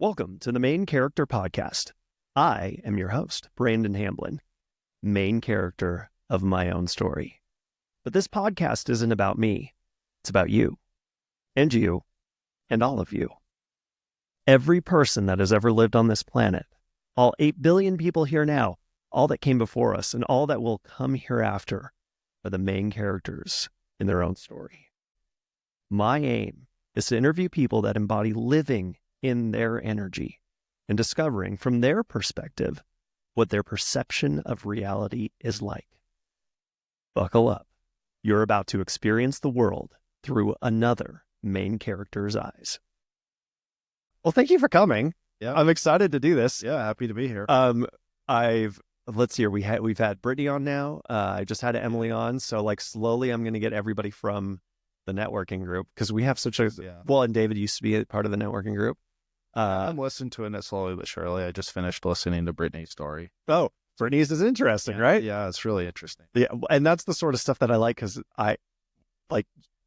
Welcome to the Main Character Podcast. I am your host, Brandon Hamblin, main character of my own story. But this podcast isn't about me. It's about you, and all of you. Every person that has ever lived on this planet, all 8 billion people here now, all that came before us, and all that will come hereafter are the main characters in their own story. My aim is to interview people that embody living in their energy and discovering from their perspective what their perception of reality is like. Buckle up. You're about to experience the world through another main character's eyes. Well, thank you for coming. Yeah, I'm excited to do this. yeah, happy to be here. Let's see here. We've had Brittany on now. I just had Emily on. So slowly I'm going to get everybody from the networking group because we have such a, well, and David used to be a part of the networking group. I'm listening to it slowly but surely. I just finished listening to Brittany's story. Oh, Brittany's is interesting, right? Yeah, it's really interesting. Yeah, and that's the sort of stuff that I like because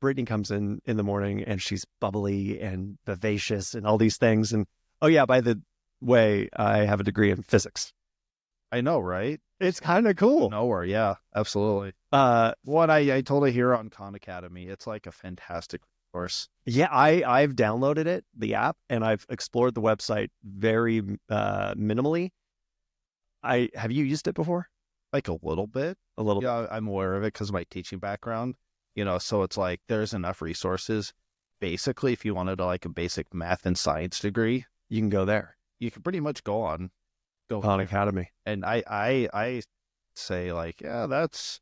Brittany comes in the morning and she's bubbly and vivacious and all these things. And oh yeah, by the way, I have a degree in physics. I know, right? It's kind of cool. Nowhere, yeah, absolutely. One I totally hear on Khan Academy. It's like a fantastic course. Yeah, I've downloaded it, the app, and I've explored the website very minimally. Have you used it before? Like a little bit. A little. Yeah, I'm aware of it because of my teaching background. So it's like there's enough resources. Basically, if you wanted a basic math and science degree, You can go there. you can pretty much go on Khan Academy. And I say yeah, that's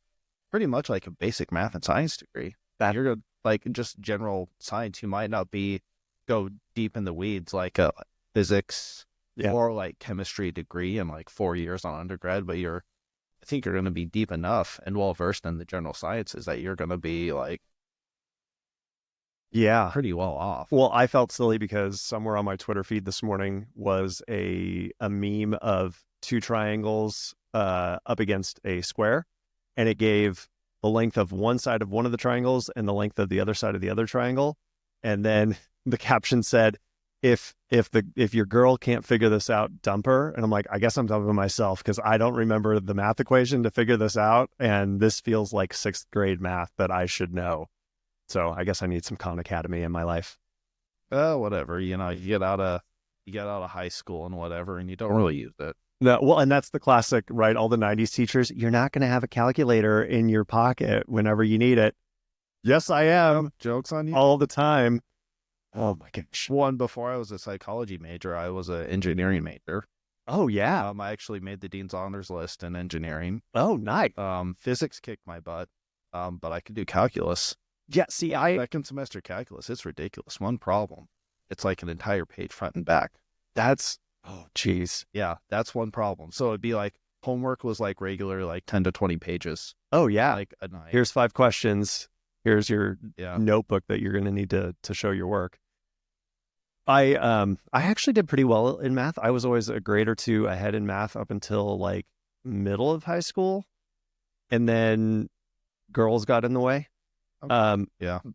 pretty much like a basic math and science degree. That you're just general science. You might not go deep in the weeds like a physics or chemistry degree in 4 years on undergrad, but I think you're going to be deep enough and well versed in the general sciences that you're going to be pretty well off. Well, I felt silly because somewhere on my Twitter feed this morning was a meme of two triangles up against a square, and it gave the length of one side of one of the triangles and the length of the other side of the other triangle. And then the caption said, if your girl can't figure this out, dump her. And I'm like, I guess I'm dumping myself because I don't remember the math equation to figure this out. And this feels like 6th grade math that I should know. So I guess I need some Khan Academy in my life. Whatever, you get out of high school and whatever, and you don't really use it. No, well, and that's the classic, right? All the 90s teachers, you're not going to have a calculator in your pocket whenever you need it. Yes, I am. Joke's on you. All the time. Oh my gosh. One, before I was a psychology major, I was an engineering major. Oh yeah. I actually made the dean's honors list in engineering. Oh, nice. Physics kicked my butt, but I could do calculus. Yeah, see, second semester calculus, it's ridiculous. One problem, it's like an entire page front and back. Oh, geez. Yeah, that's one problem. So it'd be homework was regular 10 to 20 pages. Oh, yeah. A night. Here's 5 questions. Here's your notebook that you're going to need to show your work. I actually did pretty well in math. I was always a grade or two ahead in math up until middle of high school. And then girls got in the way. Okay.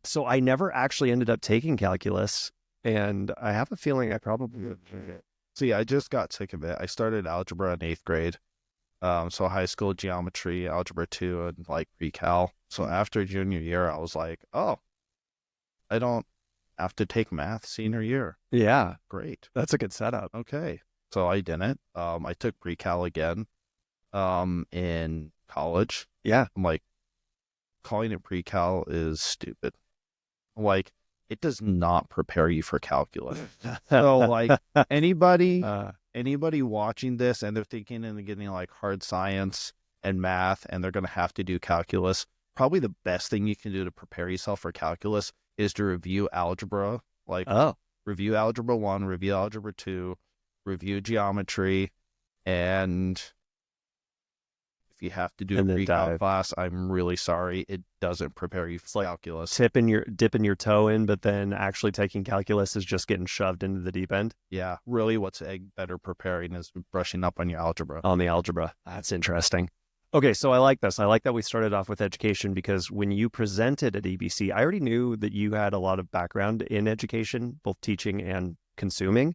So I never actually ended up taking calculus. And I have a feeling I probably... See, I just got sick of it. I started algebra in 8th grade. So high school geometry, algebra 2, and pre-cal. So after junior year, I was like, oh, I don't have to take math senior year. Yeah. Great. That's a good setup. Okay. So I didn't. I took pre-cal again in college. Yeah. I'm calling it pre-cal is stupid. It does not prepare you for calculus. So anybody watching this and they're thinking and they're getting hard science and math and they're going to have to do calculus, probably the best thing you can do to prepare yourself for calculus is to review algebra. Review algebra 1, review algebra 2, review geometry, and if you have to do a pre-cal class, I'm really sorry. It doesn't prepare you for calculus. Dipping your toe in, but then actually taking calculus is just getting shoved into the deep end. Yeah, really what's better preparing is brushing up on your algebra. On the algebra. That's interesting. Okay, so I like this. I like that we started off with education because when you presented at EBC, I already knew that you had a lot of background in education, both teaching and consuming.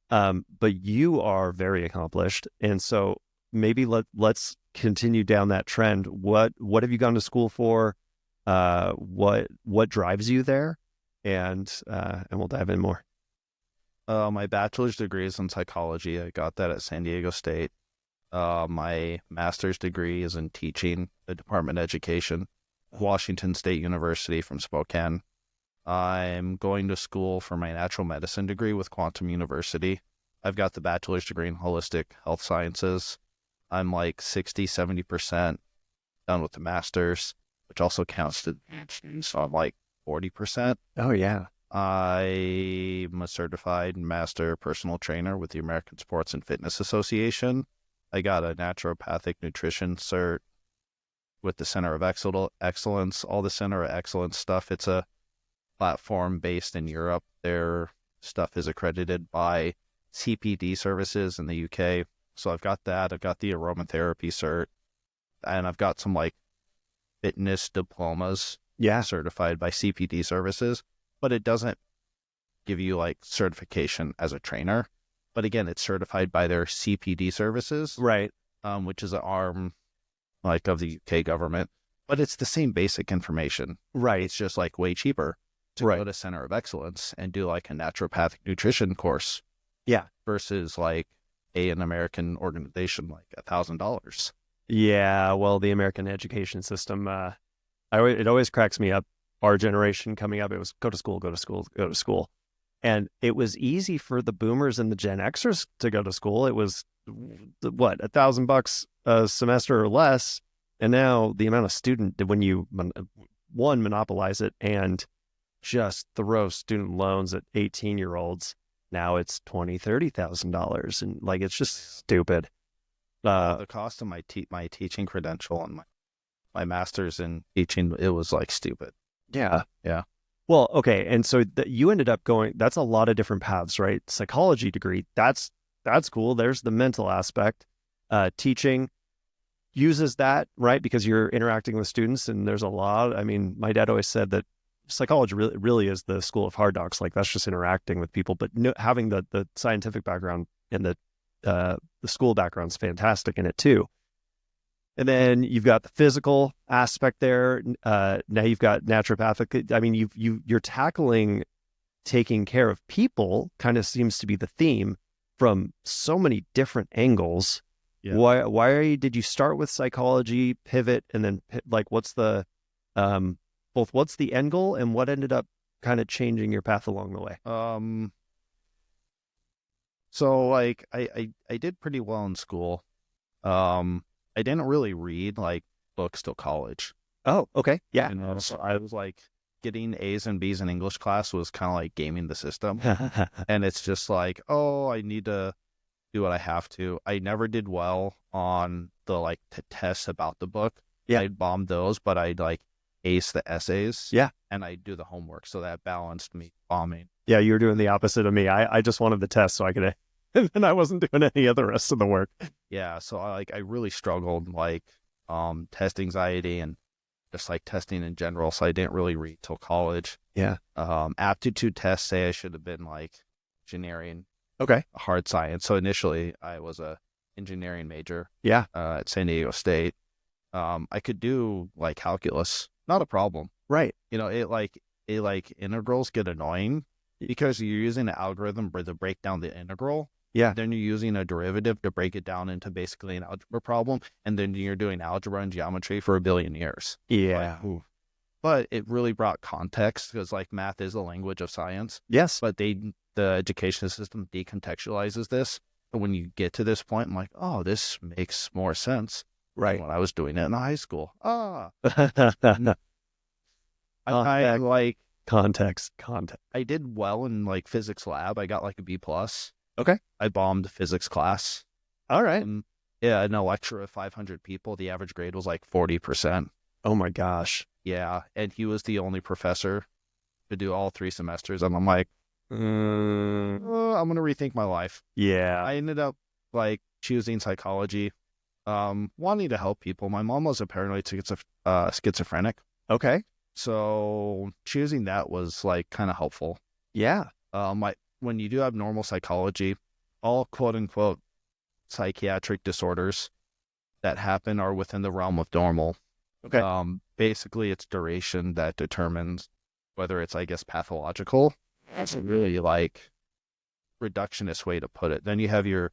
But you are very accomplished. And so maybe let's continue down that trend. What have you gone to school for? What drives you there? And we'll dive in more. My bachelor's degree is in psychology. I got that at San Diego State. My master's degree is in teaching, the Department of Education, Washington State University from Spokane. I'm going to school for my natural medicine degree with Quantum University. I've got the bachelor's degree in holistic health sciences. I'm like 60-70% done with the master's, which also counts to, so I'm like 40%. Oh, yeah. I'm a certified master personal trainer with the American Sports and Fitness Association. I got a naturopathic nutrition cert with the Center of Excellence, all the Center of Excellence stuff. It's a platform based in Europe. Their stuff is accredited by CPD services in the UK. So I've got that. I've got the aromatherapy cert, and I've got some like fitness diplomas certified by CPD services, but it doesn't give you like certification as a trainer. But again, it's certified by their CPD services, right? Which is an arm like of the UK government, but it's the same basic information, right? It's just like way cheaper to go to Center of Excellence and do like a naturopathic nutrition course, versus like an American organization like $1,000. Yeah, well, the American education system, it always cracks me up. Our generation coming up, it was go to school, go to school, go to school. And it was easy for the boomers and the Gen Xers to go to school. It was, what, $1,000 a semester or less. And now the amount of student, when you, one, monopolize it and just throw student loans at 18-year-olds, now it's $20,000, $30,000. And like, it's just stupid. The cost of my teaching credential and my master's in teaching, it was like stupid. Yeah. Yeah. Well, okay. And so you ended up going, that's a lot of different paths, right? Psychology degree, that's cool. There's the mental aspect. Teaching uses that, right? Because you're interacting with students, and there's a lot. I mean, my dad always said that psychology really is the school of hard knocks. Like, that's just interacting with people, but having the scientific background and the school background's fantastic in it too. And then you've got the physical aspect there. Now you've got naturopathic. I mean, you're tackling taking care of people, kind of seems to be the theme, from so many different angles. Yeah. Why did you start with psychology, pivot, and then like what's the what's the end goal and what ended up kind of changing your path along the way? So like I did pretty well in school. I didn't really read like books till college. Oh, okay. Yeah. You know, so I was like getting A's and B's in English class was kind of like gaming the system. And it's just like, oh, I need to do what I have to. I never did well on the like tests about the book. Yeah. I bombed those, but I'd like ace the essays. Yeah. And I do the homework. So that balanced me bombing. Yeah, you were doing the opposite of me. I just wanted the test so I could, and I wasn't doing any of the rest of the work. Yeah, so I really struggled like test anxiety and just like testing in general. So I didn't really read till college. Yeah. Aptitude tests say I should have been like engineering. Okay. Hard science. So initially I was a engineering major. Yeah. At San Diego State. I could do like calculus, not a problem. Right. You know, it like integrals get annoying because you're using an algorithm to break down the integral. Yeah. Then you're using a derivative to break it down into basically an algebra problem. And then you're doing algebra and geometry for a billion years. Yeah. Like, but it really brought context because like math is the language of science. Yes. But the education system decontextualizes this. But when you get to this point, I'm like, oh, this makes more sense. Right. When I was doing it in high school. I like context. I did well in like physics lab. I got like a B+. Okay. I bombed physics class. All right. Yeah, in a lecture of 500 people, the average grade was like 40%. Oh my gosh. Yeah, and he was the only professor to do all 3 semesters. And I'm like, I'm going to rethink my life. Yeah. I ended up like choosing psychology, wanting to help people. My mom was a paranoid schizophrenic. Okay. So choosing that was like kind of helpful. Yeah. When you do have normal psychology, all quote unquote psychiatric disorders that happen are within the realm of normal. Okay. Basically, it's duration that determines whether it's, I guess, pathological. That's a really like reductionist way to put it. Then you have your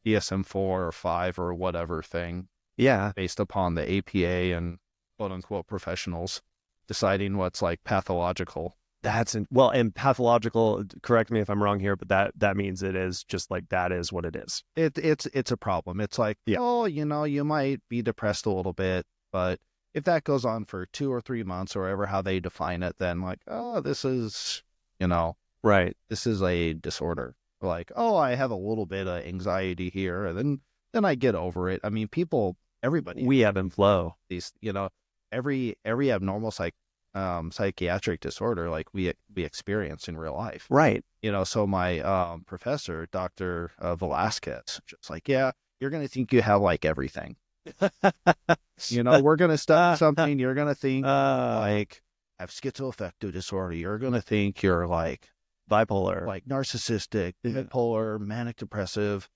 DSM-4 or 5 or whatever thing. Yeah. Based upon the APA and quote unquote professionals deciding what's like pathological. And pathological, correct me if I'm wrong here, but that means it is just like, that is what it is. It's a problem. It's like, oh, you might be depressed a little bit, but if that goes on for 2 or 3 months or whatever, how they define it, then like, oh, this is, right. This is a disorder. Like, oh, I have a little bit of anxiety here, and then I get over it. I mean, everybody, we ebb and flow. These, every abnormal psychiatric disorder, like we experience in real life. Right. So my professor, Dr. Velasquez, just like, yeah, you're going to think you have like everything. We're going to study something. You're going to think like have schizoaffective disorder. You're going to think you're like bipolar, like narcissistic, bipolar, manic depressive,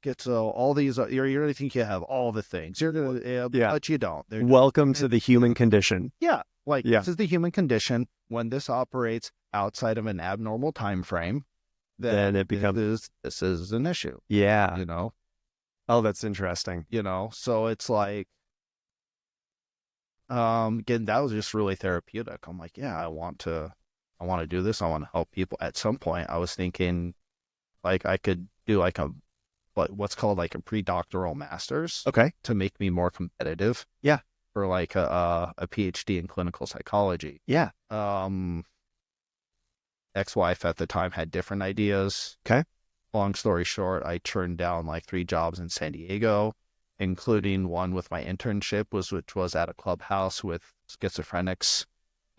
schizo, all these. You're going to think you have all the things. You're going to, but you don't. Welcome to the human condition. Yeah. This is the human condition. When this operates outside of an abnormal time frame, then it becomes this is an issue. Yeah. Oh, that's interesting. So it's like, again, that was just really therapeutic. I'm like, yeah, I want to do this. I want to help people. At some point, I was thinking, like, I could do like what's called like a pre-doctoral master's. Okay. To make me more competitive. Yeah. For like a PhD in clinical psychology. Yeah. Ex-wife at the time had different ideas. Okay. Long story short, I turned down like 3 jobs in San Diego, including one with my internship, which was at a clubhouse with schizophrenics.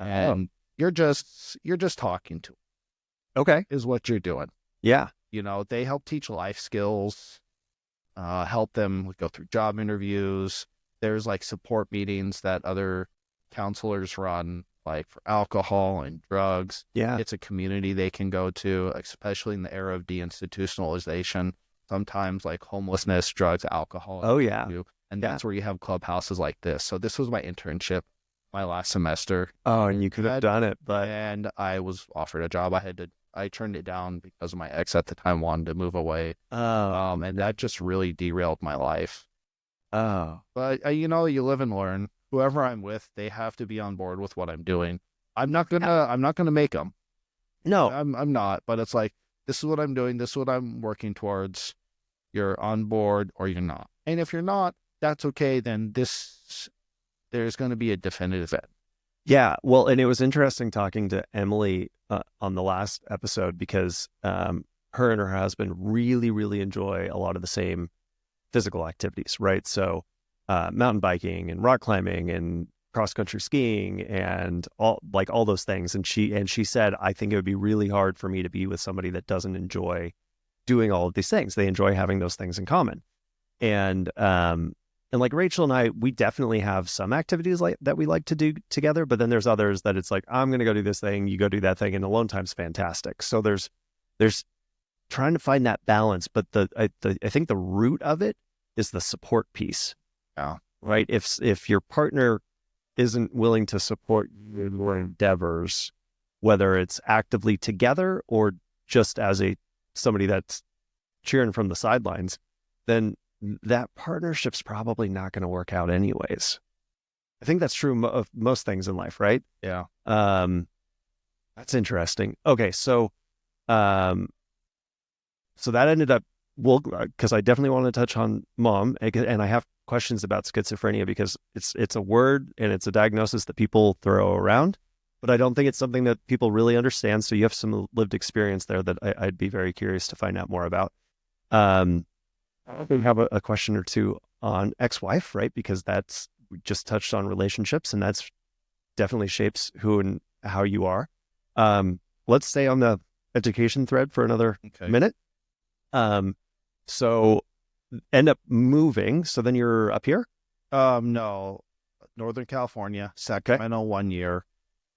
And you're just talking to them. Okay. Is what you're doing. Yeah. They help teach life skills, help them go through job interviews. There's like support meetings that other counselors run, like for alcohol and drugs. Yeah. It's a community they can go to, especially in the era of deinstitutionalization. Sometimes like homelessness, drugs, alcohol. Oh, yeah. And that's where you have clubhouses like this. So this was my internship, my last semester. Oh, and you could have done it, but. And I was offered a job. I turned it down because my ex at the time wanted to move away. Oh. And that just really derailed my life. Oh. But, you live and learn. Whoever I'm with, they have to be on board with what I'm doing. I'm not gonna make them. No, I'm not. But it's like, this is what I'm doing. This is what I'm working towards. You're on board or you're not. And if you're not, that's okay. Then there's going to be a definitive end. Yeah. Well, and it was interesting talking to Emily on the last episode because her and her husband really, really enjoy a lot of the same physical activities, right? So mountain biking and rock climbing and cross-country skiing and all those things. And she said, I think it would be really hard for me to be with somebody that doesn't enjoy doing all of these things. They enjoy having those things in common. And like Rachel and I, we definitely have some activities like that we like to do together, but then there's others that it's like, I'm going to go do this thing, you go do that thing, and alone time's fantastic. So there's trying to find that balance, but I think the root of it is the support piece. Yeah. Right. If your partner isn't willing to support your endeavors, whether it's actively together or just as somebody that's cheering from the sidelines, then that partnership's probably not going to work out anyways. I think that's true of most things in life, right? Yeah. That's interesting. Okay. So that ended up, because I definitely want to touch on mom, and I have questions about schizophrenia because it's a word and it's a diagnosis that people throw around, but I don't think it's something that people really understand. So you have some lived experience there that I'd be very curious to find out more about. I have a question or two on ex-wife, right? Because we just touched on relationships, and that's definitely shapes who and how you are. Let's stay on the education thread for another minute. So end up moving. So then you're up here? No, Northern California, Sacramento, 1 year.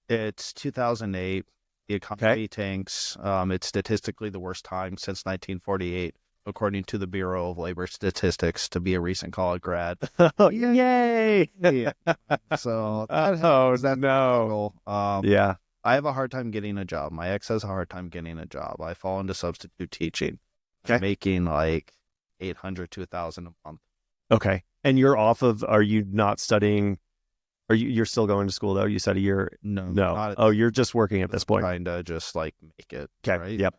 It's 2008. The economy tanks. It's statistically the worst time since 1948 according to the Bureau of Labor Statistics, to be a recent college grad. Oh, yay! Yeah. So that's no. Yeah. I have a hard time getting a job. My ex has a hard time getting a job. I fall into substitute teaching, Okay. making like $800 to $1,000 a month. Okay. And you're off of? Are you not studying? You're still going to school though? You said a year. No. No. Oh, you're just working at this point. Trying to just like make it. Okay. Right? Yep.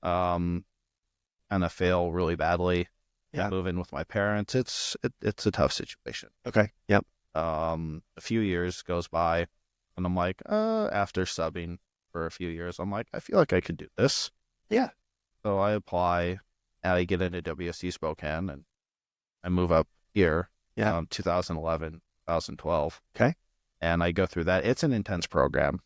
Kind of fail really badly. Yeah. Move in with my parents. It's a tough situation. Okay. Yep. A few years goes by, and I'm like, after subbing for a few years, I'm like, I feel like I could do this. Yeah. So I apply, and I get into WSU Spokane, and I move up here. Yeah. 2011, 2012. Okay. And I go through that. It's an intense program.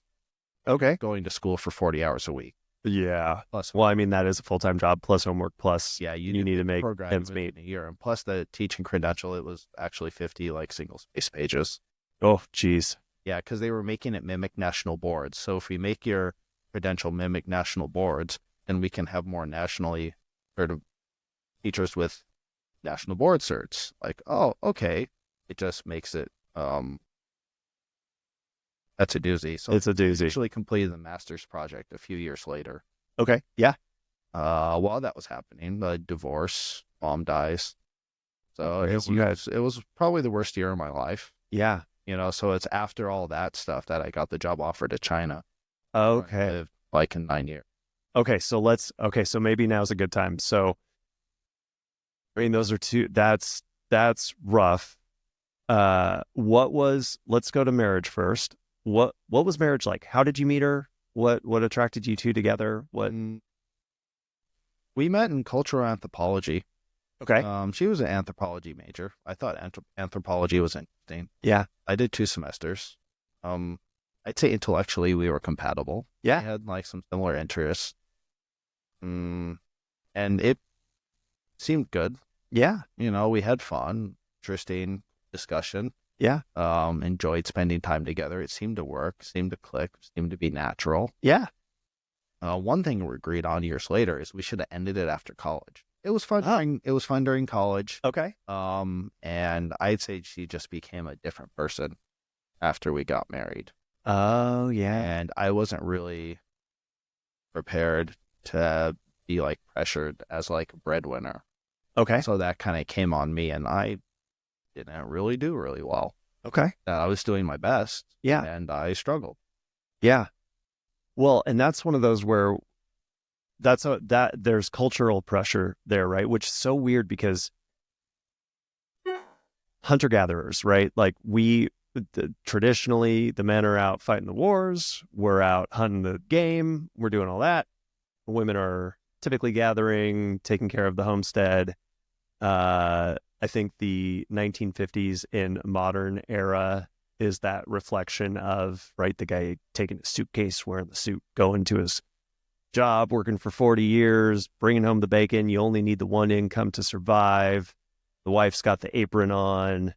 Okay. Going to school for 40 hours a week. Yeah. Plus, well, I mean, that is a full-time job plus homework plus. Yeah, you need to make ends meet. In a year, and plus the teaching credential, it was actually 50 like single space pages. Oh, geez. Yeah, because they were making it mimic national boards. So if we make your credential mimic national boards, then we can have more nationally sort of teachers with national board certs. Like, oh, okay. It just makes it, that's a doozy. So it's a doozy. I actually completed the master's project a few years later. Okay. Yeah. While that was happening, the divorce, mom dies. So it was probably the worst year of my life. Yeah. So it's after all that stuff that I got the job offer to China. Okay. Lived, like in 9 years. Okay. So maybe now's a good time. So, I mean, those are two, that's rough. Let's go to marriage first. What was marriage like? How did you meet her? What attracted you two together? We met in cultural anthropology. Okay. She was an anthropology major. I thought anthropology was interesting. Yeah. I did 2 semesters. I'd say intellectually we were compatible. Yeah. We had like some similar interests. And it seemed good. Yeah. We had fun, interesting discussion. Yeah. Enjoyed spending time together. It seemed to work, seemed to click, seemed to be natural. Yeah. One thing we agreed on years later is we should have ended it after college. It was fun. It was fun during college. Okay. And I'd say she just became a different person after we got married. Oh, yeah. And I wasn't really prepared to be like pressured as like a breadwinner. Okay. So that kind of came on me, and I didn't really do really well. Okay. I was doing my best. Yeah. And I struggled. Yeah. Well, and that's one of those where there's cultural pressure there, right? Which is so weird because hunter-gatherers, right? Like traditionally, the men are out fighting the wars. We're out hunting the game. We're doing all that. Women are typically gathering, taking care of the homestead. I think the 1950s in modern era is that reflection of, right, the guy taking his suitcase, wearing the suit, going to his job, working for 40 years, bringing home the bacon. You only need the one income to survive. The wife's got the apron on.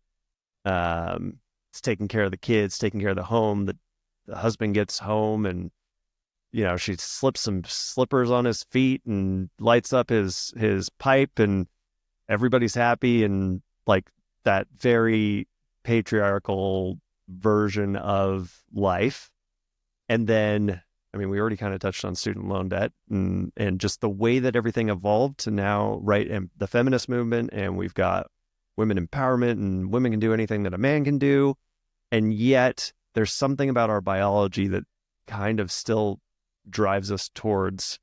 It's taking care of the kids, taking care of the home. The husband gets home and, she slips some slippers on his feet and lights up his pipe, and everybody's happy, and like that very patriarchal version of life. And then, I mean, we already kind of touched on student loan debt and just the way that everything evolved to now, right? And the feminist movement, and we've got women empowerment, and women can do anything that a man can do. And yet there's something about our biology that kind of still drives us towards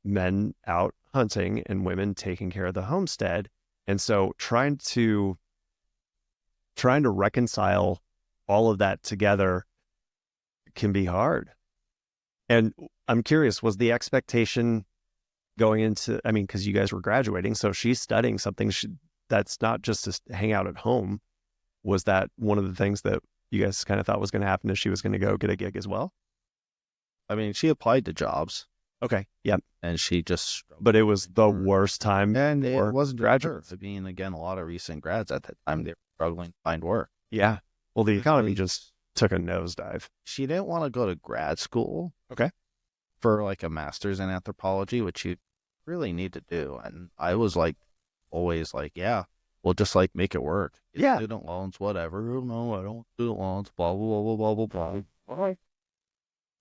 men out hunting and women taking care of the homestead. And so trying to reconcile all of that together can be hard. And I'm curious, was the expectation going into, I mean, because you guys were graduating, so she's studying something that's not just to hang out at home. Was that one of the things that you guys kind of thought was going to happen, is she was going to go get a gig as well? I mean, she applied to jobs. Okay. Yep. And she just... But it was the worst time. And it wasn't graduates. I mean, again, a lot of recent grads at that time, they were struggling to find work. Yeah. Well, the economy just took a nosedive. She didn't want to go to grad school. Okay. For like a master's in anthropology, which you really need to do? And I was like, always like, yeah, we'll just like make it work. Get Yeah. student loans, whatever. No, I don't want student loans, blah, blah, blah, blah, blah, blah, blah.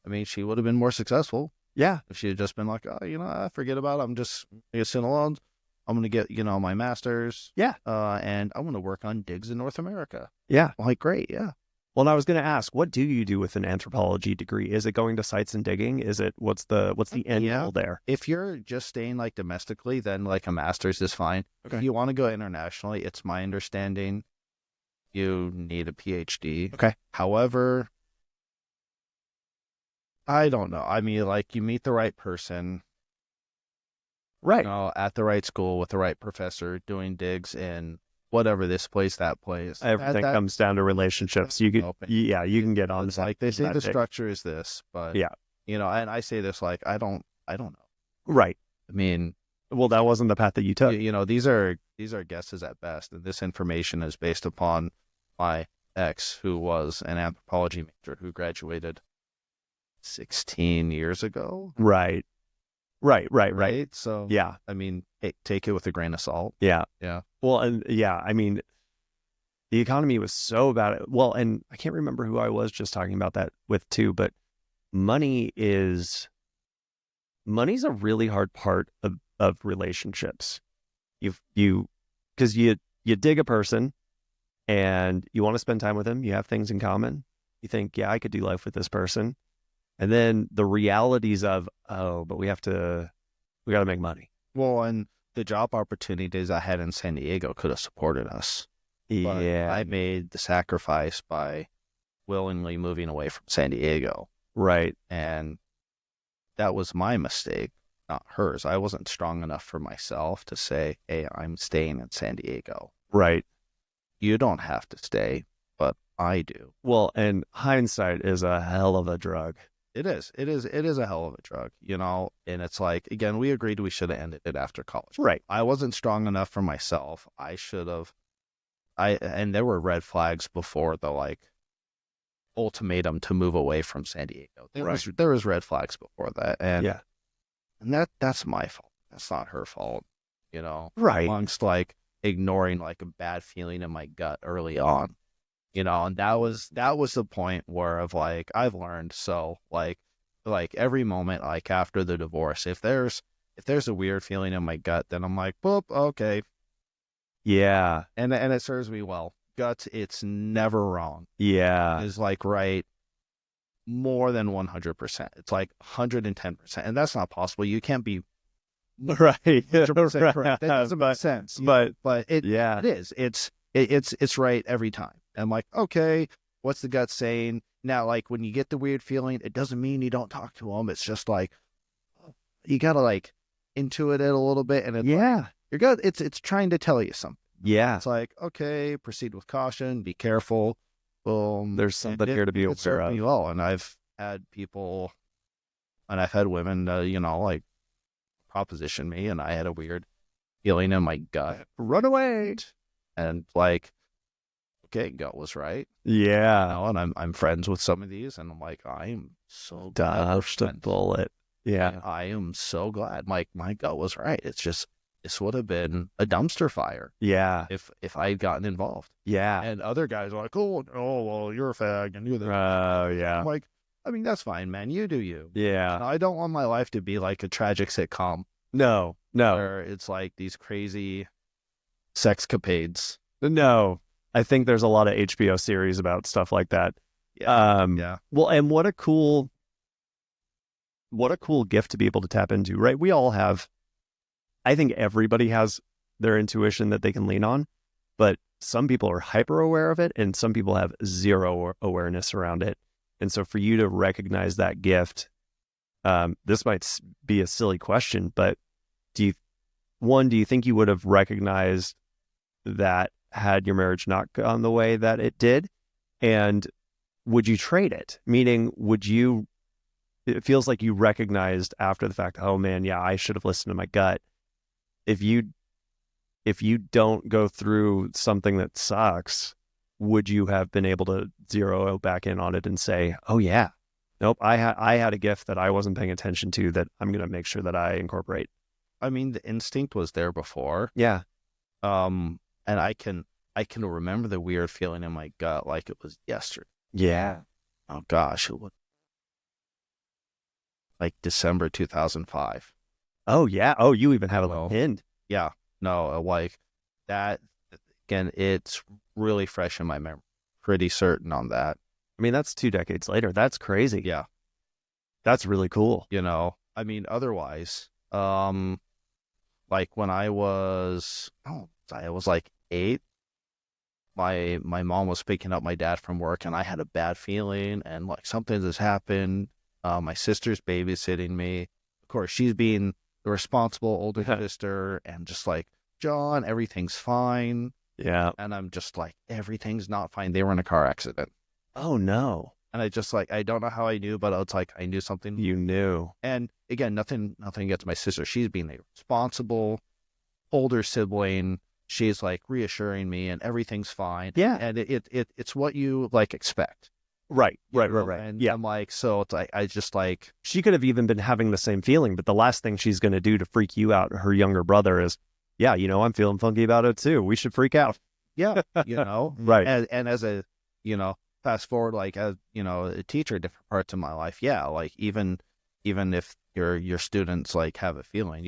I mean, she would have been more successful Yeah. if she had just been like, oh, I forget about it. I'm just going to get student loans. I'm going to get, my master's. Yeah. And I'm going to work on digs in North America. Yeah. I'm like, great. Yeah. Well, and I was going to ask, what do you do with an anthropology degree? Is it going to sites and digging? Is it, what's the end goal there? If you're just staying like domestically, then like a master's is fine. Okay. If you want to go internationally, it's my understanding you need a PhD. Okay. However, I don't know. I mean, like you meet the right person, Right. at the right school with the right professor doing digs in whatever this place, that place. Everything comes down to relationships. You can, you can get on. It's like they say the structure is this, but yeah, and I say this like I don't know. Right. I mean, well, that wasn't the path that you took. These are guesses at best, and this information is based upon my ex, who was an anthropology major, who graduated 16 years ago. Right. So yeah, I mean, take it with a grain of salt. Yeah. Well, and I mean, the economy was so bad. Well, and I can't remember who I was just talking about that with too, but money's a really hard part of relationships. Because you dig a person and you want to spend time with them. You have things in common. You think, yeah, I could do life with this person. And then the realities of, but we got to make money. Well, and the job opportunities I had in San Diego could have supported us. But yeah. I made the sacrifice by willingly moving away from San Diego. Right. And that was my mistake, not hers. I wasn't strong enough for myself to say, hey, I'm staying in San Diego. Right. You don't have to stay, but I do. Well, and hindsight is a hell of a drug. It is a hell of a drug, and it's like, again, we agreed we should have ended it after college. Right. I wasn't strong enough for myself. I should have, and there were red flags before the like ultimatum to move away from San Diego. There was red flags before that. And yeah. And that's my fault. That's not her fault, Right. Amongst like ignoring like a bad feeling in my gut early on. And that was the point where I've learned. So like every moment, like after the divorce, if there's a weird feeling in my gut, then I'm like, boop, okay. Yeah. And it serves me well. Gut, it's never wrong. Yeah. It's like right more than 100%. It's like 110%. And that's not possible. You can't be right. 100% correct. That doesn't make sense. But it is. It's right every time. I'm like, okay, what's the gut saying? Now, like when you get the weird feeling, it doesn't mean you don't talk to them. It's just like, you got to like intuit it a little bit. And it's like, your gut, it's trying to tell you something. Yeah. It's like, okay, proceed with caution, be careful. Boom. There's something here to be aware of. Well, and I've had women, like proposition me, and I had a weird feeling in my gut. Run away. And like, okay, gut was right. Yeah. And I'm friends with some of these, and I'm like, I'm so dodged a bullet. Yeah. I am so glad. Like my gut was right. It's just, this would have been a dumpster fire. Yeah. If I had gotten involved. Yeah. And other guys are like, oh, well, you're a fag and you're the. Oh, yeah. I'm like, I mean, that's fine, man. You do you. Yeah. I don't want my life to be like a tragic sitcom. No. Where it's like these crazy sexcapades. No. I think there's a lot of HBO series about stuff like that. Yeah. Well, and what a cool gift to be able to tap into, right? We all have, I think everybody has their intuition that they can lean on, but some people are hyper aware of it and some people have zero awareness around it. And so for you to recognize that gift, this might be a silly question, but do you think you would have recognized that had your marriage not gone the way that it did? And would you trade it? Meaning, it feels like you recognized after the fact, oh man, yeah, I should have listened to my gut. If you don't go through something that sucks, would you have been able to zero back in on it and say, oh yeah, nope, I had a gift that I wasn't paying attention to that I'm going to make sure that I incorporate? I mean, the instinct was there before. Yeah. And I can remember the weird feeling in my gut like it was yesterday. Yeah. Oh gosh, it was like December 2005. Oh yeah. Oh, you even have it like pinned. Yeah. No, like that. Again, it's really fresh in my memory. Pretty certain on that. I mean, that's 2 decades later. That's crazy. Yeah. That's really cool. You know, I mean, otherwise, like when I was like 8, my mom was picking up my dad from work, and I had a bad feeling, and like something has happened. My sister's babysitting me. Of course, she's being the responsible older sister, and just like, John, everything's fine. Yeah. And I'm just like, everything's not fine. They were in a car accident. Oh no. And I just like, I don't know how I knew, but it's like I knew something. You knew. And again, nothing against my sister. She's being a responsible older sibling. She's like reassuring me, and everything's fine. Yeah. And it's what you like expect. Right. Right. And yeah. I'm like, so it's like, I just like, she could have even been having the same feeling, but the last thing she's going to do to freak you out, her younger brother, is, yeah, you know, I'm feeling funky about it too. We should freak out. Yeah. You know, right. And as a, you know, fast forward, like, as you know, a teacher, different parts of my life. Yeah. Like even if your students like have a feeling,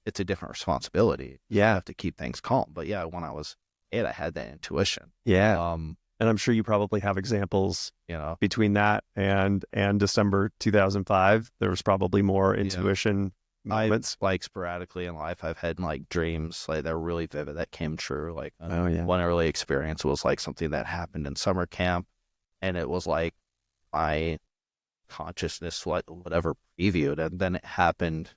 it's a different responsibility. Yeah. You have to keep things calm. But yeah, when I was 8, I had that intuition. Yeah. And I'm sure you probably have examples, you know, between that and December 2005. There was probably more intuition moments. Like sporadically in life, I've had like dreams like that were really vivid that came true. Like one early experience was like something that happened in summer camp, and it was like my consciousness, whatever, previewed, and then it happened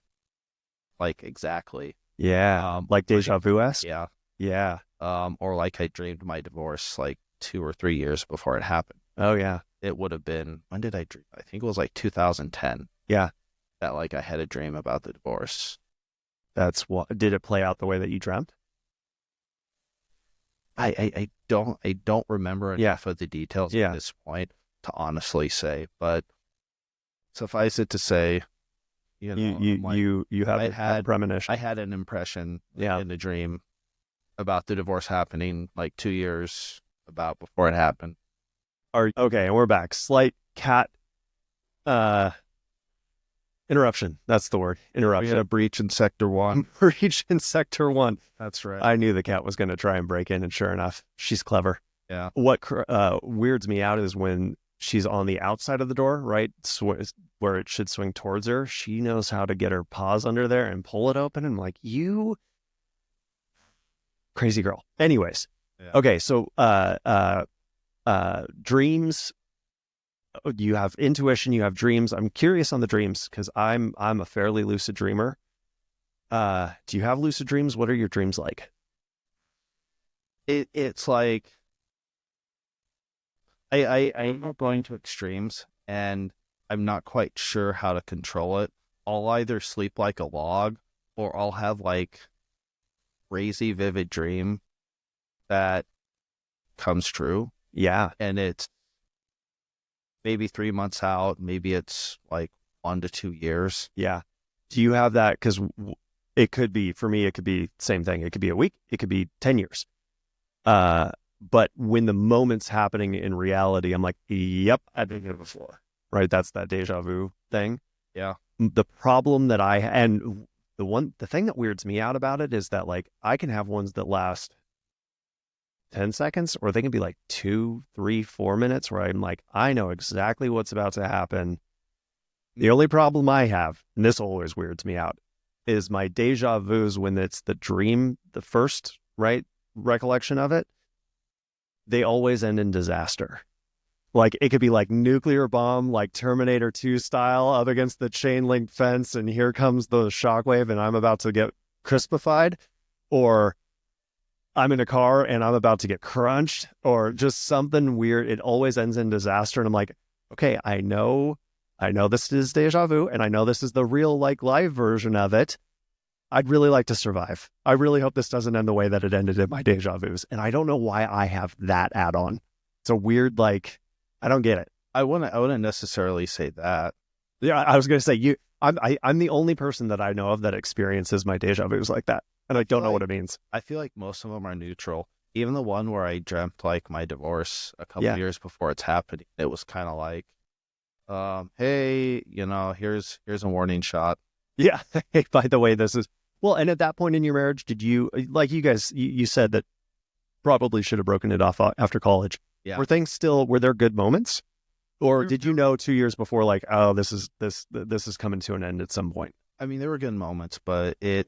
like exactly. Yeah. Like deja vu-esque? Yeah. Yeah. Or like I dreamed my divorce like 2 or 3 years before it happened. Oh yeah. It would have been, when did I dream? I think it was like 2010. Yeah. That like I had a dream about the divorce. That's what, did it play out the way that you dreamt? I don't remember enough of the details at this point to honestly say, but suffice it to say, you know, you had a premonition. I had an impression in the dream about the divorce happening like 2 years about before it happened. Okay, and we're back. Slight cat interruption. That's the word. Interruption. We had a breach in Sector 1. Breach in Sector 1. That's right. I knew the cat was going to try and break in, and sure enough, she's clever. Yeah. What weirds me out is when she's on the outside of the door, right, where it should swing towards her. She knows how to get her paws under there and pull it open. And I'm like, you crazy girl. Anyways. Yeah. Okay. So, dreams, you have intuition, you have dreams. I'm curious on the dreams because I'm a fairly lucid dreamer. Do you have lucid dreams? What are your dreams like? It's like, I'm not going to extremes, and I'm not quite sure how to control it. I'll either sleep like a log, or I'll have like crazy vivid dream that comes true. Yeah. And it's maybe 3 months out, maybe it's like 1 to 2 years. Yeah. Do you have that? Because it could be, for me, it could be same thing. It could be a week. It could be 10 years. But when the moment's happening in reality, I'm like, yep, I've been here before. Right? That's that deja vu thing. Yeah. The problem that and the thing that weirds me out about it is that like I can have ones that last 10 seconds, or they can be like 2, 3, 4 minutes where I'm like, I know exactly what's about to happen. The only problem I have, and this always weirds me out, is my deja vus when it's the dream, the first, right, recollection of it, they always end in disaster. Like it could be like nuclear bomb, like Terminator 2 style, up against the chain link fence, and here comes the shockwave, and I'm about to get crispified, or I'm in a car and I'm about to get crunched, or just something weird. It always ends in disaster, and I'm like, okay, I know this is deja vu, and I know this is the real like live version of it. I'd really like to survive. I really hope this doesn't end the way that it ended in my deja vus. And I don't know why I have that add-on. It's a weird, like, I don't get it. I wouldn't necessarily say that. Yeah, I was going to say, I'm the only person that I know of that experiences my deja vus like that, and I don't know what it means. I feel like most of them are neutral. Even the one where I dreamt like my divorce a couple years before it's happening, it was kind of like, hey, here's a warning shot. Yeah. Hey, by the way, this is well. And at that point in your marriage, did you like you guys? You said that probably should have broken it off after college. Yeah. Were there good moments? Or did you know 2 years before, like, oh, this is coming to an end at some point? I mean, there were good moments, but it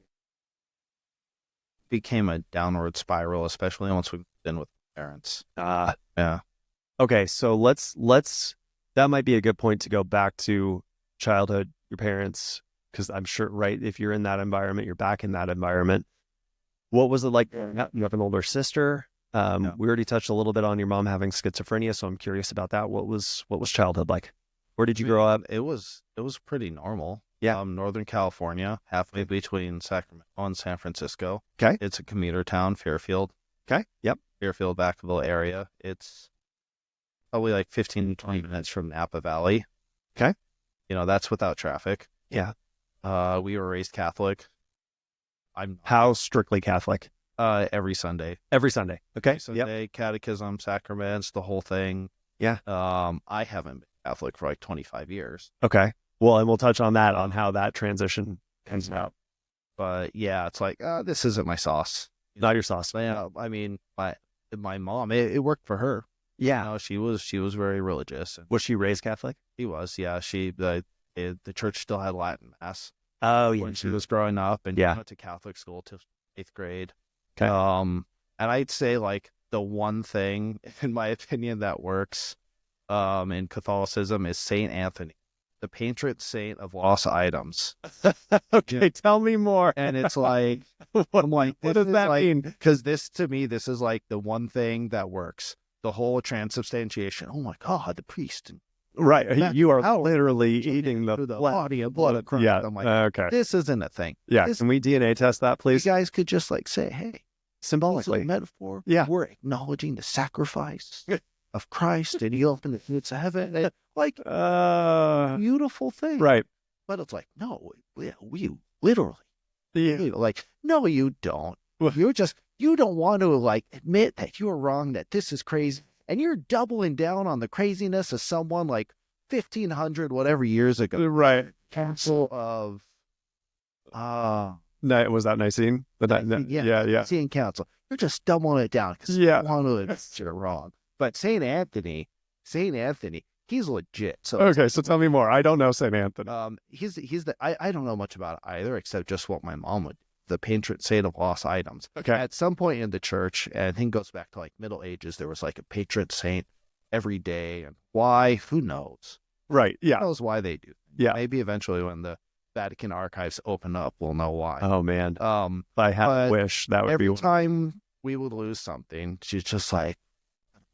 became a downward spiral, especially once we moved in with parents. Yeah. Okay, so let's that might be a good point to go back to childhood, your parents, because I'm sure, right, if you're in that environment, you're back in that environment. What was it like? You have an older sister. We already touched a little bit on your mom having schizophrenia, so I'm curious about that. What was childhood like? Where did you grow up? It was pretty normal. Yeah. Northern California, halfway between Sacramento and San Francisco. Okay. It's a commuter town, Fairfield. Okay. Yep. Fairfield, Vacaville area. It's probably like 15 to 20 minutes from Napa Valley. Okay. That's without traffic. Yeah. We were raised Catholic. How strictly Catholic? Every Sunday. Every Sunday. Okay. Every Sunday, catechism, sacraments, the whole thing. Yeah. I haven't been Catholic for like 25 years. Okay. Well, and we'll touch on that, on how that transition ends out. But yeah, it's like, this isn't my sauce. Not your sauce. Yeah. I mean, my mom, it worked for her. Yeah. She was very religious. Was she raised Catholic? She was. Yeah. The church still had Latin mass. Oh, yeah. When she was growing up, and went to Catholic school till 8th grade. Okay. And I'd say like the one thing, in my opinion, that works in Catholicism is Saint Anthony, the patron saint of lost items. Okay, tell me more. And it's like, I'm like, what does that mean? Because to me, this is like the one thing that works. The whole transubstantiation. Oh my God, the priest. Right. You are literally eating the body and blood of Christ. Yeah. I'm like, okay. This isn't a thing. Yeah. Can we DNA test that, please? You guys could just like say, hey, symbolically, this is a metaphor. Yeah. We're acknowledging the sacrifice of Christ, and He opened the gates of heaven. And, like, beautiful thing. Right. But it's like, no, we literally. Yeah. Like, no, you don't. You don't want to like admit that you're wrong, that this is crazy. And you're doubling down on the craziness of someone like 1,500 whatever years ago. Right. Council of was that Nicene? Yeah. Nicene Council. You're just doubling it down because you want to admit you're wrong. But Saint Anthony, he's legit. So okay, so tell me more. I don't know Saint Anthony. I don't know much about it either, except just what my mom would. The patron saint of lost items. Okay. At some point in the church, and I think it goes back to like Middle Ages, there was like a patron saint every day. And why? Who knows? Right. Yeah. Who knows why they do? Yeah. Maybe eventually when the Vatican archives open up, we'll know why. Oh man. I have a wish that would be every time we would lose something, she's just like,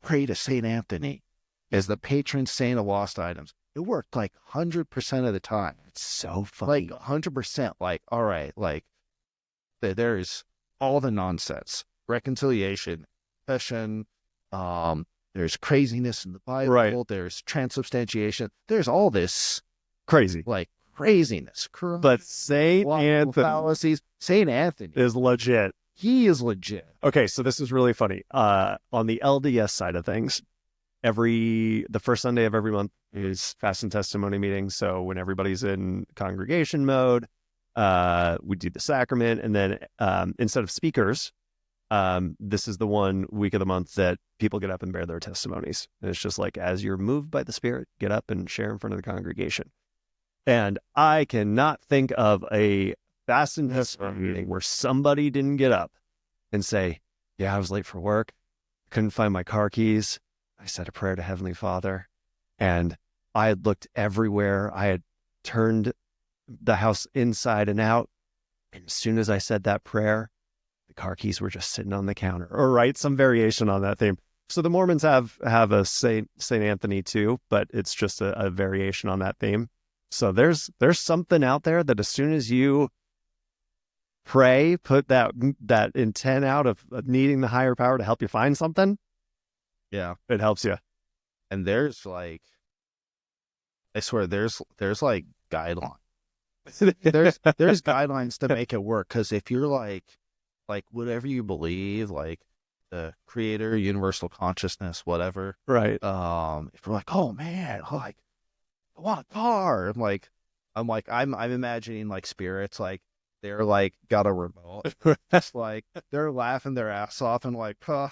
pray to Saint Anthony as the patron saint of lost items. It worked like 100% of the time. It's so funny. Like 100%. Like, all right, like there's all the nonsense, reconciliation, confession, there's craziness in the Bible, right. There's transubstantiation, there's all this craziness. But Saint Anthony fallacies. Saint Anthony is legit. He is legit. Okay, so this is really funny. On the LDS side of things, the first Sunday of every month is fast and testimony meeting. So when everybody's in congregation mode, we do the sacrament, and then instead of speakers, this is the one week of the month that people get up and bear their testimonies. And it's just like, as you're moved by the Spirit, get up and share in front of the congregation. And I cannot think of a fast and testimony meeting where somebody didn't get up and say, yeah, I was late for work, couldn't find my car keys, I said a prayer to Heavenly Father, and I had looked everywhere, I had turned the house inside and out, and as soon as I said that prayer, the car keys were just sitting on the counter, or right, some variation on that theme. So the Mormons have a Saint Anthony too, but it's just a variation on that theme. So there's something out there that as soon as you pray, put that intent out of needing the higher power to help you find something, yeah, it helps you. And there's like, I swear, there's like guidelines there's guidelines to make it work. Because if you're like whatever you believe, like the creator, universal consciousness, whatever, right. If you're like, oh man, like I want a car, I'm imagining like spirits, like they're like got a remote, it's like they're laughing their ass off and like, huh,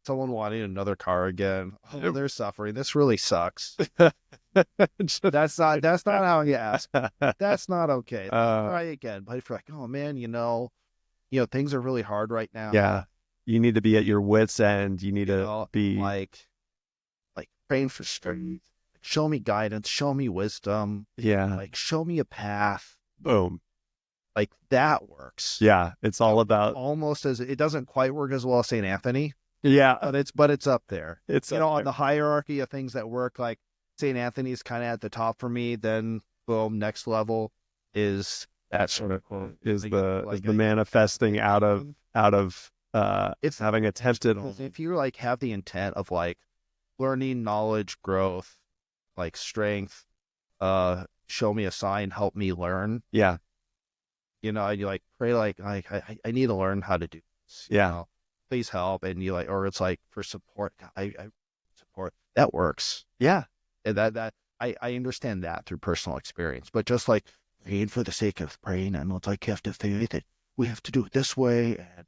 someone wanting another car again. Oh, they're suffering. This really sucks. That's not how you ask. That's not okay. Try again. But if you're like, oh man, things are really hard right now. Yeah. You need to be at your wit's end. You need to be like praying for strength. Show me guidance. Show me wisdom. Yeah. Like show me a path. Boom. Like that works. Yeah. It's all about almost as it doesn't quite work as well as St. Anthony. Yeah. But it's up there. It's on the hierarchy of things that work, like St. Anthony's kind of at the top for me. Then boom, next level is that sort of is the manifesting out of it's having attempted. If you like have the intent of like learning, knowledge, growth, like strength, show me a sign, help me learn. Yeah. And you like pray like I need to learn how to do this. Yeah. Please help. And you like, or it's like for support. I support that works. Yeah. And that I understand that through personal experience, but just like praying for the sake of praying, and it's like you have to think that we have to do it this way, and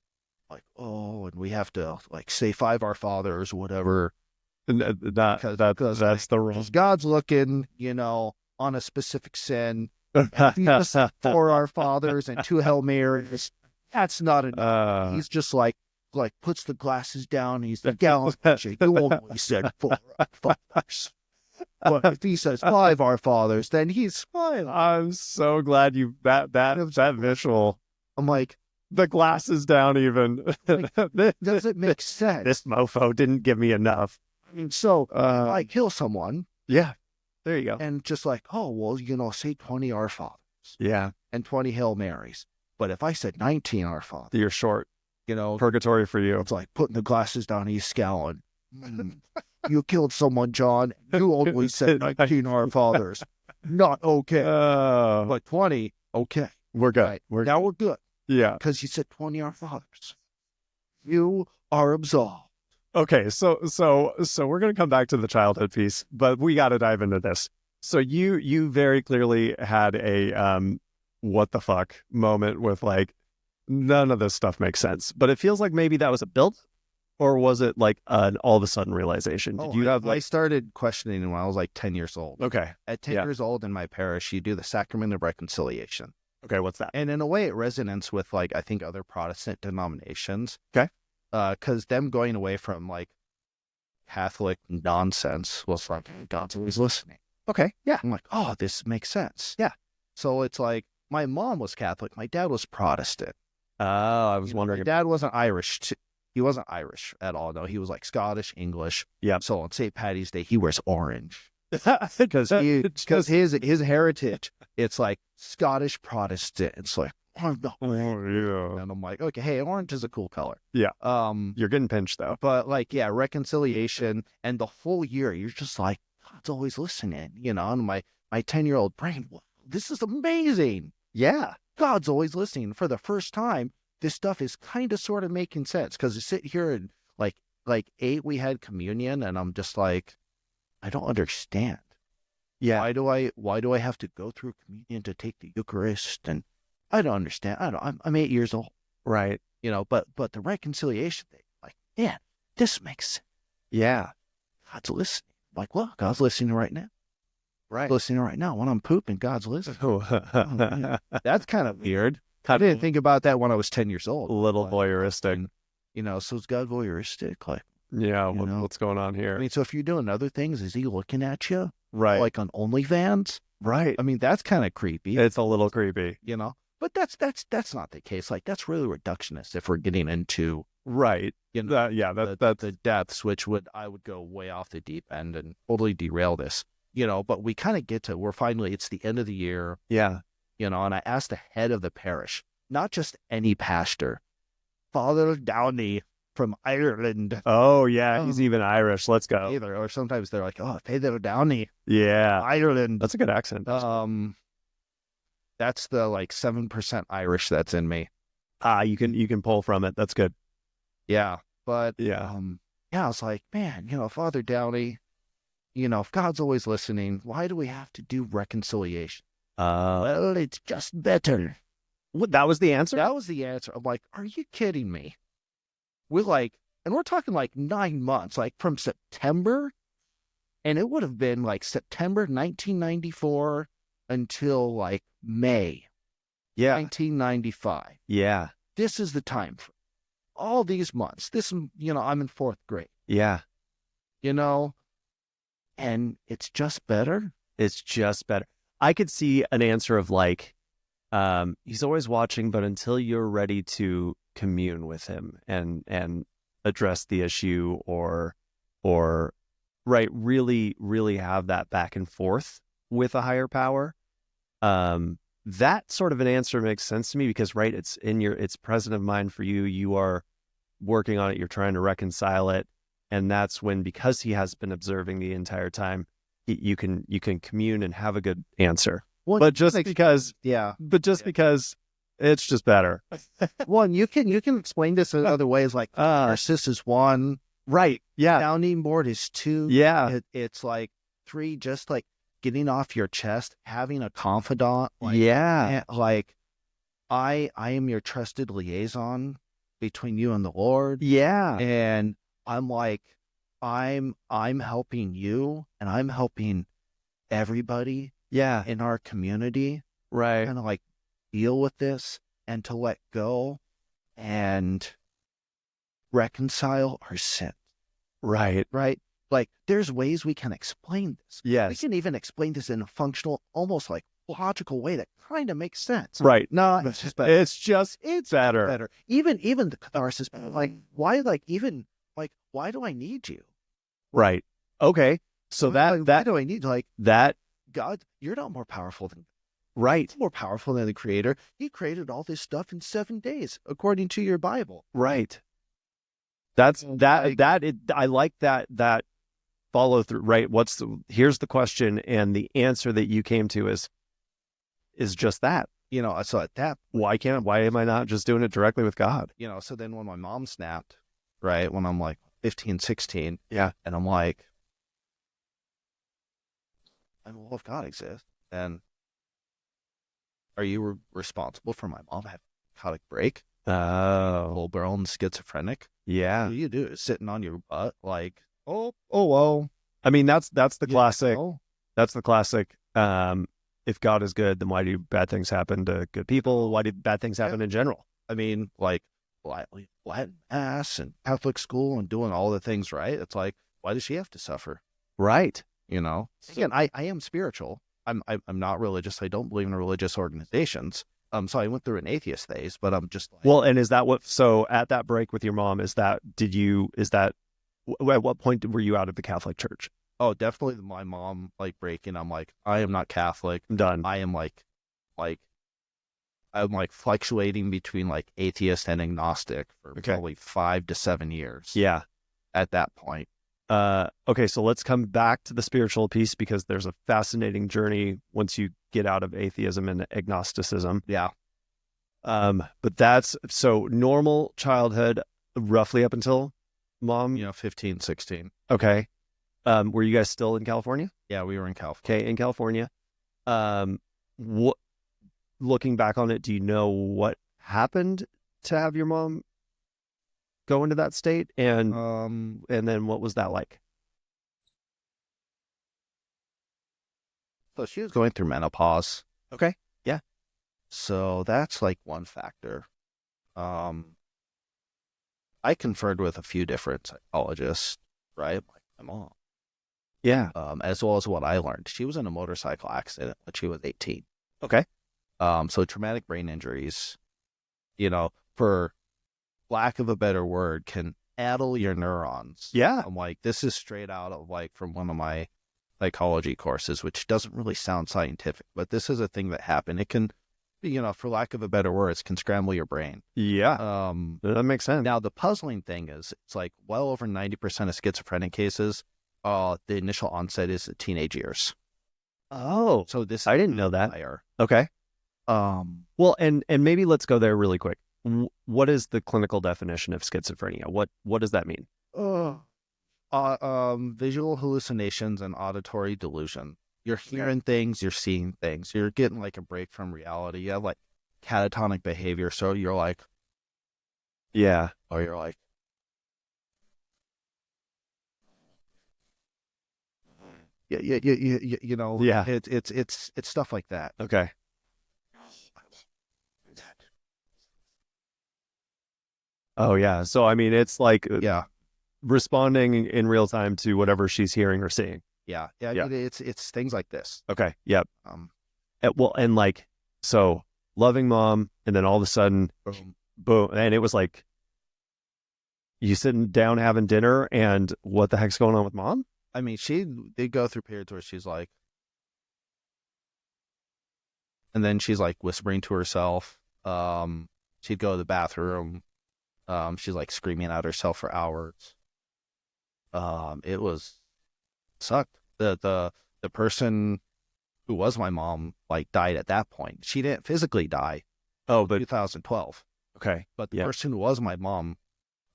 like and we have to like say 5 Our Fathers, whatever. That's the wrong. God's looking, on a specific sin. 4 Our Fathers and 2 Hail Marys. That's not enough. He's just like puts the glasses down. He's the gallant. You only said 4 Our Fathers. But if he says 5 Our Fathers, then he's smiling. I'm so glad you that visual. I'm like, the glasses down even. Like, does it make sense? This mofo didn't give me enough. So I kill someone. Yeah. There you go. And just like, oh, well, say 20 Our Fathers. Yeah. And 20 Hail Marys. But if I said 19 Our Fathers. You're short. Purgatory for you. It's like putting the glasses down, he's scowling. You killed someone, John. You only said 19 Our Fathers. Not okay. But 20, okay. We're good. Right. Now we're good. Yeah. Because you said 20 Our Fathers. You are absolved. Okay, so we're going to come back to the childhood piece, but we got to dive into this. So you very clearly had a what the fuck moment with like none of this stuff makes sense. But it feels like maybe that was a build, or was it like an all of a sudden realization? Did you have I started questioning when I was like 10 years old. Okay. At 10 years old in my parish, you do the Sacrament of Reconciliation. Okay, what's that? And in a way, it resonates with like I think other Protestant denominations. Okay. Because them going away from like Catholic nonsense was like God's always listening. Okay. Yeah. I'm like, oh, this makes sense. Yeah. So it's like my mom was Catholic, my dad was Protestant. Oh, I was wondering. My dad wasn't Irish. He wasn't Irish at all. No, he was like Scottish, English. Yeah. So on St. Patty's Day, he wears orange because his heritage. It's like Scottish Protestant. It's like. Oh, yeah. And I'm like, okay, hey, orange is a cool color. Yeah. You're getting pinched though. But like, yeah, reconciliation and the whole year, you're just like, God's always listening, and my 10-year-old brain, wow, this is amazing. Yeah. God's always listening. For the first time, this stuff is kind of sort of making sense because I sit here and like 8, we had communion and I'm just like, I don't understand. Yeah. Why do I have to go through communion to take the Eucharist? And I don't understand. I'm 8 years old. Right. But the reconciliation thing, like, man, this makes sense. Yeah. God's listening. Like, well, God's listening right now. Right. Listening right now. When I'm pooping, God's listening. That's kind of weird. I didn't think about that when I was 10 years old. A little voyeuristic. So is God voyeuristic? Like, yeah, what's going on here? I mean, so if you're doing other things, is he looking at you? Right. Like on OnlyFans? Right. I mean, that's kind of creepy. It's a little creepy. But that's not the case. Like, that's really reductionist if we're getting into right. That's the depths, which I would go way off the deep end and totally derail this. But we kind of get to it's the end of the year. Yeah. And I asked the head of the parish, not just any pastor, Father Downey from Ireland. Oh yeah, he's even Irish. Let's go. Or sometimes they're like, oh, Father Downey. Yeah, Ireland. That's a good accent. That's the like 7% Irish that's in me. You can pull from it. That's good. Yeah. But Yeah. yeah, I was like, man, Father Downey, if God's always listening, why do we have to do reconciliation? Well, it's just better. What, that was the answer? That was the answer. I'm like, are you kidding me? And we're talking like 9 months, like from September, and it would have been like September 1994 until like May 1995. Yeah. This is the time for all these months. I'm in 4th grade. Yeah. And it's just better. It's just better. I could see an answer of like, he's always watching, but until you're ready to commune with him and address the issue or right, really, really have that back and forth with a higher power. That sort of an answer makes sense to me because, right, it's present of mind for you. You are working on it. You're trying to reconcile it. And that's when, because he has been observing the entire time, you can commune and have a good answer. Well, but just because it's just better. Well, and you can explain this in other ways, like Narcissus is 1. Right. Yeah. Sounding board is 2. Yeah. It's like 3, just like getting off your chest, having a confidant. Like, yeah. Like I am your trusted liaison between you and the Lord. Yeah. And I'm like, I'm helping you and I'm helping everybody in our community. Right. Kind of like deal with this and to let go and reconcile our sin. Right. Right. Like there's ways we can explain this. Yes. We can even explain this in a functional, almost like logical way that kind of makes sense. Right. No, it's just better. It's better. Better. Even the catharsis, like why do I need you? Right. Okay. So why do I need that? God, you're not more powerful than right. More powerful than the Creator. He created all this stuff in 7 days, according to your Bible. Right. That's I like that follow through. Right. Here's the question, and the answer that you came to is just that. So at that, why am I not just doing it directly with God? So then when my mom snapped, right, when I'm like 15, 16, yeah, and I'm like, well, if God exists, then are you responsible for my mom having a psychotic break? Full-blown schizophrenic? Yeah. What you do is sitting on your butt like, oh, well. I mean, that's the classic. That's the classic. If God is good, then why do bad things happen to good people? Why do bad things happen in general? I mean, like, Latin Mass and Catholic school and doing all the things right. It's like, why does she have to suffer? Right. Again, I am spiritual. I'm not religious. I don't believe in religious organizations. So I went through an atheist phase, but I'm just like, well, and is that so at that break with your mom, at what point were you out of the Catholic Church? Oh, definitely my mom breaking. I'm like, I am not Catholic. I'm done. I am I'm fluctuating between atheist and agnostic for probably 5 to 7 years. Yeah. At that point. Okay, so let's come back to the spiritual piece because there's a fascinating journey once you get out of atheism and agnosticism. Yeah. But that's so normal childhood, roughly up until mom? 15, 16. Okay. Were you guys still in California? Yeah, we were in California. Okay, in California. Looking back on it, do you know what happened to have your mom go into that state, and then what was that like? So she was going through menopause. Okay. Yeah. So that's one factor. I conferred with a few different psychologists, right? Like my mom. Yeah. As well as what I learned. She was in a motorcycle accident when she was 18. Okay. So traumatic brain injuries, for lack of a better word, can addle your neurons. Yeah. I'm like, this is straight out of from one of my psychology courses, which doesn't really sound scientific, but this is a thing that happened. It can, for lack of a better words, can scramble your brain. Yeah. That makes sense. Now, the puzzling thing is it's well over 90% of schizophrenic cases, the initial onset is the teenage years. Oh, so this I didn't know that. Higher. Okay. Well, and maybe let's go there really quick. What is the clinical definition of schizophrenia? What does that mean? Visual hallucinations and auditory delusion. You're hearing things, you're seeing things, you're getting like a break from reality. You have like catatonic behavior, so you're like, Yeah. or you're like, you know, Yeah. It's stuff like that. Okay. Oh yeah. So I mean, it's like Yeah, responding in real time to whatever she's hearing or seeing. yeah. Yeah. It's things like this. Okay. Yep. Um, Well, and like, so loving mom, and then all of a sudden, boom. boom, and it was like you sitting down having dinner, and what the heck's going on with mom? I mean, she did go through periods where she's like, and then she's like whispering to herself. She'd go to the bathroom. She's like screaming at herself for hours. It was sucked. The person who was my mom like died at that point. She didn't physically die. Oh, but 2012. okay. But the Yeah. person who was my mom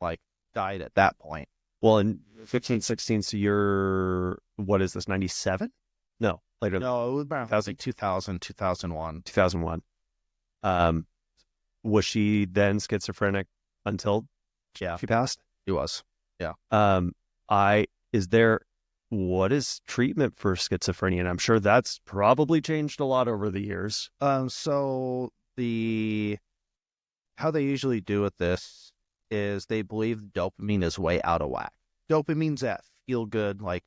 like died at that point. Well, in 15, 16, so you're, what is this, 97? No, later. No, it was around 2000? like 2000, 2001. 2001. Was she then schizophrenic until Yeah, she passed? he was. What is treatment for schizophrenia? And I'm sure that's probably changed a lot over the years. So how they usually do with this is they believe dopamine is way out of whack. Dopamine's that feel good, like,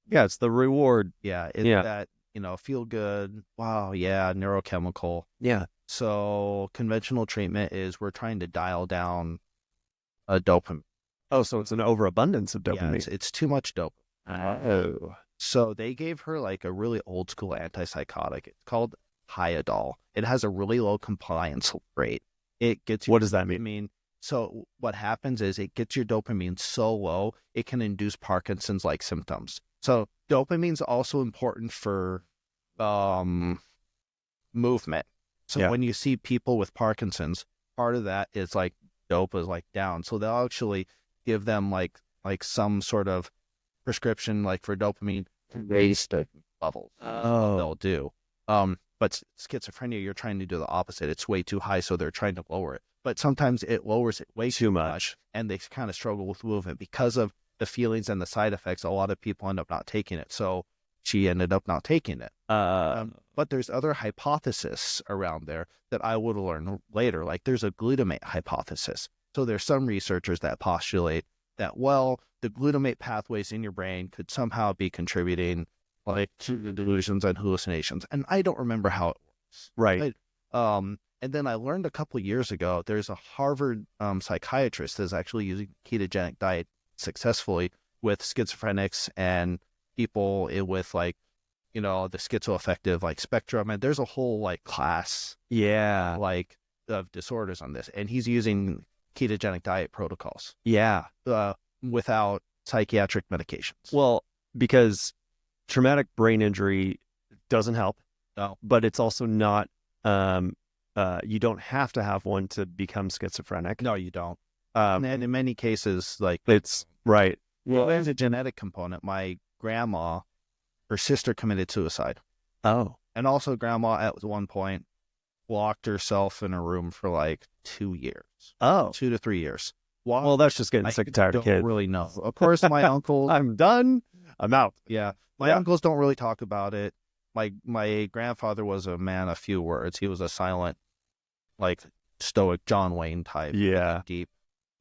Yeah, it's the reward. yeah, it's Yeah. that, feel good. Wow, yeah, neurochemical. Yeah. So conventional treatment is we're trying to dial down dopamine. Oh, so it's an overabundance of Yeah, dopamine. it's too much dopamine. Oh. So they gave her like a really old school antipsychotic. It's called Hyadol. It has a really low compliance rate. It gets What does that mean? dopamine. So what happens is it gets your dopamine so low, it can induce Parkinson's-like symptoms. So dopamine's also important for movement. So Yeah. when you see people with Parkinson's, part of that is like dope is like down. So they'll actually give them like some sort of prescription like for dopamine to raise the levels. Oh. They'll do. But schizophrenia, you're trying to do the opposite. It's way too high, so they're trying to lower it. But sometimes it lowers it way Too much. and they kind of struggle with movement because of the feelings and the side effects. A lot of people end up not taking it. So she ended up not taking it. But there's other hypotheses around there that I would learn later. Like there's a glutamate hypothesis. So there's some researchers that postulate that, well, the glutamate pathways in your brain could somehow be contributing like to the delusions and hallucinations. And I don't remember how it works. Right. And then I learned a couple years ago, there's a Harvard psychiatrist that's actually using ketogenic diet successfully with schizophrenics and people with like, the schizoaffective like spectrum. And there's a whole like class Yeah. like of disorders on this. And he's using ketogenic diet protocols Yeah. without psychiatric medications. Well, because traumatic brain injury doesn't help. No. But it's also not, you don't have to have one to become schizophrenic. No, you don't. And And in many cases, like it's right. well, there's a genetic component. My grandma, her sister committed suicide. Oh. And also grandma at one point locked herself in a room for like 2 years, Oh. 2 to 3 years. Well, that's just getting sick and tired of don't kids. really know. Of course, my uncle, I'm done. I'm out. yeah, my uncles don't really talk about it. My grandfather was a man of few words. He was a silent, like stoic John Wayne type. Yeah. Deep,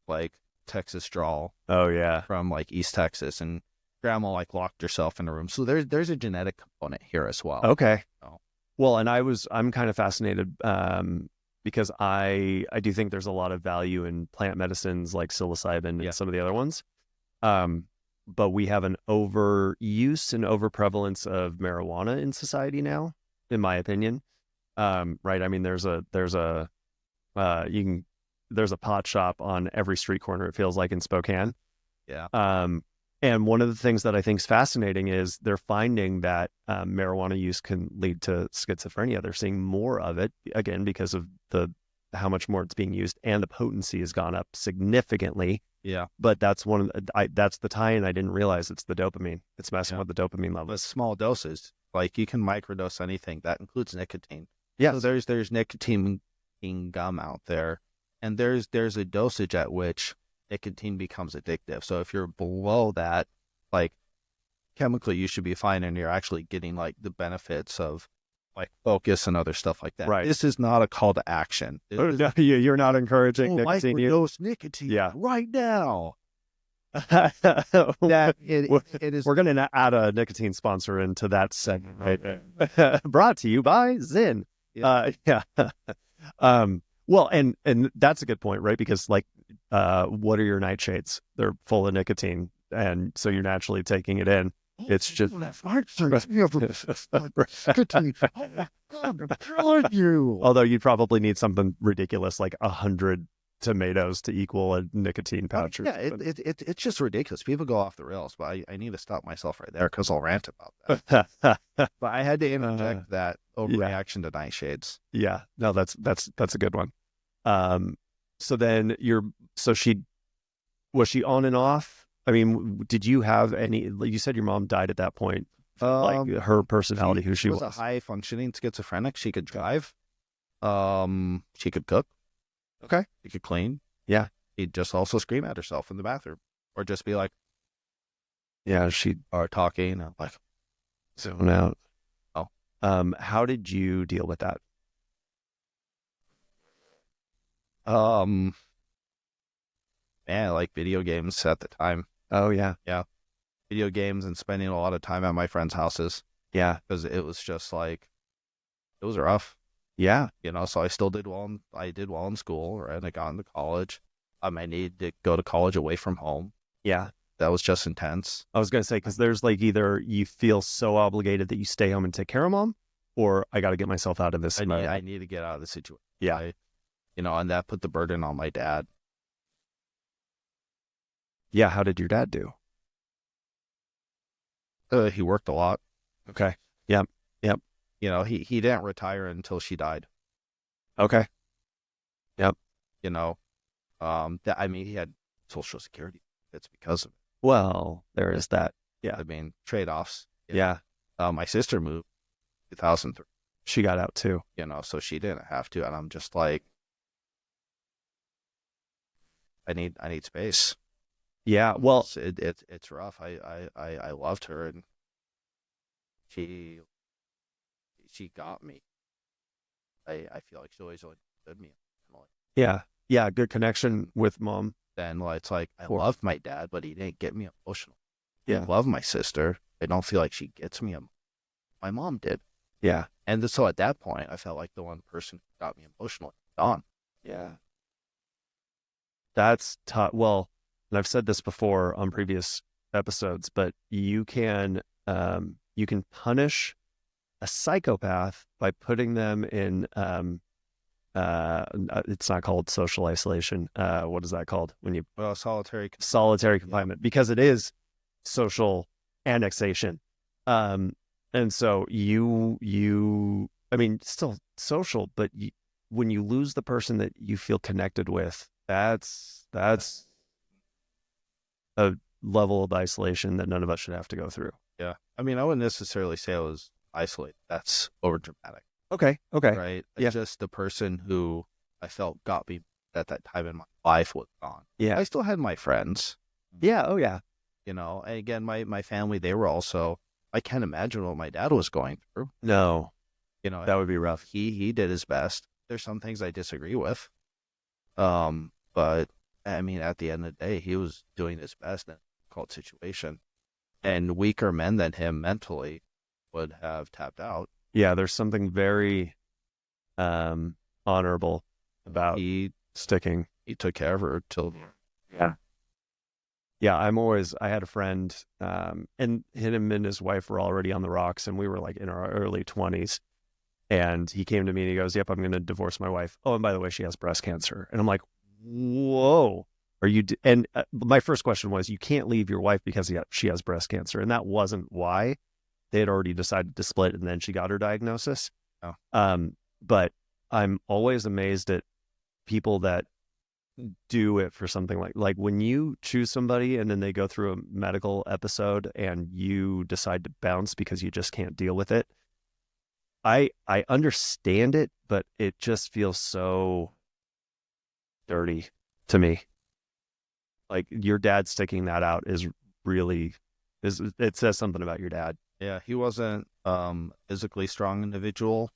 like Texas drawl Oh yeah. from like East Texas, and grandma like locked herself in a room. So there's a genetic component here as well. Okay. Oh. Well, and I'm kind of fascinated because I do think there's a lot of value in plant medicines like psilocybin and some of the other ones. But we have an overuse and overprevalence of marijuana in society now, in my opinion. Right. I mean, there's a pot shop on every street corner, it feels like, in Spokane. Yeah. And one of the things that I think is fascinating is they're finding that marijuana use can lead to schizophrenia. They're seeing more of it, again, because of how much more it's being used, and the potency has gone up significantly. Yeah. But that's that's the tie-in I didn't realize. It's the dopamine. It's messing with the dopamine But levels. small doses, like you can microdose anything. That includes nicotine. Yeah. So there's nicotine gum out there, and there's a dosage at which nicotine becomes addictive. So if you're below that, like chemically, you should be fine, and you're actually getting like the benefits of like focus and other stuff like that. Right. This is not a call to action. You're not encouraging nicotine use. Microdose nicotine right now. That it is. We're going to add a nicotine sponsor into that segment right. Brought to you by Zyn. Yeah. Well, and that's a good point, right? Because like, what are your nightshades? They're full of nicotine, and so you're naturally taking it in. It's just although you'd probably need something ridiculous like 100 tomatoes to equal a nicotine pouch. Yeah, it's just ridiculous. People go off the rails, but I need to stop myself right there because I'll rant about that. But I had to interject that overreaction to nightshades. Yeah, no, that's a good one. So then was she on and off? I mean, did you have any? You said your mom died at that point. Like her personality, who she was. A high functioning schizophrenic. She could drive. She could cook. Okay. She could clean. Yeah. She'd just also scream at herself in the bathroom, or just be like, yeah, she are talking like zone out. Oh. How did you deal with that? Man, like video games at the time. Oh yeah. Yeah. Video games and spending a lot of time at my friends' houses. Yeah. Because it was just like, it was rough. Yeah. You know, so I still did well. I did well in school, right? I got into college. I needed to go to college away from home. Yeah. That was just intense. I was going to say, because there's like either you feel so obligated that you stay home and take care of mom, or I got to get myself out of this. I need to get out of the situation. Yeah. And that put the burden on my dad. Yeah. How did your dad do? He worked a lot. Okay. Yep. You know, he didn't retire until she died. Okay. Yep. You know, he had Social Security. It's because of it. Well, there is that. Yeah. I mean, trade-offs. Yeah. My sister moved 2003. She got out too. You know, so she didn't have to, and I'm just like, I need space. Yeah. Well, it's rough. I loved her, and she got me. I feel like she always understood me. Yeah. Yeah. Good connection with mom. Then it's like, I loved my dad, but he didn't get me emotional. Yeah. I love my sister. I don't feel like she gets me. My mom did. Yeah. And so at that point, I felt like the one person who got me emotional, Dawn. Yeah. That's tough. Well, and I've said this before on previous episodes, but you can punish a psychopath by putting them in, it's not called social isolation. What is that called? When you solitary confinement, because it is social annexation. And so I mean, still social, but when you lose the person that you feel connected with, that's a level of isolation that none of us should have to go through. Yeah. I mean, I wouldn't necessarily say I was isolated. That's over dramatic. Okay. Right. Yeah. Just the person who I felt got me at that time in my life was gone. Yeah. I still had my friends. Yeah. Oh yeah. You know, and again, my family, they were also, I can't imagine what my dad was going through. No. You know, that would be rough. He did his best. There's some things I disagree with. But I mean, at the end of the day, he was doing his best in a difficult situation. And weaker men than him mentally would have tapped out. Yeah, there's something very honorable about sticking. He took care of her till. Yeah. Yeah, I had a friend, and him and his wife were already on the rocks, and we were like in our early 20s. And he came to me and he goes, "Yep, I'm going to divorce my wife. Oh, and by the way, she has breast cancer." And I'm like, "Whoa, And my first question was, you can't leave your wife because she has breast cancer. And that wasn't why. They had already decided to split, and then she got her diagnosis. Oh. But I'm always amazed at people that do it for something like when you choose somebody and then they go through a medical episode and you decide to bounce because you just can't deal with it. I understand it, but it just feels so dirty to me. Like your dad sticking that out it says something about your dad. Yeah, he wasn't physically strong individual.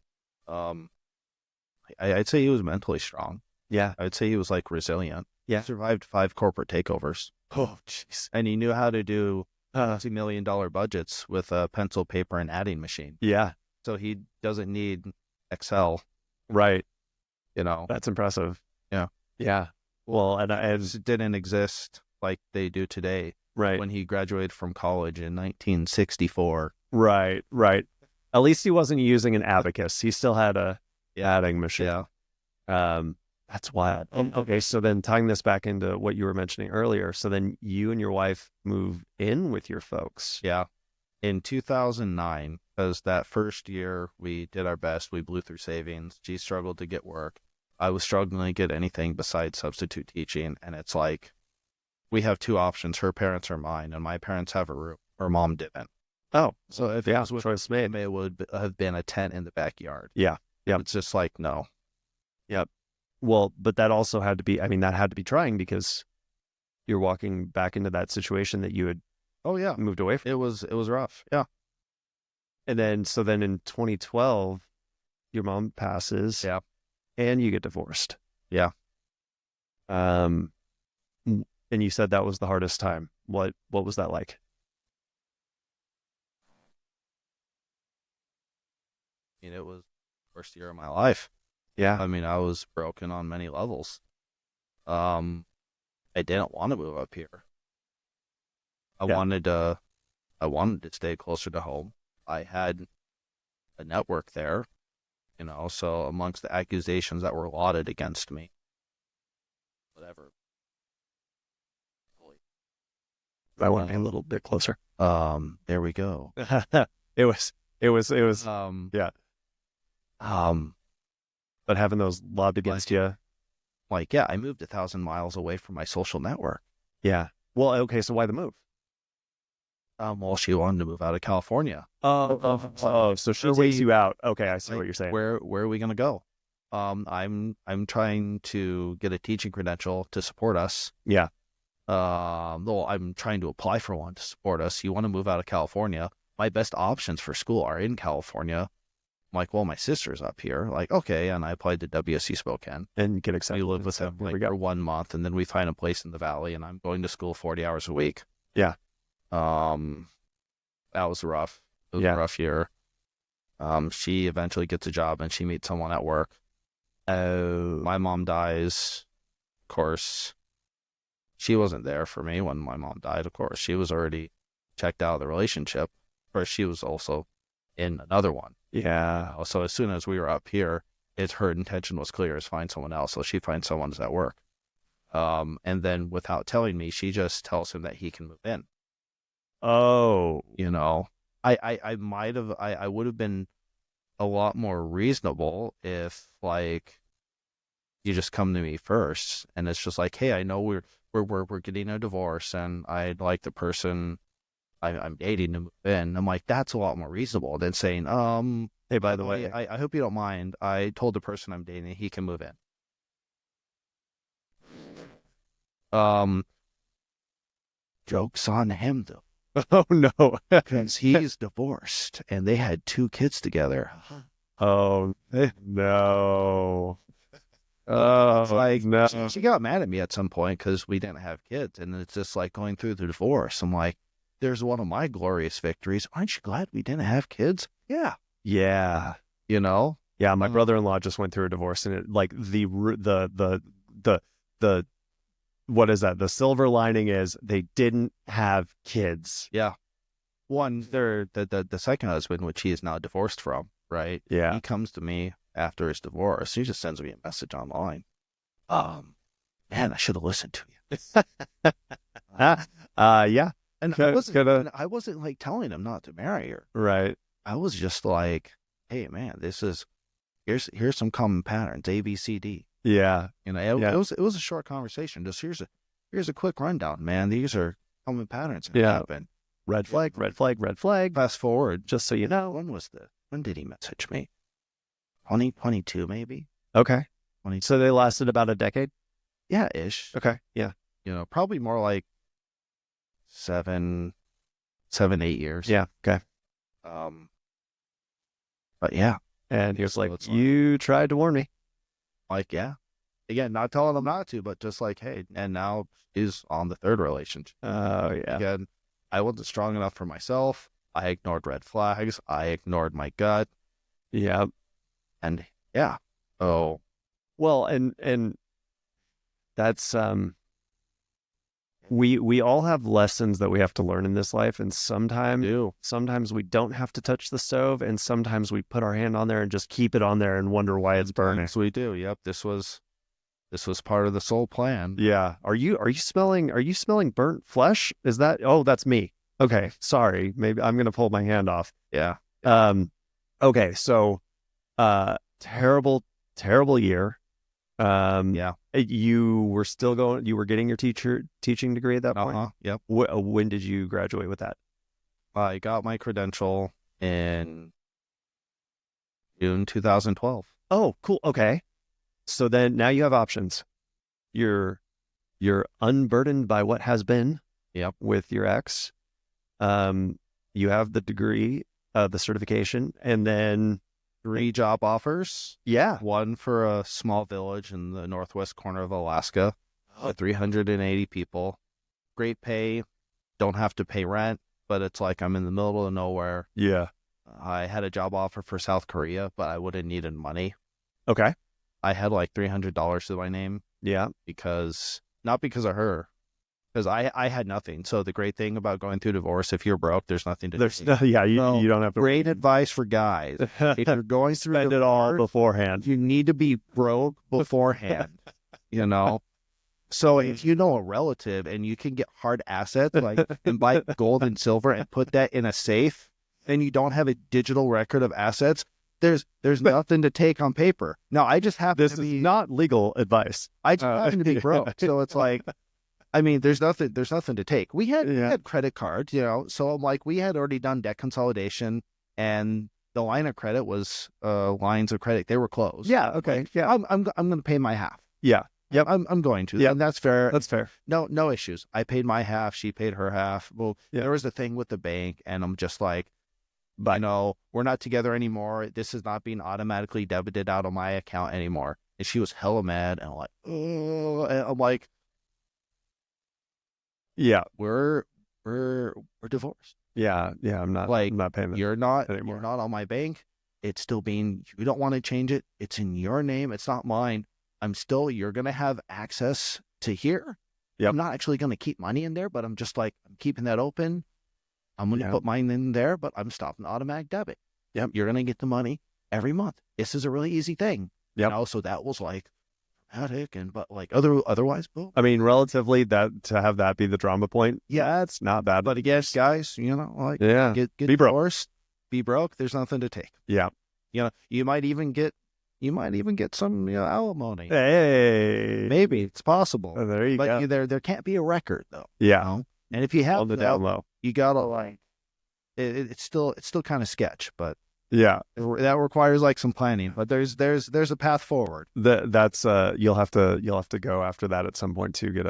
I'd say he was mentally strong. Yeah. I'd say he was like resilient. Yeah. He survived 5 corporate takeovers. Oh, jeez. And he knew how to do $multi-million budgets with a pencil, paper, and adding machine. Yeah. So he doesn't need Excel. Right. You know. That's impressive. Yeah. Yeah. Well, and it didn't exist like they do today. Right. When he graduated from college in 1964. Right. At least he wasn't using an abacus. He still had a adding machine. Yeah. That's wild. Okay, so then tying this back into what you were mentioning earlier, so then you and your wife moved in with your folks. Yeah. In 2009, because that first year we did our best, we blew through savings. She struggled to get work. I was struggling to get anything besides substitute teaching. And it's like, we have 2 options. Her parents or mine, and my parents have a room. Her mom didn't. Oh, so if it was with choice made, it would have been a tent in the backyard. Yeah. It's just like, no. Yep. Well, but that also had to be, that had to be trying because you're walking back into that situation that you had moved away from. It was rough. Yeah. And then, in 2012, your mom passes. Yeah. And you get divorced. Yeah. And you said that was the hardest time. What was that like? It was the worst year of my life. Yeah. I was broken on many levels. I didn't want to move up here. I wanted to stay closer to home. I had a network there, so amongst the accusations that were lauded against me, whatever. I want to be a little bit closer. There we go. It was yeah. But having those lobbed against you. I moved 1,000 miles away from my social network. Yeah. Well, okay, so why the move? Well, she wanted to move out of California. So she takes you out. Okay, I see what you're saying. Where are we gonna go? I'm trying to get a teaching credential to support us. Yeah. Well, I'm trying to apply for one to support us. You want to move out of California? My best options for school are in California. I'm like, well, my sister's up here. Like, okay, and I applied to WSC Spokane and get accepted. We live with them for 1 month, and then we find a place in the valley, and I'm going to school 40 hours a week. Yeah. That was rough. It was a rough year. She eventually gets a job, and she meets someone at work. My mom dies. Of course, she wasn't there for me when my mom died. Of course, she was already checked out of the relationship. Of course, she was also in another one. Yeah. So as soon as we were up here, her intention was clear: is find someone else. So she finds someone at work. And then without telling me, she just tells him that he can move in. Oh, I would have been a lot more reasonable if you just come to me first, and it's just like, hey, I know we're getting a divorce, and I'd like the person I'm dating to move in. I'm like, that's a lot more reasonable than saying, hey, by the way, I hope you don't mind. I told the person I'm dating he can move in. Joke's on him though. Oh no, because he's divorced and they had 2 kids together. Oh no. Oh, no. She got mad at me at some point because we didn't have kids, and it's just like going through the divorce. I'm like, there's one of my glorious victories. Aren't you glad we didn't have kids? Yeah. Yeah. Yeah, my brother-in-law just went through a divorce, and it the what is that? The silver lining is they didn't have kids. Yeah. One, the second husband, which he is now divorced from, right? Yeah. He comes to me after his divorce. He just sends me a message online. man, I should have listened to you. Yeah. And I wasn't like telling him not to marry her. Right. I was just like, hey man, here's some common patterns, A, B, C, D. Yeah. You know, it was a short conversation. Just here's a quick rundown, man. These are common patterns that happen. Red flag, red flag, red flag. Fast forward, just so you know. When did he message me? 2022 maybe. Okay. 22. So they lasted about a decade? Yeah, ish. Okay. Yeah. You know, probably more like 7, 8 years. Yeah. Okay. But yeah. And he was like, you tried to warn me. Like, yeah. Again, not telling him not to, but just like, hey, and now he's on the third relationship. Oh, yeah. Again, I wasn't strong enough for myself. I ignored red flags. I ignored my gut. Yeah. And yeah. Oh. Well, and that's, we all have lessons that we have to learn in this life. And sometimes we don't have to touch the stove. And sometimes we put our hand on there and just keep it on there and wonder why it's burning. Yes, we do. Yep. This was part of the soul plan. Yeah. Are you smelling burnt flesh? Is that, oh, that's me. Okay. Sorry. Maybe I'm going to pull my hand off. Yeah. Okay. So, terrible year. Yeah. You were getting your teaching degree at that point? Yep. When did you graduate with that? I got my credential in June 2012. Oh, cool. Okay. So then now you have options. You're unburdened by what has been. Yep. With your ex. You have the degree, the certification, and then 3 job offers. Yeah. One for a small village in the northwest corner of Alaska. 380 people. Great pay. Don't have to pay rent, but it's like I'm in the middle of nowhere. Yeah. I had a job offer for South Korea, but I would have needed money. Okay. I had like $300 to my name. Yeah. Not because of her. Because I had nothing. So the great thing about going through divorce, if you're broke, there's nothing to do. You don't have to. Great advice for guys. If you're going through spend it all beforehand. You need to be broke beforehand, you know? So if you know a relative and you can get hard assets, like and buy gold and silver and put that in a safe, and you don't have a digital record of assets, there's nothing to take on paper. Now, I just happen to be... This is not legal advice. I just happen to be broke. So it's like... I mean, there's nothing to take. We had credit cards, you know, so I'm like, we had already done debt consolidation and the line of credit was lines of credit. They were closed. Yeah. Okay. Like, yeah. I'm going to pay my half. Yeah. Yep. I'm going to. Yeah. And that's fair. That's fair. No issues. I paid my half. She paid her half. Well, there was a thing with the bank and I'm just like, you know, we're not together anymore. This is not being automatically debited out of my account anymore. And she was hella mad. And I'm like, oh, and I'm like, yeah, we're divorced. Yeah. I'm not paying that. You're not anymore. You're not on my bank. It's still being, you don't want to change it. It's in your name. It's not mine. You're going to have access to here. Yep. I'm not actually going to keep money in there, but I'm just like, I'm keeping that open. I'm going to put mine in there, but I'm stopping the automatic debit. Yep. You're going to get the money every month. This is a really easy thing. Yep. You know, so that was like, but like otherwise, boom. I mean, relatively, that to have that be the drama point, it's not bad. But again, guys, you know, like get be broke. Divorced, be broke. There's nothing to take. Yeah, you know, you might even get some alimony. Hey, maybe it's possible. Oh, there you go. But there can't be a record though. Yeah, you know? And if you have on the down low, you gotta like it's still kind of sketch, but. Yeah, that requires like some planning, but there's a path forward. That's you'll have to go after that at some point to get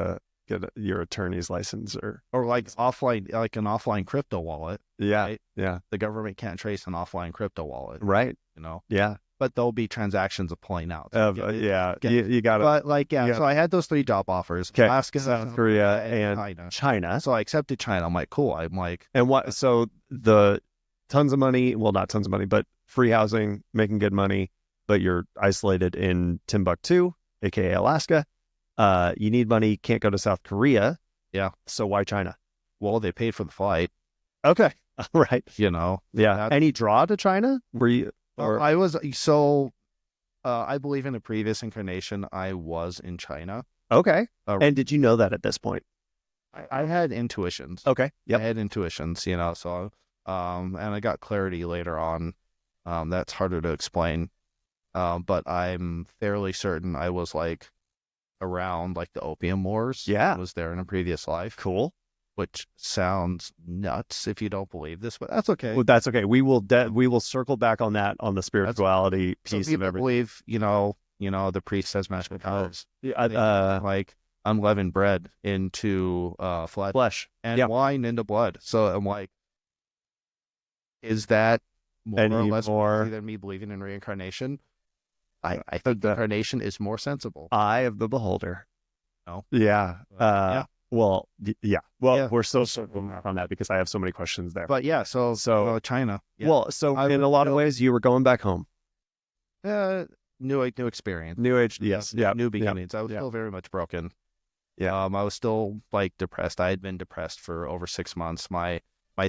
your attorney's license or like offline, like an offline crypto wallet. Yeah, right? Yeah. The government can't trace an offline crypto wallet, right? You know. Yeah, but there'll be transactions of pulling out. So you got it. But like so I had those 3 job offers: Alaska, South Korea, and China. So I accepted China. I'm like, cool. I'm like, and what? So the tons of money, well, not tons of money, but free housing, making good money, but you're isolated in Timbuktu, aka Alaska. You need money, can't go to South Korea. Yeah. So why China? Well, they paid for the flight. Okay. All right. You know. Yeah. Any draw to China? Were you? Or... I was, so I believe in a previous incarnation, I was in China. Okay. And did you know that at this point? I had intuitions. Okay. Yep. I had intuitions, so, and I got clarity later on. That's harder to explain. But I'm fairly certain I was like around like the Opium Wars. Yeah. I was there in a previous life. Cool. Which sounds nuts if you don't believe this, but that's okay. Well, that's okay. We will circle back on that, on the spirituality piece of everything. Believe, the priest says magic powers. Yeah, like unleavened bread into flesh and wine into blood. So I'm like, is that more or less crazy than me believing in reincarnation? I think incarnation is more sensible. Eye of the beholder. No. Yeah. Yeah. Well, yeah. Well, yeah. We're still circling back on that because I have so many questions there. But yeah, so China. Yeah. Well, so in a lot of ways, you were going back home. New experience. New age. Yes. Yeah. New beginnings. I was still very much broken. Yeah. I was still like depressed. I had been depressed for over 6 months. My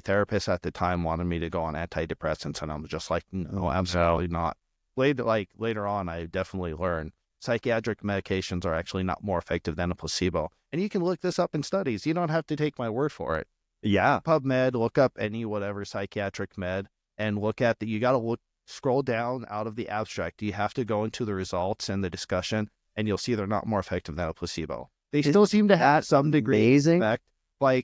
therapist at the time wanted me to go on antidepressants, and I was just like, no, absolutely not. Later on, I definitely learned psychiatric medications are actually not more effective than a placebo. And you can look this up in studies. You don't have to take my word for it. Yeah. PubMed, look up any whatever psychiatric med and look at you got to scroll down out of the abstract. You have to go into the results and the discussion, and you'll see they're not more effective than a placebo. They still seem to have some degree of effect. Well,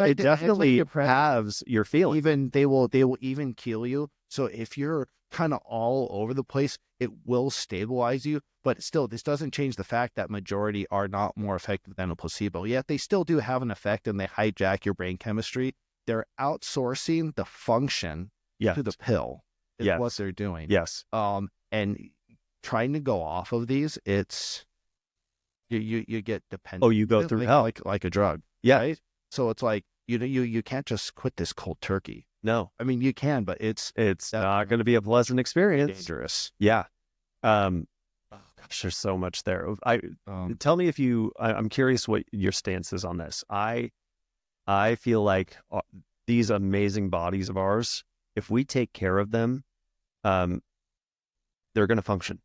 it definitely halves your feeling. They will even kill you. So if you're kind of all over the place, it will stabilize you. But still, this doesn't change the fact that majority are not more effective than a placebo. Yet they still do have an effect, and they hijack your brain chemistry. They're outsourcing the function to the pill. Is what they're doing. Yes. And trying to go off of these, it's you get dependent. Oh, you go through hell like a drug. Yeah. Right? So it's like you can't just quit this cold turkey. No. I mean, you can, but it's not going to be a pleasant experience. Dangerous. Yeah. Oh gosh, there's so much there. Tell me if I'm curious what your stance is on this. I feel like these amazing bodies of ours, if we take care of them, they're going to function.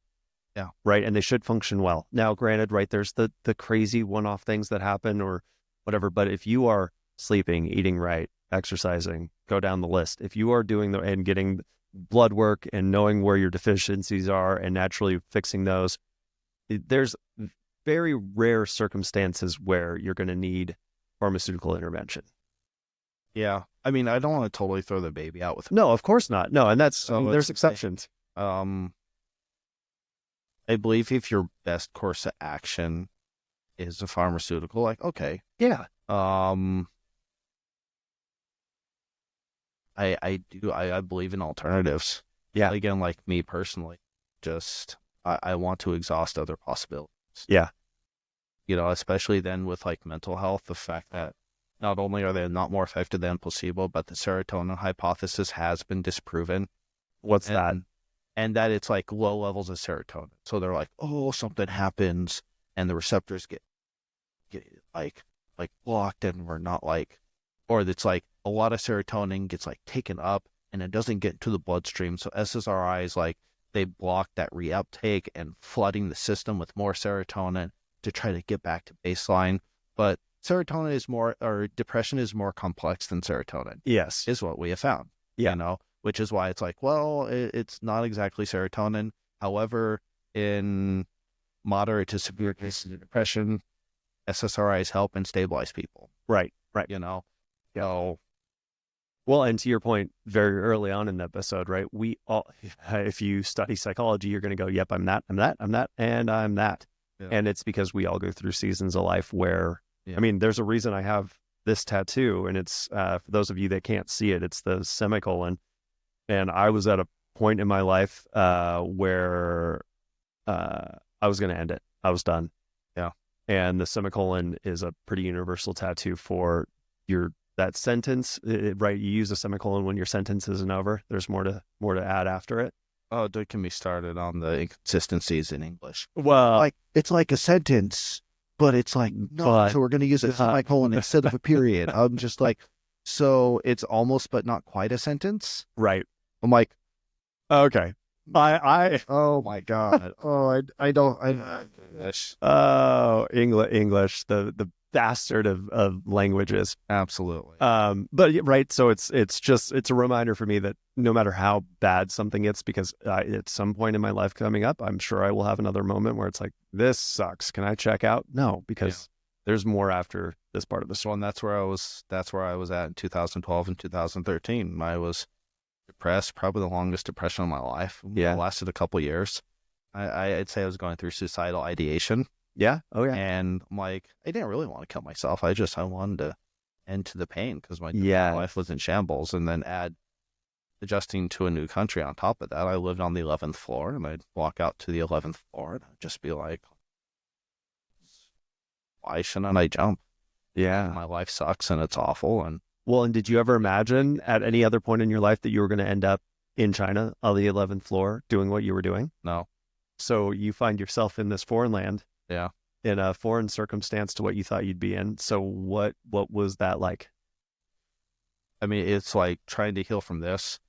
Yeah. Right. And they should function well. Now, granted, right, there's the crazy one-off things that happen or whatever, but if you are sleeping, eating right, exercising, go down the list. If you are doing and getting blood work and knowing where your deficiencies are and naturally fixing those, there's very rare circumstances where you're going to need pharmaceutical intervention. Yeah. I mean, I don't want to totally throw the baby out with it. No, of course not. No. And there's exceptions. I believe if your best course of action is a pharmaceutical, like, okay. Yeah. I believe in alternatives. Yeah. Again, like me personally, just I want to exhaust other possibilities. Yeah. Especially then with like mental health, the fact that not only are they not more effective than placebo, but the serotonin hypothesis has been disproven. What's that? And that it's like low levels of serotonin. So they're like, oh, something happens and the receptors get like blocked, and we're not like, or it's like a lot of serotonin gets like taken up and it doesn't get to the bloodstream. So SSRIs, like, they block that reuptake and flooding the system with more serotonin to try to get back to baseline. But depression is more complex than serotonin. Yes. Is what we have found. Yeah. Which is why it's like, well, it's not exactly serotonin. However, in moderate to severe cases of depression, SSRIs help and stabilize people. Right. So, well, and to your point, very early on in the episode, right? We all, if you study psychology, you're going to go, yep, I'm that, and I'm that. Yeah. And it's because we all go through seasons of life where, I mean, there's a reason I have this tattoo, and it's, for those of you that can't see it, it's the semicolon. And I was at a point in my life where I was going to end it. I was done. Yeah. And the semicolon is a pretty universal tattoo for that sentence, right? You use a semicolon when your sentence isn't over. There's more to add after it. Oh, don't get me started on the inconsistencies in English. Well, it's like a sentence, but it's like, no, so we're going to use a semicolon instead of a period. I'm just like, so it's almost but not quite a sentence. Right. I'm like, okay. Oh my God. Oh, I don't. English, the bastard of languages. Absolutely. But right, so it's a reminder for me that no matter how bad something gets, because at some point in my life coming up, I'm sure I will have another moment where it's like, this sucks. Can I check out? No, because there's more after this part of the story. Well, and that's where I was at in 2012 and 2013. I was depressed, probably the longest depression of my life. Yeah. It lasted a couple years. I'd say I was going through suicidal ideation. Yeah. Oh yeah. And I'm like, I didn't really want to kill myself. I wanted to end to the pain because my life was in shambles. And then adjusting to a new country on top of that. I lived on the 11th floor, and I'd walk out to the 11th floor and I'd just be like, why shouldn't I jump? Yeah. My life sucks and it's awful. And did you ever imagine at any other point in your life that you were going to end up in China on the 11th floor doing what you were doing? No. So you find yourself in this foreign land. Yeah. In a foreign circumstance to what you thought you'd be in. So what was that like? I mean, it's like trying to heal from this.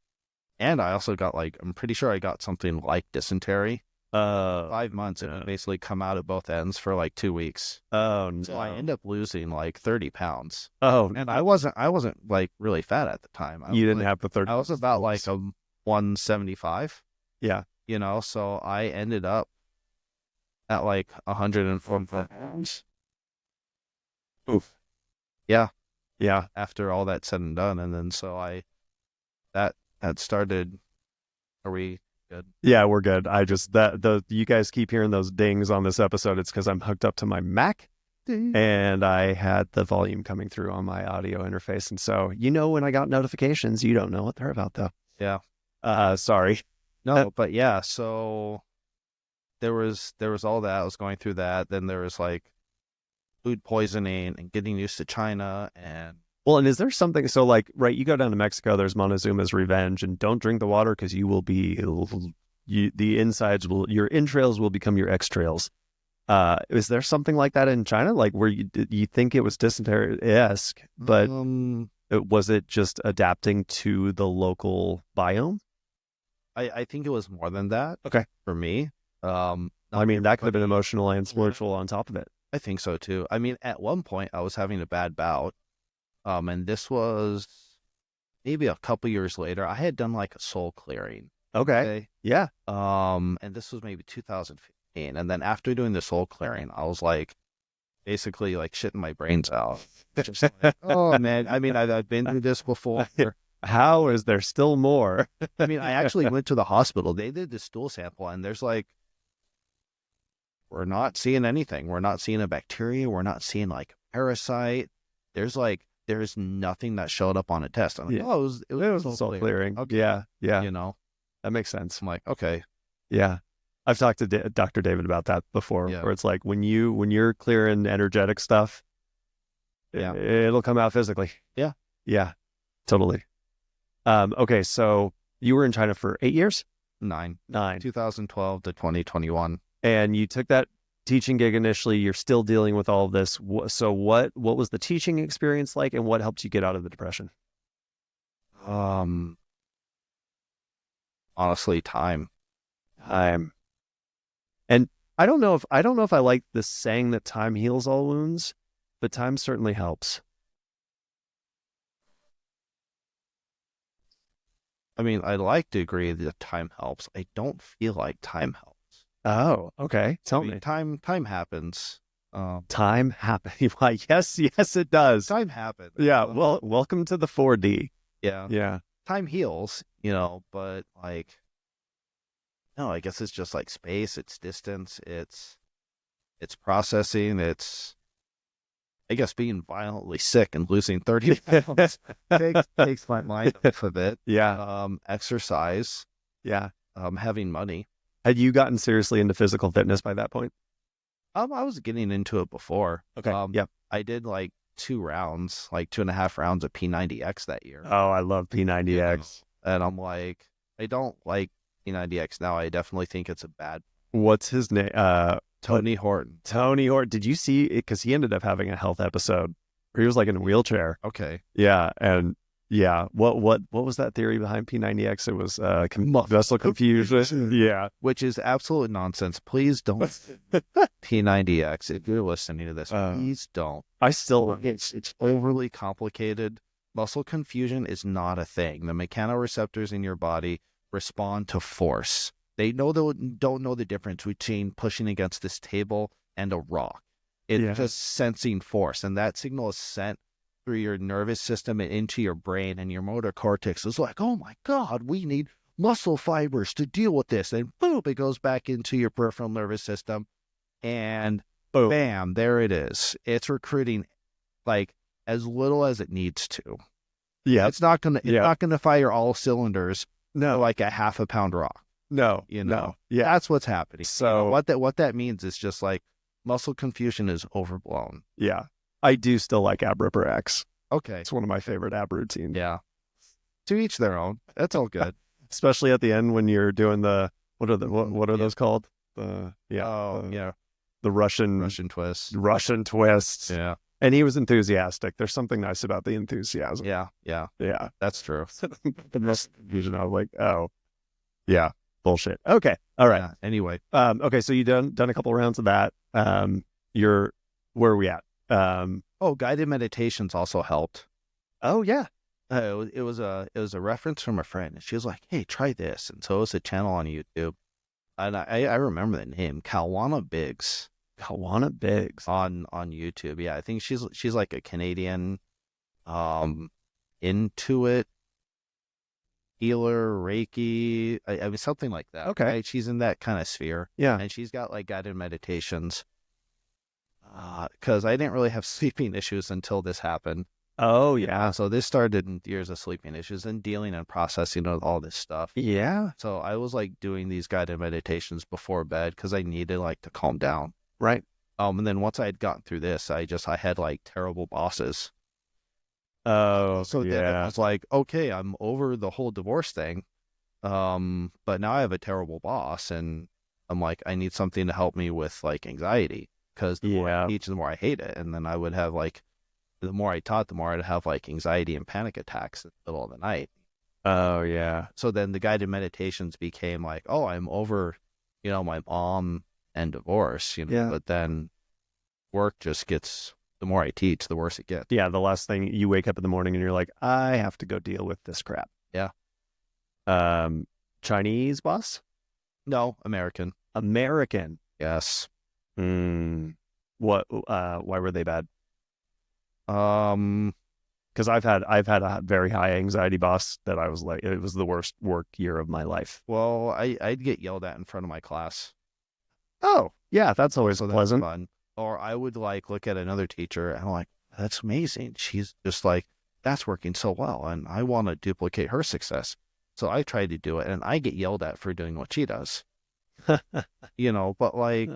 And I also got I'm pretty sure I got something like dysentery. 5 months, and it basically come out at both ends for 2 weeks. Oh no! So I end up losing 30 pounds. Oh, and I wasn't really fat at the time. You didn't have the 30. I was about a 175. Yeah. So I ended up at 104 pounds. Oof. Yeah. Yeah. After all that said and done, and then so that started. Are we good? Yeah, we're good. I just you guys keep hearing those dings on this episode. It's because I'm hooked up to my Mac, and I had the volume coming through on my audio interface, and so when I got notifications, you don't know what they're about though. Yeah. Sorry. No, but yeah. So there was all that. I was going through that. Then there was food poisoning and getting used to China and. Well, and is there something, so right, you go down to Mexico, there's Montezuma's Revenge, and don't drink the water because you will be, your entrails will become your extrails. Is there something like that in China? Where you think it was dysentery-esque, but was it just adapting to the local biome? I think it was more than that. Okay. For me. I mean, that could have been emotional and spiritual on top of it. I think so too. I mean, at one point I was having a bad bout. And this was maybe a couple years later. I had done a soul clearing. Okay. Yeah. And this was maybe 2015. And then after doing the soul clearing, I was basically shitting my brains out. Just oh man. I mean, I've been through this before. How is there still more? I mean, I actually went to the hospital. They did the stool sample, and there's we're not seeing anything. We're not seeing a bacteria. We're not seeing a parasite. There's nothing that showed up on a test. I'm it was soul clearing. Okay. Yeah. That makes sense. I'm okay. Yeah. I've talked to Dr. David about that before, where it's when you're clearing energetic stuff, it'll come out physically. Yeah. Yeah, totally. Okay. So you were in China for 8 years? 9. 2012 to 2021. And you took that teaching gig initially. You're still dealing with all of this. So what was the teaching experience like, and what helped you get out of the depression? Honestly, time. And I don't know if I like this saying that time heals all wounds, but time certainly helps. I mean, I'd like to agree that time helps. I don't feel like time helps. Oh, okay. Tell me. Time happens. Time happens. Why? Yes, it does. Time happens. Yeah. Well, welcome to the 4D. Yeah. Yeah. Time heals, but no, I guess it's just space, it's distance, it's processing, it's, I guess, being violently sick and losing 30 pounds takes my mind off of it. Yeah. Exercise. Yeah. Having money. Had you gotten seriously into physical fitness by that point? I was getting into it before. Okay. Yep. I did 2 rounds, 2.5 rounds of P90X that year. Oh, I love P90X. And I'm I don't like P90X now. I definitely think it's a bad. What's his name? Tony Horton. Tony Horton. Did you see it? Because he ended up having a health episode where he was in a wheelchair. Okay. Yeah. And Yeah. What was that theory behind P90X? It was vessel confusion. Yeah. Which is absolute nonsense. Please don't P90X. If you're listening to this, please don't. It's overly complicated. Muscle confusion is not a thing. The mechanoreceptors in your body respond to force. They don't know the difference between pushing against this table and a rock. It's just sensing force, and that signal is sent through your nervous system and into your brain, and your motor cortex is like, oh my God, we need muscle fibers to deal with this. And boom, it goes back into your peripheral nervous system, and boom, bam, there it is. It's recruiting like as little as it needs to. Yeah. It's not gonna fire all cylinders. No, like a half a pound rock. No, No. Yeah. That's what's happening. So what that means is just like muscle confusion is overblown. Yeah. I do still like ab ripper X. Okay. It's one of my favorite ab routines. Yeah. To each their own. That's all good. Especially at the end when you're doing what are those called? The Russian twist. Russian twists. Yeah. And he was enthusiastic. There's something nice about the enthusiasm. Yeah. That's trure. The most confusion. I was like, oh, yeah, bullshit. Okay, all right. Yeah. Anyway, okay, so you done a couple rounds of that. Where are we at? Guided meditations also helped. Oh yeah. It was a reference from a friend, and she was like, "Hey, try this." And so it was a channel on YouTube, and I remember the name Kalwana Biggs. Kalwana Biggs on YouTube. Yeah, I think she's like a Canadian Intuit healer, Reiki, I mean something like that. Okay. Right? She's in that kind of sphere. Yeah. And she's got like guided meditations. Because I didn't really have sleeping issues until this happened. Oh yeah. So this started in years of sleeping issues and dealing and processing with all this stuff. Yeah. So I was like doing these guided meditations before bed because I needed like to calm down. Right. And then once I had gotten through this, I had like terrible bosses. Oh, so then I was like, okay, I'm over the whole divorce thing. But now I have a terrible boss, and I'm like, I need something to help me with like anxiety, because the more I teach, the more I hate it. And then I would have like, the more I taught, the more I'd have like anxiety and panic attacks in the middle of the night. Oh yeah. So then the guided meditations became like, oh, I'm over, my mom and divorce, but then work just gets, the more I teach, the worse it gets. Yeah. The last thing, you wake up in the morning and you're like, I have to go deal with this crap. Yeah. Chinese boss? No, American. Yes. What, why were they bad? Because I've had a very high anxiety boss that I was like, it was the worst work year of my life. Well, I'd get yelled at in front of my class. Oh, yeah, that's always pleasant. Fun. Or I would like look at another teacher and I'm like, that's amazing. She's just like, that's working so well, and I want to duplicate her success. So I try to do it, and I get yelled at for doing what she does. But like,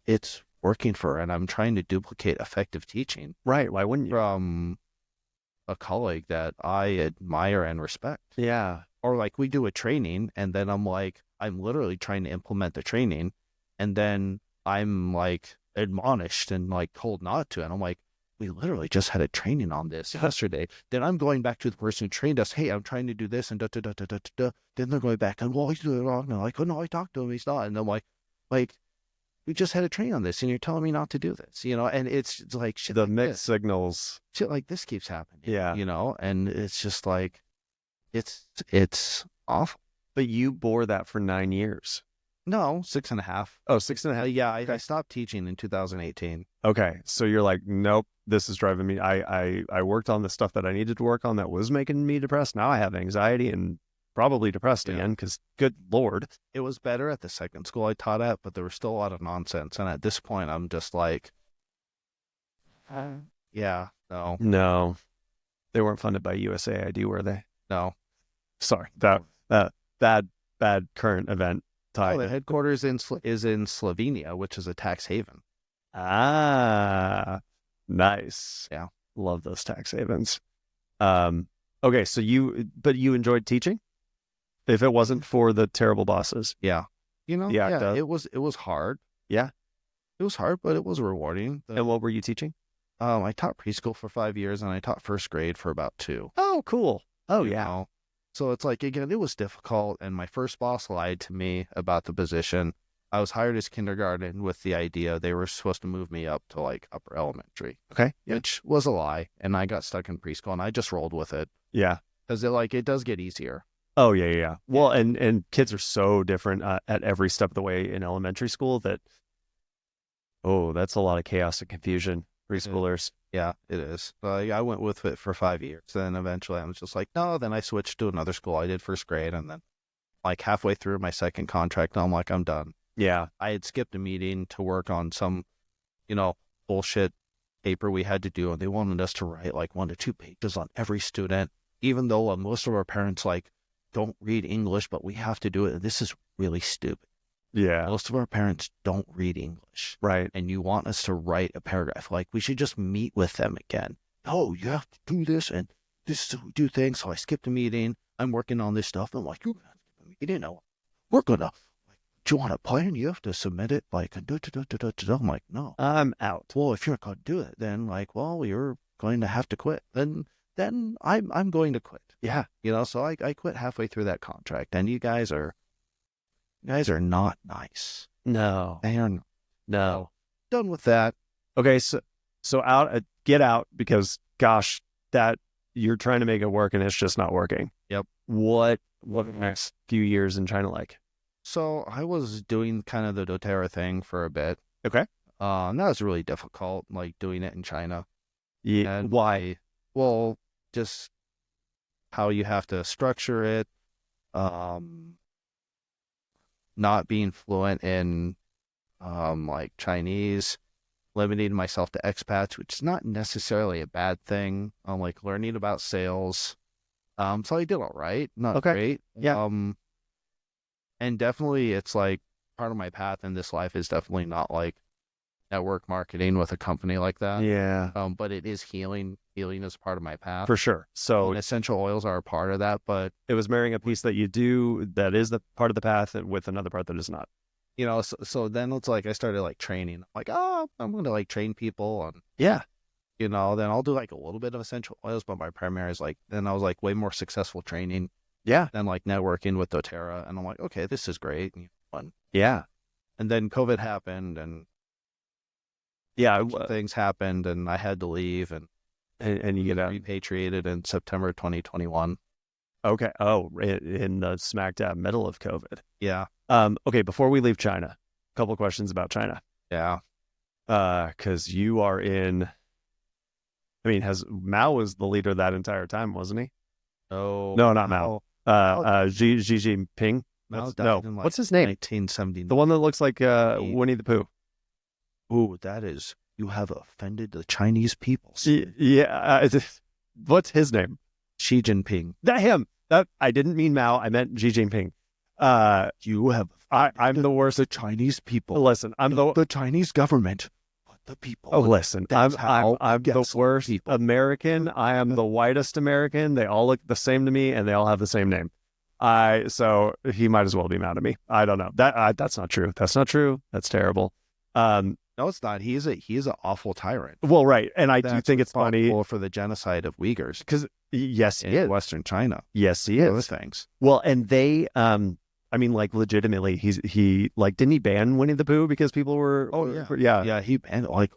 it's working for her, and I'm trying to duplicate effective teaching. Right. Why wouldn't you? From a colleague that I admire and respect. Yeah. Or like we do a training, and then I'm like, I'm literally trying to implement the training, and then I'm like admonished and like told not to. And I'm like, we literally just had a training on this yesterday. Then I'm going back to the person who trained us. Hey, I'm trying to do this and da da da da da da. Then they're going back and, well, he's doing it wrong. And I'm like, oh no, I talked to him. He's not. And I'm like, we just had a training on this, and you're telling me not to do this, and it's like shit. The like mixed signals. Shit like this keeps happening. Yeah. And it's just like, it's awful. But you bore that for 9 years. No, 6.5. Oh, 6.5. Yeah, I stopped teaching in 2018. Okay, so you're like, nope, this is driving me. I worked on the stuff that I needed to work on that was making me depressed. Now I have anxiety and probably depressed again, because good Lord. It was better at the second school I taught at, but there was still a lot of nonsense. And at this point, I'm just like, yeah, no. No, they weren't funded by USAID, were they? No. Sorry, that bad current event. The headquarters is in Slovenia, which is a tax haven. Ah, nice. Yeah. Love those tax havens. Okay, so you enjoyed teaching? If it wasn't for the terrible bosses. Yeah. It was hard. Yeah. It was hard, but it was rewarding. And what were you teaching? I taught preschool for 5 years and I taught first grade for about 2. Oh, cool. Oh, you yeah. know? So it's like, again, it was difficult. And my first boss lied to me about the position. I was hired as kindergarten with the idea they were supposed to move me up to like upper elementary, Okay. Yeah. which was a lie. And I got stuck in preschool and I just rolled with it Yeah. because it does get easier. Oh, yeah, yeah. Well, and kids are so different at every step of the way in elementary school that, oh, that's a lot of chaos and confusion. Preschoolers. Yeah, it is. So I went with it for 5 years. Then eventually I was just like, no, then I switched to another school. I did first grade. And then like halfway through my second contract, I'm like, I'm done. Yeah. I had skipped a meeting to work on some, bullshit paper we had to do. And they wanted us to write like 1 to 2 pages on every student, even though most of our parents like don't read English, but we have to do it. And this is really stupid. Yeah. Most of our parents don't read English. Right. And you want us to write a paragraph. Like, we should just meet with them again. Oh, you have to do this, and this is how we do things. So I skipped a meeting. I'm working on this stuff. I'm like, you didn't know. We're going to, do you want a plan? You have to submit it. Like, I'm like, no. I'm out. Well, if you're not going to do it, then like, well, you're going to have to quit. Then I'm going to quit. Yeah. So I quit halfway through that contract. And you guys are not nice. No. They are not. No. Done with that. Okay, so get out, because gosh, that you're trying to make it work and it's just not working. Yep. What the next few years in China like? So I was doing kind of the doTERRA thing for a bit. Okay. That was really difficult, like doing it in China. Yeah. And why? Well, just how you have to structure it. Not being fluent in like Chinese, limiting myself to expats, which is not necessarily a bad thing. Like learning about sales. So I did all right. Not great. Yeah. And definitely it's like part of my path in this life is definitely not like network marketing with a company like that. Yeah. But it is healing. Healing is part of my path. For sure. So and essential oils are a part of that, but it was marrying a piece that you do that is the part of the path with another part that is not. So then it's like I started like training. Like, I'm going to like train people on, Yeah. then I'll do like a little bit of essential oils, but my primary is like, then I was like way more successful training. Yeah. Than like networking with doTERRA. And I'm like, okay, this is great. And fun. Yeah. And then COVID happened and things happened and I had to leave and you get out repatriated in September 2021. Okay. Oh, in the smack dab middle of COVID. Yeah. Okay. Before we leave China, a couple of questions about China. Yeah. Because you are in. I mean, Mao was the leader that entire time, wasn't he? Oh no, not Mao. Xi Jinping. No. What's his name? 1979. The one that looks like Winnie the Pooh. Ooh, you have offended the Chinese people. Yeah. What's his name? Xi Jinping. That him. That I didn't mean Mao. I meant Xi Jinping. You have. I'm the worst. The Chinese people. Listen, I'm the Chinese government. The people. Oh, listen, I'm the worst people. American. I am the whitest American. They all look the same to me, and they all have the same name. So he might as well be mad at me. I don't know. That's not true. That's not true. That's terrible. No, it's not. He is an awful tyrant. Well, right, and I do think it's funny for the genocide of Uyghurs. Because yes, he is. Western China. Yes, he is. Other things. Well, and they, I mean, like legitimately, he like didn't he ban Winnie the Pooh because people were? Oh yeah, yeah. He banned it. Like,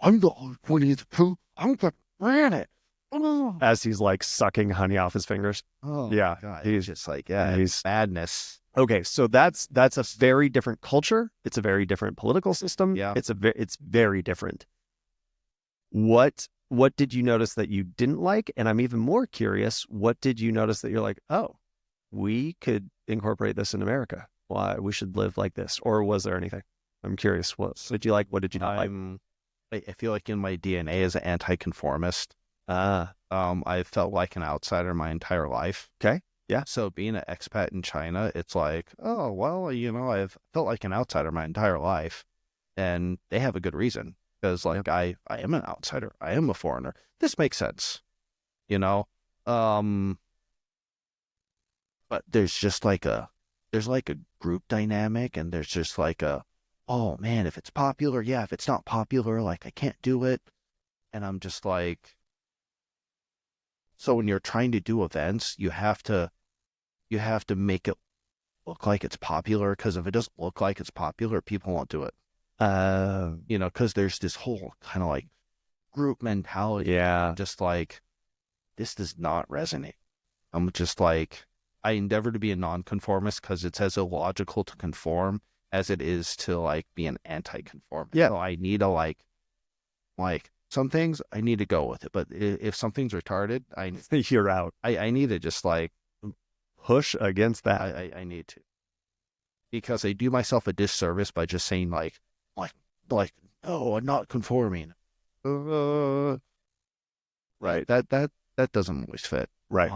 I'm the Winnie the Pooh. I'm the ran it. Oh. As he's like sucking honey off his fingers. Oh yeah, God. He's just like he's madness. Okay, so that's a very different culture. It's a very different political system. Yeah, it's very different. What did you notice that you didn't like? And I'm even more curious, what did you notice that you're like, oh, we could incorporate this in America? Why we should live like this? Or was there anything? I'm curious. What did you like? What did you not like? I feel like in my DNA as an anti-conformist. I felt like an outsider my entire life. Okay. Yeah. So being an expat in China, it's like, oh, well, I've felt like an outsider my entire life. And they have a good reason. Because like I am an outsider. I am a foreigner. This makes sense. But there's just like a group dynamic and there's just like oh man, if it's popular, yeah, if it's not popular, like I can't do it. And I'm just like, so when you're trying to do events, you have to make it look like it's popular, because if it doesn't look like it's popular, people won't do it. Because there's this whole kind of like group mentality. Yeah. Just like, this does not resonate. I'm just like, I endeavor to be a nonconformist because it's as illogical to conform as it is to like be an anti-conformist. Yeah. So I need to like some things I need to go with it, but if something's retarded, You're out. I need to just like push against that. I need to, because I do myself a disservice by just saying like no, I'm not conforming. Right. That doesn't always fit. Right.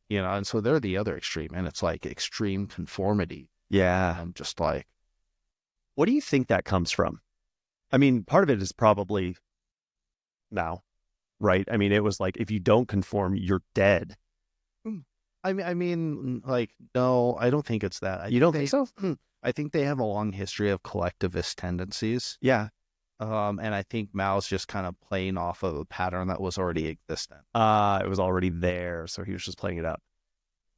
And so they're the other extreme, and it's like extreme conformity. Yeah. I'm just like, what do you think that comes from? I mean, part of it is probably now, right? I mean, it was like, if you don't conform, you're dead. I mean, like, no, I don't think it's that. You don't think so? I think they have a long history of collectivist tendencies. Yeah. And I think Mao's just kind of playing off of a pattern that was already existent. It was already there, so he was just playing it up.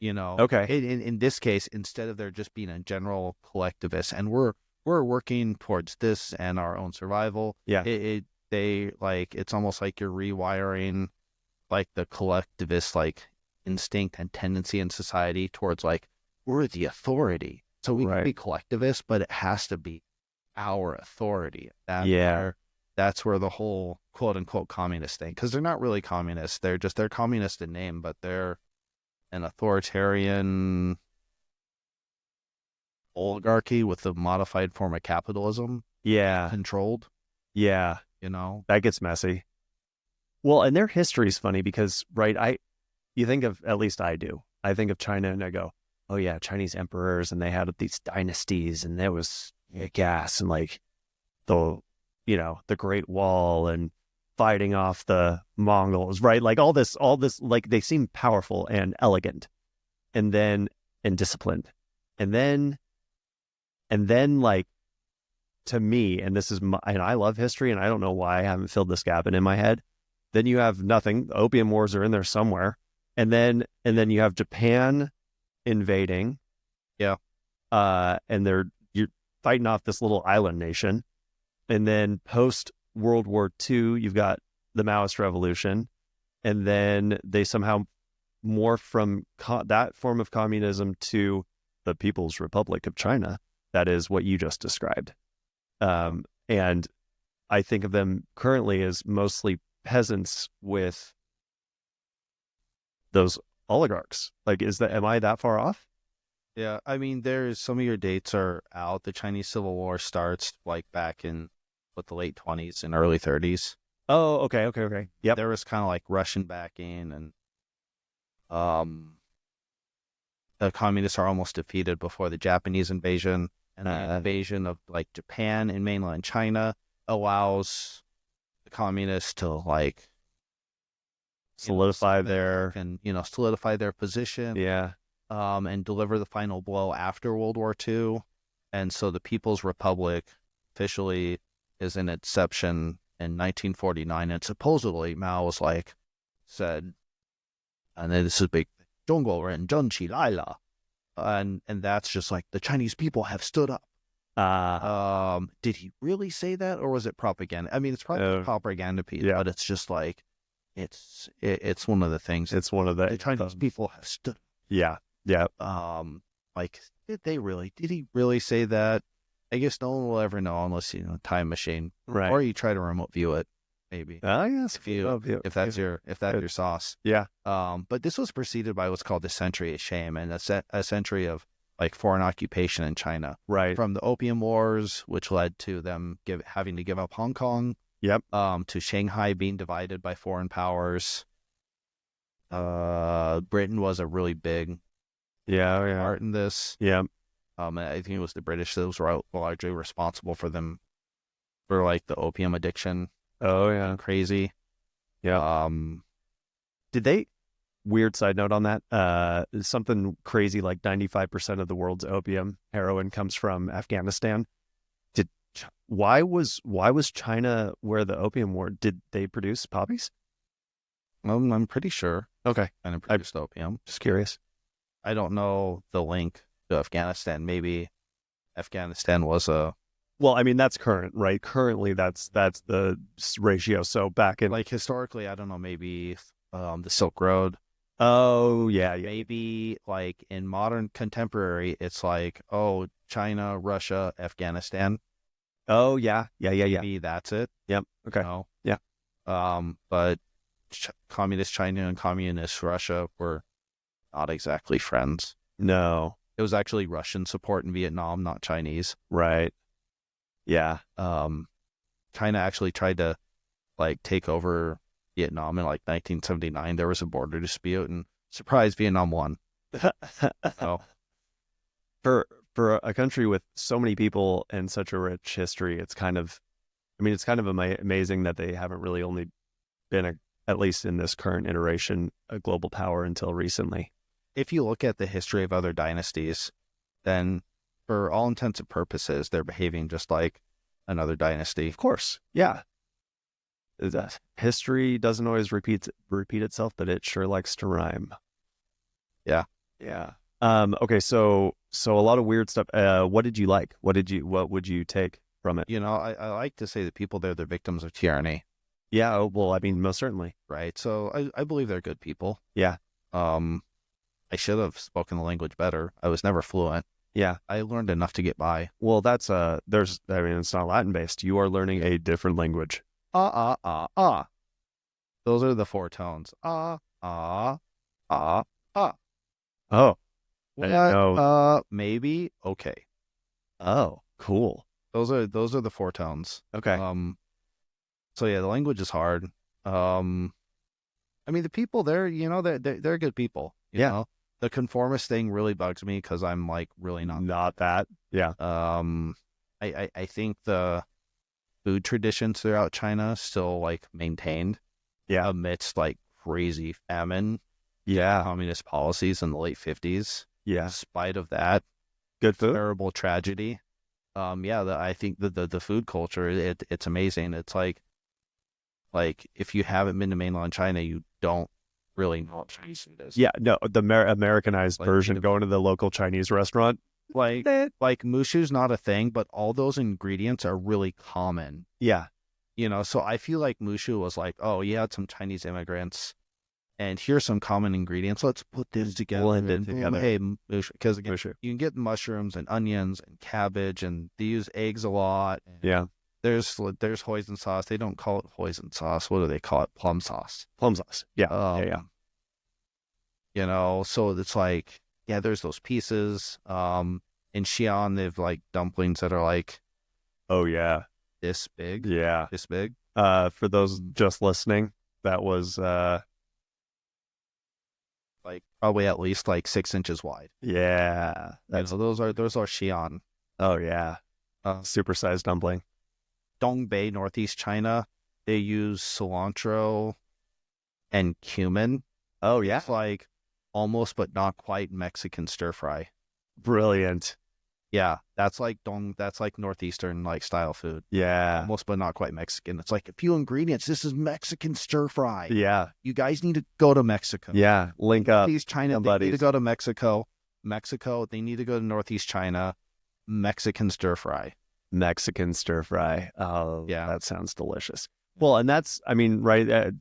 Okay. In this case, instead of there just being a general collectivist, and we're working towards this and our own survival. Yeah. It's almost like you're rewiring like the collectivist like instinct and tendency in society towards like, we're the authority. So we can be collectivist, but it has to be our authority. That's where the whole quote unquote communist thing, because they're not really communists. They're communist in name, but they're an authoritarian oligarchy with a modified form of capitalism. Yeah. Controlled. Yeah. That gets messy. Well, and their history is funny because, you think of, at least I do, I think of China and I go, oh yeah, Chinese emperors, and they had these dynasties, and there was gas and like the Great Wall and fighting off the Mongols, right? Like all this, like they seem powerful and elegant, and disciplined. And then like, to me, and and I love history, and I don't know why I haven't filled this gap in my head. Then you have nothing. The Opium Wars are in there somewhere. And then you have Japan invading. Yeah. And you're fighting off this little island nation. And then post World War II, you've got the Maoist Revolution. And then they somehow morph from that form of communism to the People's Republic of China. That is what you just described. And I think of them currently as mostly peasants with those oligarchs. Like, am I that far off? Yeah, I mean, there's some of your dates are out. The Chinese Civil War starts like back in the late 20s and early 30s. Oh, okay. Yep. There was kind of like Russian backing, and the communists are almost defeated before the Japanese invasion. And the invasion of like Japan and mainland China allows the communists to like solidify their position. Yeah. And deliver the final blow after World War II. And so the People's Republic officially is in inception in 1949. And supposedly Mao was like, said, and then this is big, 中国人争起来了. And that's just like, the Chinese people have stood up. Did he really say that, or was it propaganda? I mean, it's probably a propaganda piece, but it's just like, it's one of the things. It's one of the Chinese people have stood. Yeah. Yeah. Like, did he really say that? I guess no one will ever know unless, time machine. Right. Or you try to remote view it, maybe. Yes. If that's your sauce. Yeah. But this was preceded by what's called the Century of Shame, and a century of like foreign occupation in China. Right. From the Opium Wars, which led to them having to give up Hong Kong. Yep. To Shanghai being divided by foreign powers. Britain was a really big part in this. Yeah. I think it was the British that was largely responsible for them, for like the opium addiction. Oh yeah. Crazy. Yeah. Did they, weird side note on that, something crazy like 95% of the world's opium, heroin, comes from Afghanistan. why was China where the opium war? Did they produce poppies? I'm pretty sure. Okay, And it produced opium. just curious. I don't know the link to Afghanistan. Maybe Afghanistan was a Well, I mean that's current, right? Currently, that's the ratio. So back in like historically, I don't know. Maybe the Silk Road. oh yeah, Maybe like in modern contemporary, it's like, oh, China, Russia, Afghanistan. oh yeah. Maybe that's it. Yep. Okay. No. Yeah. But communist China and communist Russia were not exactly friends. No. It was actually Russian support in Vietnam, not Chinese. Right. Yeah. China actually tried to like take over Vietnam in like 1979. There was a border dispute, and surprise, Vietnam won. Oh, For a country with so many people and such a rich history, it's kind of, I mean, it's kind of amazing that they haven't really only been at least in this current iteration, a global power until recently. if you look at the history of other dynasties, then for all intents and purposes, they're behaving just like another dynasty. Of course. Yeah. History doesn't always repeat itself, but it sure likes to rhyme. Yeah. Yeah. Okay. So a lot of weird stuff. What did you like? What would you take from it? You know, I like to say that people there, they're victims of tyranny, Yeah. Oh, well, I mean, most certainly. right? So I believe they're good people. Yeah. I should have spoken the language better. I was never fluent. Yeah. I learned enough to get by. Well, that's I mean, it's not Latin based. You are learning a different language. Those are the four tones. Ah. Oh, I didn't know. Maybe. Okay. Oh, cool. Those are the four tones. Okay. So yeah, the language is hard. I mean, the people there, you know, they're good people. You Yeah. know? The conformist thing really bugs me because I'm like really not that. Yeah. I think the food traditions throughout China still like maintained. Yeah. Amidst like crazy famine, Yeah. communist policies in the late 50s. Yeah. In spite of that, Good food. terrible tragedy. I think the food culture, it's amazing. It's like if you haven't been to mainland China, you don't really know what Chinese food is. Yeah. No, the Americanized Like, version, going to the local Chinese restaurant. Like mushu's not a thing, but all those ingredients are really common. Yeah. You know, so I feel like mushu was like, oh, you had some Chinese immigrants, and here's some common ingredients. Let's put this together. Blend it and boom, together. hey, mushu. Because again, Mushu. you can get mushrooms and onions and cabbage, and they use eggs a lot. And Yeah. there's hoisin sauce. They don't call it hoisin sauce. What do they call it? Plum sauce. Plum sauce. Yeah. Yeah. You know, so it's like, yeah, there's those pieces. In Xi'an, they've like dumplings that are like Oh yeah. this big. Yeah. This big. For those just listening, that was Like probably at least like 6 inches wide. yeah. So those are Xi'an. Oh yeah. Supersized dumpling. Dongbei, Northeast China, they use cilantro and cumin. Oh yeah. It's like almost but not quite Mexican stir fry. Brilliant. Yeah, that's like northeastern like style food. Yeah. Almost but not quite Mexican. It's like a few ingredients. This is Mexican stir fry. Yeah. You guys need to go to Mexico. Yeah. Link up. Northeast China, they buddies. need to go to Mexico. Mexico, they need to go to Northeast China. Mexican stir fry. Mexican stir fry. Oh, Yeah. that sounds delicious. Well, and that's, I mean, right.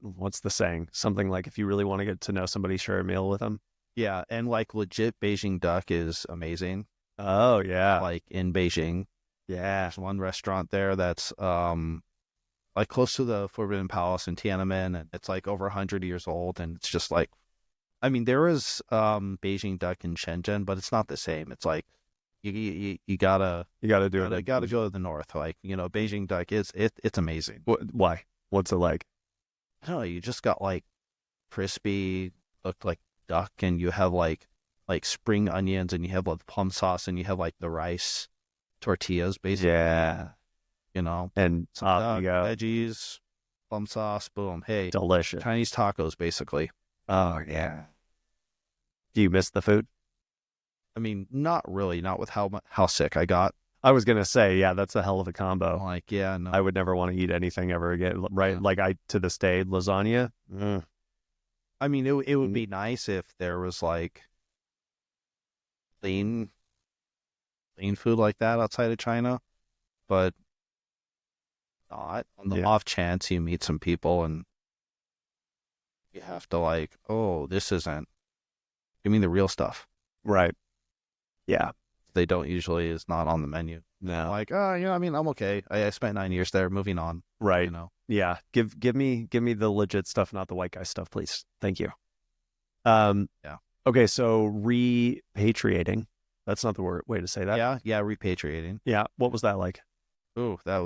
What's the saying? Something like, if you really want to get to know somebody, share a meal with them. Yeah, and like legit Beijing duck is amazing. Oh, yeah. Like in Beijing, Yeah. there's one restaurant there that's like close to the Forbidden Palace in Tiananmen, and it's like over 100 years old, and it's just like, I mean, there is Beijing duck in Shenzhen, but it's not the same. It's like you gotta do it. gotta go to the north. Like, you know, Beijing duck it's amazing. Why? What's it like? I don't know. You just got like crispy, looked like duck, and you have like spring onions, and you have like plum sauce, and you have like the rice tortillas, basically. Yeah. You know, And off you go. veggies, plum sauce, boom. Hey, Delicious. Chinese tacos, basically. Oh, yeah. Do you miss the food? I mean, not really, not with how sick I got. I was gonna say, yeah, that's a hell of a I'm combo. like, yeah, no. I would never want to eat anything ever again. Right? Yeah. Like to this day, lasagna. I mean, it would be nice if there was like clean food like that outside of China, but not. On the off chance you meet some people and you have to like, oh, this isn't. Give me the real stuff. Right. Yeah. They don't usually is not on the menu. No. Like, oh, I mean, I'm okay. I spent 9 years there. Moving on. Right. You know. Yeah. Give me the legit stuff, not the white guy stuff, please. Thank you. Yeah. Okay. So repatriating. That's not the way to say that. Yeah. Yeah. Repatriating. Yeah. What was that like? Ooh, that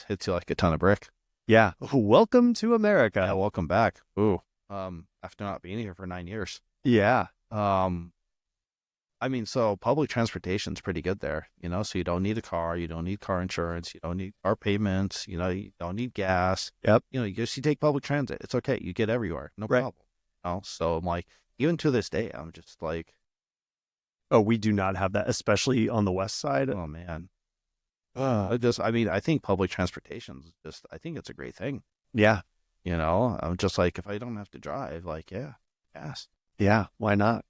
hits you like a ton of brick. Yeah. Welcome to America. Yeah. Welcome back. Ooh. After not being here for 9 years. Yeah. I mean, so public transportation's pretty good there, you know, so you don't need a car, you don't need car insurance, you don't need car payments, you know, you don't need gas. Yep. You know, you take public transit. It's okay. You get everywhere. No problem. You know? So I'm like, even to this day, I'm just like, oh, we do not have that, especially on the west side. Oh man. I think public transportation is I think it's a great thing. Yeah. You know, I'm just like, if I don't have to drive, like, yeah, gas. Yeah. Why not?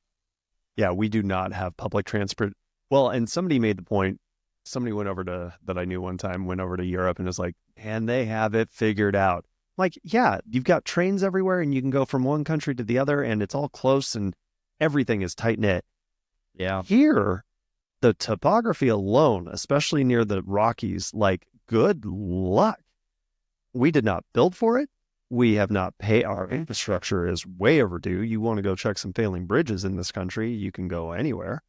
Yeah, we do not have public transport. Well, and somebody made the point. Somebody that I knew one time went over to Europe and was like, and they have it figured out. Like, yeah, you've got trains everywhere and you can go from one country to the other and it's all close and everything is tight knit. Yeah. Here, the topography alone, especially near the Rockies, like, good luck. We did not build for it. We have not paid. Our infrastructure is way overdue. You want to go check some failing bridges in this country, you can go anywhere.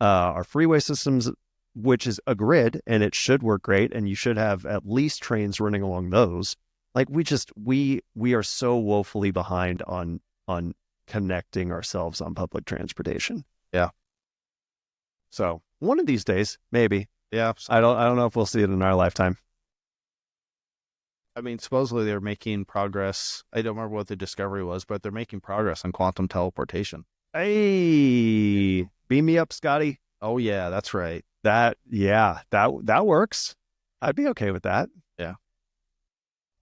Our freeway systems, which is a grid, and it should work great, and you should have at least trains running along those. Like, we are so woefully behind on connecting ourselves on public transportation. Yeah. So one of these days, maybe. Yeah. I don't know if we'll see it in our lifetime. I mean, supposedly they're making progress. I don't remember what the discovery was, but they're making progress on quantum teleportation. Hey, beam me up, Scotty. Oh yeah, that's right. That works. I'd be okay with that. Yeah.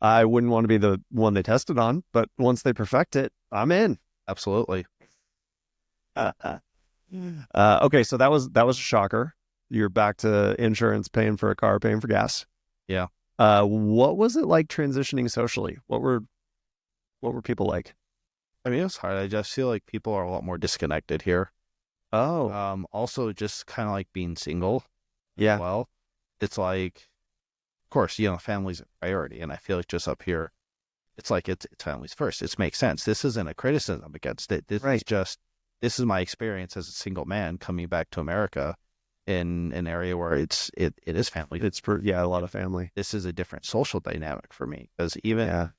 I wouldn't want to be the one they tested on, but once they perfect it, I'm in. Absolutely. Okay, so that was a shocker. You're back to insurance, paying for a car, paying for gas. Yeah. What was it like transitioning socially? What were people like? I mean, it's hard. I just feel like people are a lot more disconnected here. Oh. Also just kind of like being single. Yeah. Well, it's like, of course, you know, family's a priority. And I feel like just up here, it's like it's families first. It makes sense. This isn't a criticism against it. This is just, this is my experience as a single man coming back to America in an area where it is family. It's a lot of family. This is a different social dynamic for me because even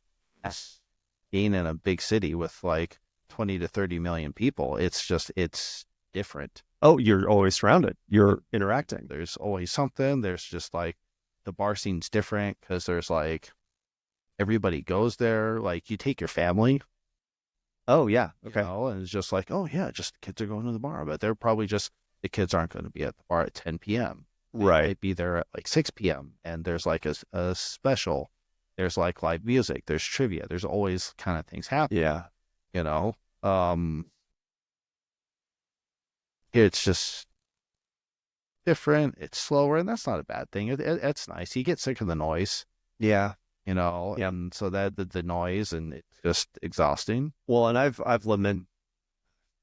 being in a big city with like 20 to 30 million people, it's different. Oh, you're always surrounded. You're interacting. There's always something. There's just like the bar scene's different because there's like everybody goes there. Like you take your family. Oh yeah. Okay. You know, and it's just like, oh yeah, just the kids are going to the bar, but they're probably just, the kids aren't going to be at the bar at 10 p.m. They might be there at like 6 p.m. And there's like a special. There's like live music. There's trivia. There's always kind of things happening. Yeah. You know? It's just different. It's slower, and that's not a bad thing. It's nice. You get sick of the noise. Yeah. You know? Yeah. And so that the noise, and it's just exhausting. Well, and I've lamented.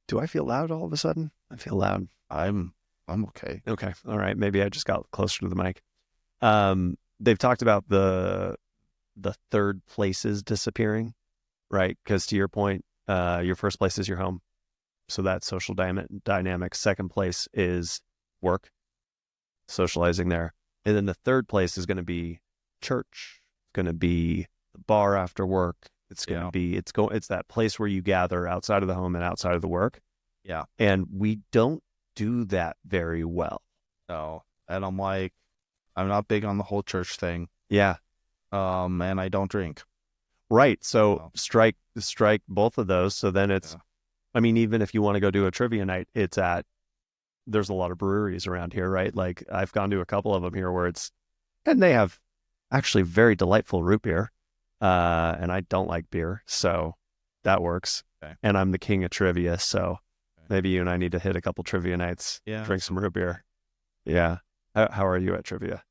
Do I feel loud all of a sudden? I feel loud. I'm okay. Okay. All right. Maybe I just got closer to the mic. They've talked about the third places disappearing, right? Because to your point, your first place is your home. So that's social dynamic. Second place is work, socializing there. And then the third place is going to be church. It's going to be the bar after work. It's going to be, it's that place where you gather outside of the home and outside of the work. Yeah. And we don't do that very well. No. And I'm like, I'm not big on the whole church thing. Yeah. And I don't drink. Right. So strike both of those. So then it's, I mean, even if you want to go do a trivia night, it's at there's a lot of breweries around here, right? Like I've gone to a couple of them here and they have actually very delightful root beer. And I don't like beer, so that works. Okay. And I'm the king of trivia, so maybe you and I need to hit a couple trivia nights, drink some root beer. Yeah. How are you at trivia?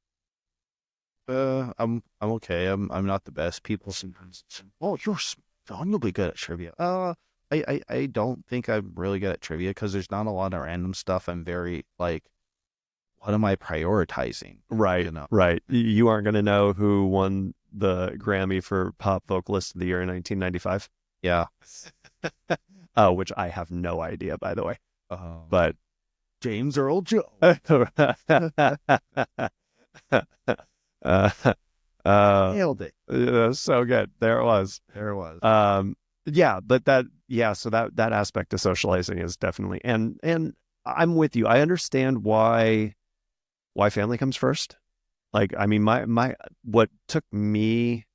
I'm okay. I'm not the best. People sometimes say, "Oh, you'll be good at trivia." I don't think I'm really good at trivia because there's not a lot of random stuff. I'm very like, what am I prioritizing? Right. You know? Right. You aren't going to know who won the Grammy for Pop Vocalist of the Year in 1995. Yeah. Which I have no idea, by the way. But James Earl Jones. Nailed it. So good. There it was. Yeah, but so that aspect of socializing is definitely, and I'm with you. I understand why family comes first. Like, I mean, what took me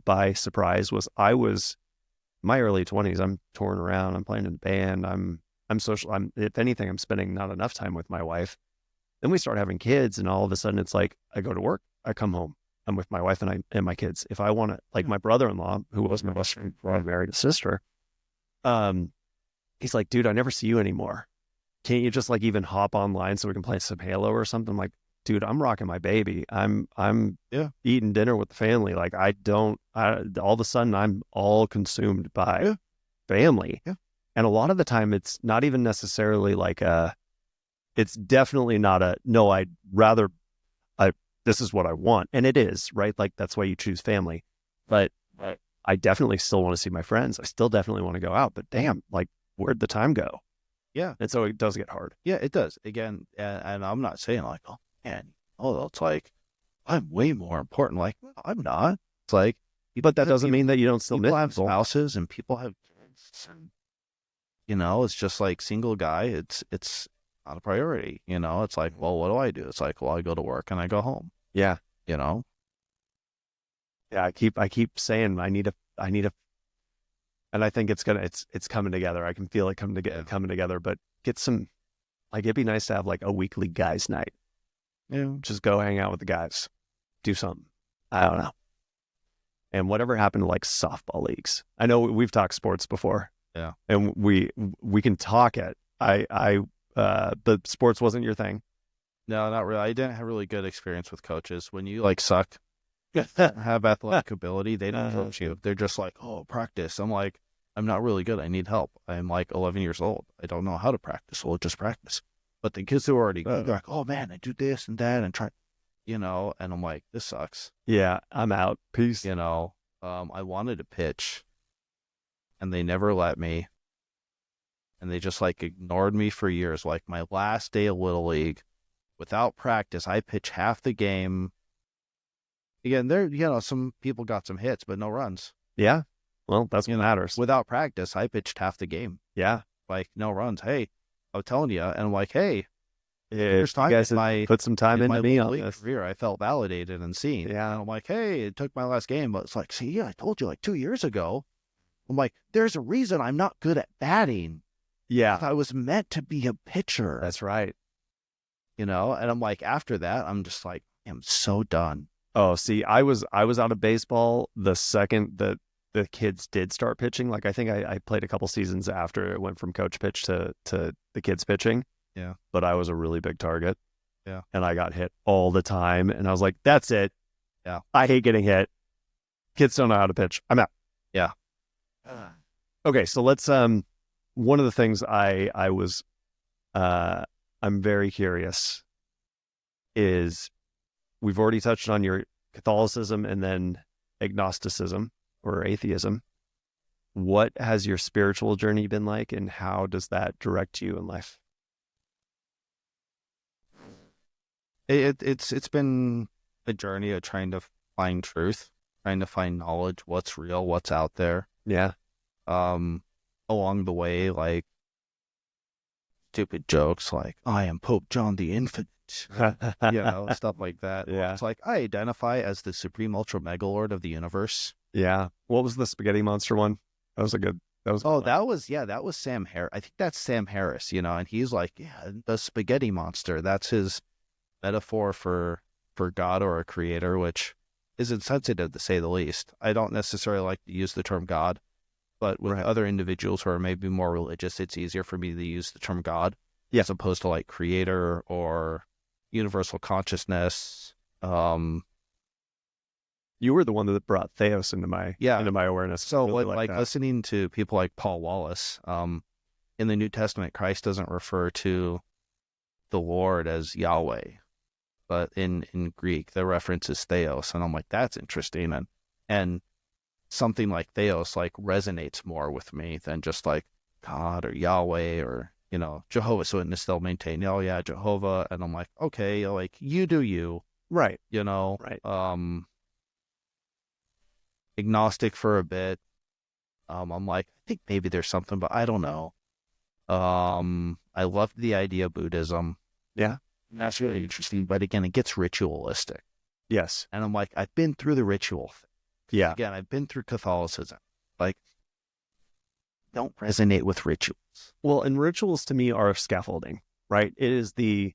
by surprise was I was my early 20s. I'm touring around. I'm playing in a band. I'm social. If anything, I'm spending not enough time with my wife. Then we start having kids, and all of a sudden it's like I go to work, I come home, I'm with my wife and my kids. If I want to, like my brother-in-law, who was my best friend before I married his sister, he's like, dude, I never see you anymore. Can't you just like even hop online so we can play some Halo or something? I'm like, dude, I'm rocking my baby. I'm eating dinner with the family. Like all of a sudden I'm all consumed by family. Yeah. And a lot of the time it's not even necessarily like it's definitely not no, this is what I want. And it is, right? Like that's why you choose family. But I definitely still want to see my friends. I still definitely want to go out, but damn, like where'd the time go? Yeah. And so it does get hard. Yeah, it does. Again, and I'm not saying like, oh man, it's like I'm way more important. Like, well, I'm not. It's like, but that doesn't mean that you don't still miss people have spouses and people have kids. And, it's just like single guy. It's not a priority. It's like, well, what do I do? It's like, well, I go to work and I go home. Yeah. Yeah. I keep saying I need a, and I think it's coming together. I can feel it coming together, but get some, like, it'd be nice to have like a weekly guys night. Yeah. Just go hang out with the guys, do something. I don't know. And whatever happened to like softball leagues? I know we've talked sports before. Yeah. And we can talk it. But sports wasn't your thing. No, not really. I didn't have really good experience with coaches. When you like suck, have athletic ability, they don't coach you. They're just like, oh, practice. I'm like, I'm not really good. I need help. I'm like 11 years old. I don't know how to practice. Well, just practice. But the kids who are already good, they're like, oh man, I do this and that and try, and I'm like, this sucks. Yeah, I'm out. Peace. I wanted to pitch and they never let me. And they just like ignored me for years. Like my last day of Little League, without practice, I pitched half the game. Again, there, some people got some hits, but no runs. Yeah. Well, that's what matters. Without practice, I pitched half the game. Yeah. Like no runs. Hey, I'm telling you. And I'm like, hey, if you guys put some time into me on this career, I felt validated and seen. Yeah. And I'm like, hey, it took my last game, but it's like, see, I told you like 2 years ago. I'm like, there's a reason I'm not good at batting. Yeah. I was meant to be a pitcher. That's right. And I'm like, after that, I'm just like, I'm so done. Oh, see, I was out of baseball the second that the kids did start pitching. Like, I think I played a couple seasons after it went from coach pitch to the kids pitching. Yeah. But I was a really big target. Yeah. And I got hit all the time. And I was like, that's it. Yeah. I hate getting hit. Kids don't know how to pitch. I'm out. Yeah. Okay. So let's, one of the things I'm very curious is we've already touched on your Catholicism and then agnosticism or atheism. What has your spiritual journey been like, and how does that direct you in life? It's been a journey of trying to find truth, trying to find knowledge, what's real, what's out there. Yeah. Along the way, like stupid jokes like, I am Pope John the Infant, stuff like that. Yeah. It's like, I identify as the supreme ultra mega lord of the universe. Yeah. What was the spaghetti monster one? That That was that was Sam Harris. I think that's Sam Harris, and he's like, yeah, the spaghetti monster. That's his metaphor for God or a creator, which is insensitive to say the least. I don't necessarily like to use the term God, but with other individuals who are maybe more religious, it's easier for me to use the term God as opposed to like creator or universal consciousness. You were the one that brought theos into my awareness. So really like listening to people like Paul Wallace, in the New Testament, Christ doesn't refer to the Lord as Yahweh, but in Greek, the reference is theos. And I'm like, that's interesting. And something like theos like resonates more with me than just like God or Yahweh or, Jehovah's Witness. They'll maintain, oh yeah, Jehovah. And I'm like, okay, like you do you. Right. Right. Agnostic for a bit. I'm like, I think maybe there's something, but I don't know. I love the idea of Buddhism. Yeah. That's really interesting. But again, it gets ritualistic. Yes. And I'm like, I've been through the ritual thing. Yeah. Again, I've been through Catholicism. Like, don't resonate with rituals. Well, and rituals to me are scaffolding, right? It is to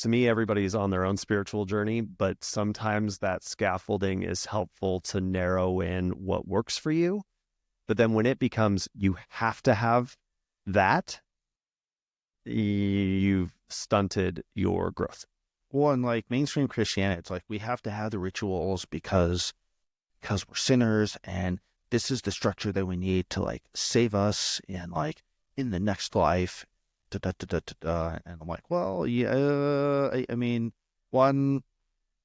me, everybody's on their own spiritual journey, but sometimes that scaffolding is helpful to narrow in what works for you. But then when it becomes, you have to have that, you've stunted your growth. Well, and like mainstream Christianity, it's like we have to have the rituals because we're sinners and this is the structure that we need to like save us and like in the next life. And I'm like, well, yeah, I mean, one,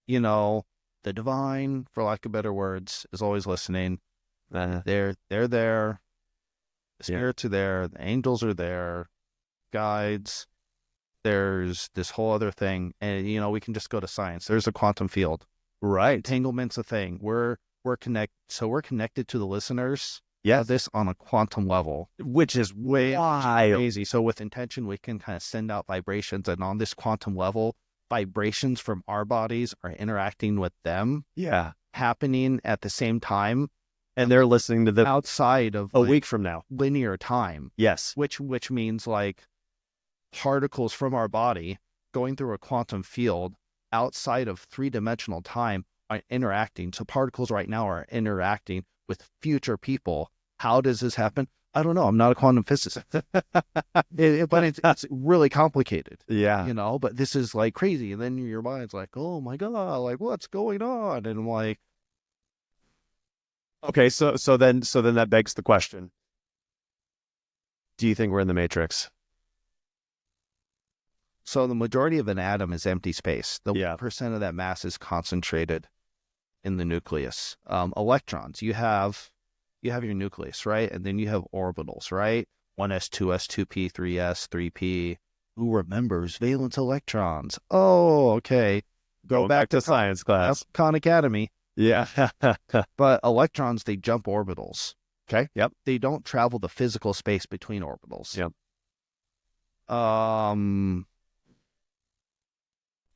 the divine, for lack of better words, is always listening. They're there. The spirits are there. The angels are there. Guides. There's this whole other thing. And, we can just go to science. There's a quantum field. Right. Entanglement's a thing. We're connected to the listeners. Yeah, this on a quantum level, which is way crazy. So with intention, we can kind of send out vibrations, and on this quantum level, vibrations from our bodies are interacting with them. Yeah, happening at the same time, and they're listening to them outside of a week from now, linear time. Yes, which means like particles from our body going through a quantum field outside of 3-dimensional time are interacting. So particles right now are interacting with future people. How does this happen? I don't know. I'm not a quantum physicist, but it's really complicated. Yeah, but this is like crazy. And then your mind's like, oh my God, like what's going on? And I'm like, okay, so then that begs the question: do you think we're in the Matrix? So the majority of an atom is empty space. The 1% of that mass is concentrated in the nucleus. Electrons, you have your nucleus, right? And then you have orbitals, right? 1s, 2s, 2p, 3s, 3p. Who remembers valence electrons? Oh, okay. Go back to science class. Khan Academy. Yeah. But electrons, they jump orbitals. Okay. Yep. They don't travel the physical space between orbitals. Yep.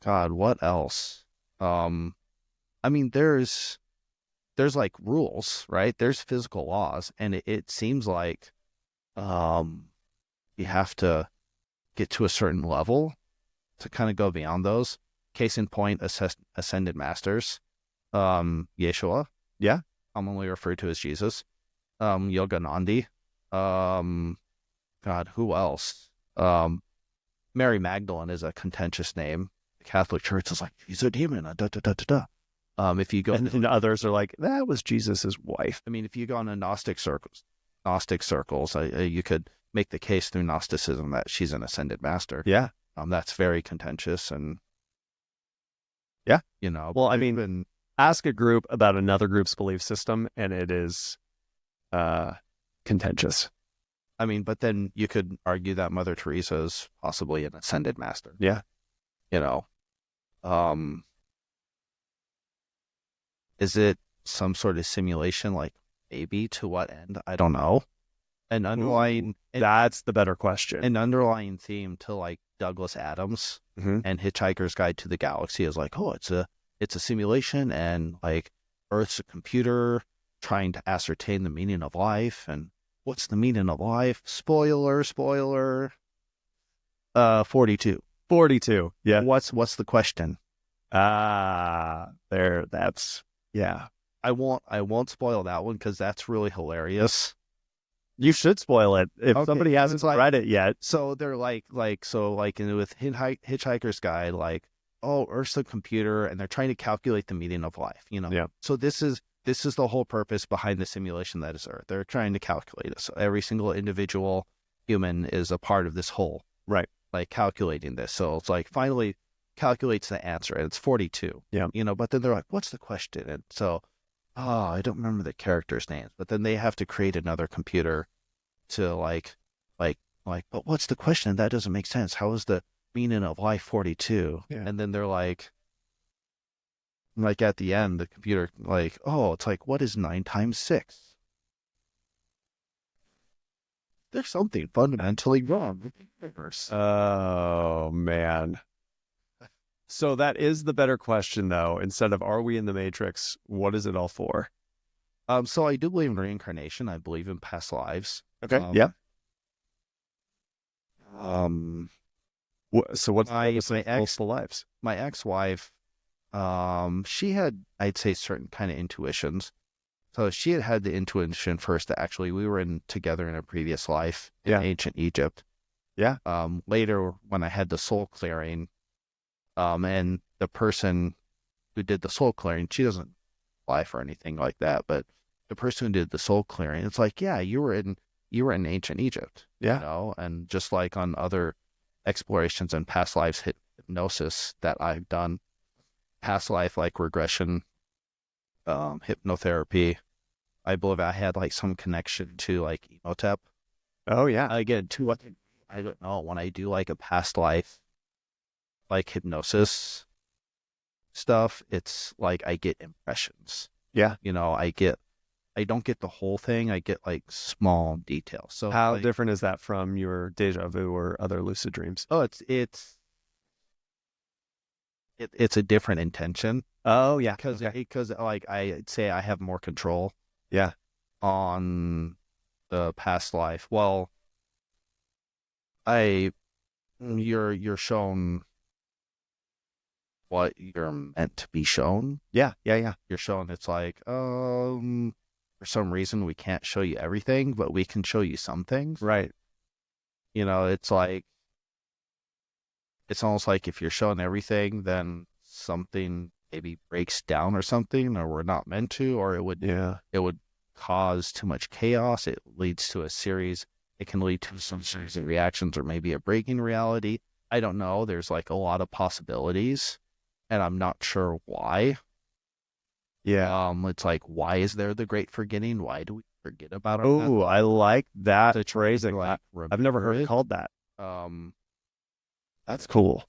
God, what else? I mean, there's like rules, right? There's physical laws, and it seems like you have to get to a certain level to kind of go beyond those. Case in point, ascended masters, Yeshua. Yeah, commonly referred to as Jesus. Yoganandi. God, who else? Mary Magdalene is a contentious name. The Catholic Church is like, he's a demon. If you go, and others are like, that was Jesus's wife. I mean, if you go into Gnostic circles, you could make the case through Gnosticism that she's an ascended master. Yeah. That's very contentious. And yeah, well, I mean, ask a group about another group's belief system and it is contentious. I mean, but then you could argue that Mother Teresa is possibly an ascended master. Yeah. Is it some sort of simulation? Like maybe to what end? I don't know. An underlying that's the better question. An underlying theme to like Douglas Adams and Hitchhiker's Guide to the Galaxy is like, oh, it's a simulation and like Earth's a computer trying to ascertain the meaning of life. And what's the meaning of life? Spoiler. 42. 42. Yeah. What's the question? There. That's, yeah. I won't spoil that one because that's really hilarious. You should spoil it if somebody hasn't read it yet. So they're with Hitchhiker's Guide, like, oh, Earth's a computer, and they're trying to calculate the meaning of life, you know? Yeah. So this is the whole purpose behind the simulation that is Earth. They're trying to calculate it. So every single individual human is a part of this whole, right? Like calculating this. So it's like finally calculates the answer, and it's 42. Yeah. You know, but then they're like, what's the question? And so, I don't remember the characters' names, but then they have to create another computer to like, but what's the question? That doesn't make sense. How is the meaning of life 42? Yeah. And then they're like at the end, the computer like, oh, it's like, what is 9 times 6? There's something fundamentally wrong with the universe. Oh, man. So that is the better question, though. Instead of, are we in the Matrix? What is it all for? So I do believe in reincarnation. I believe in past lives. Okay. Yeah. So what's my multiple lives? My ex-wife, she had, I'd say, certain kind of intuitions. So she had the intuition first that actually we were together in a previous life in ancient Egypt. Yeah. Later, when I had the soul clearing, and the person who did the soul clearing, she doesn't life or anything like that, but the person who did the soul clearing, it's like, yeah, you were in ancient Egypt, you know, and just like on other explorations and past lives hypnosis that I've done, past life like regression, hypnotherapy, I believe I had like some connection to like Emotep. Oh yeah. Again, I don't know, when I do like a past life like hypnosis stuff, it's like I get impressions. Yeah. You know, I don't get the whole thing. I get like small details. So how like, different is that from your deja vu or other lucid dreams? Oh, it's a different intention. Oh yeah. Because like I'd say I have more control. Yeah. On the past life. Well, you're shown what you're meant to be shown. Yeah. You're shown it's like, for some reason we can't show you everything, but we can show you some things. Right. You know, it's like, it's almost like if you're shown everything, then something maybe breaks down or something, or we're not meant to, or it would cause too much chaos. It leads to it can lead to some series of reactions, or maybe a breaking reality. I don't know. There's like a lot of possibilities, and I'm not sure why. Yeah. It's like, why is there the great forgetting? Why do we forget about our Oh, I like that phrasing. Like, I've never heard it called that. That's cool.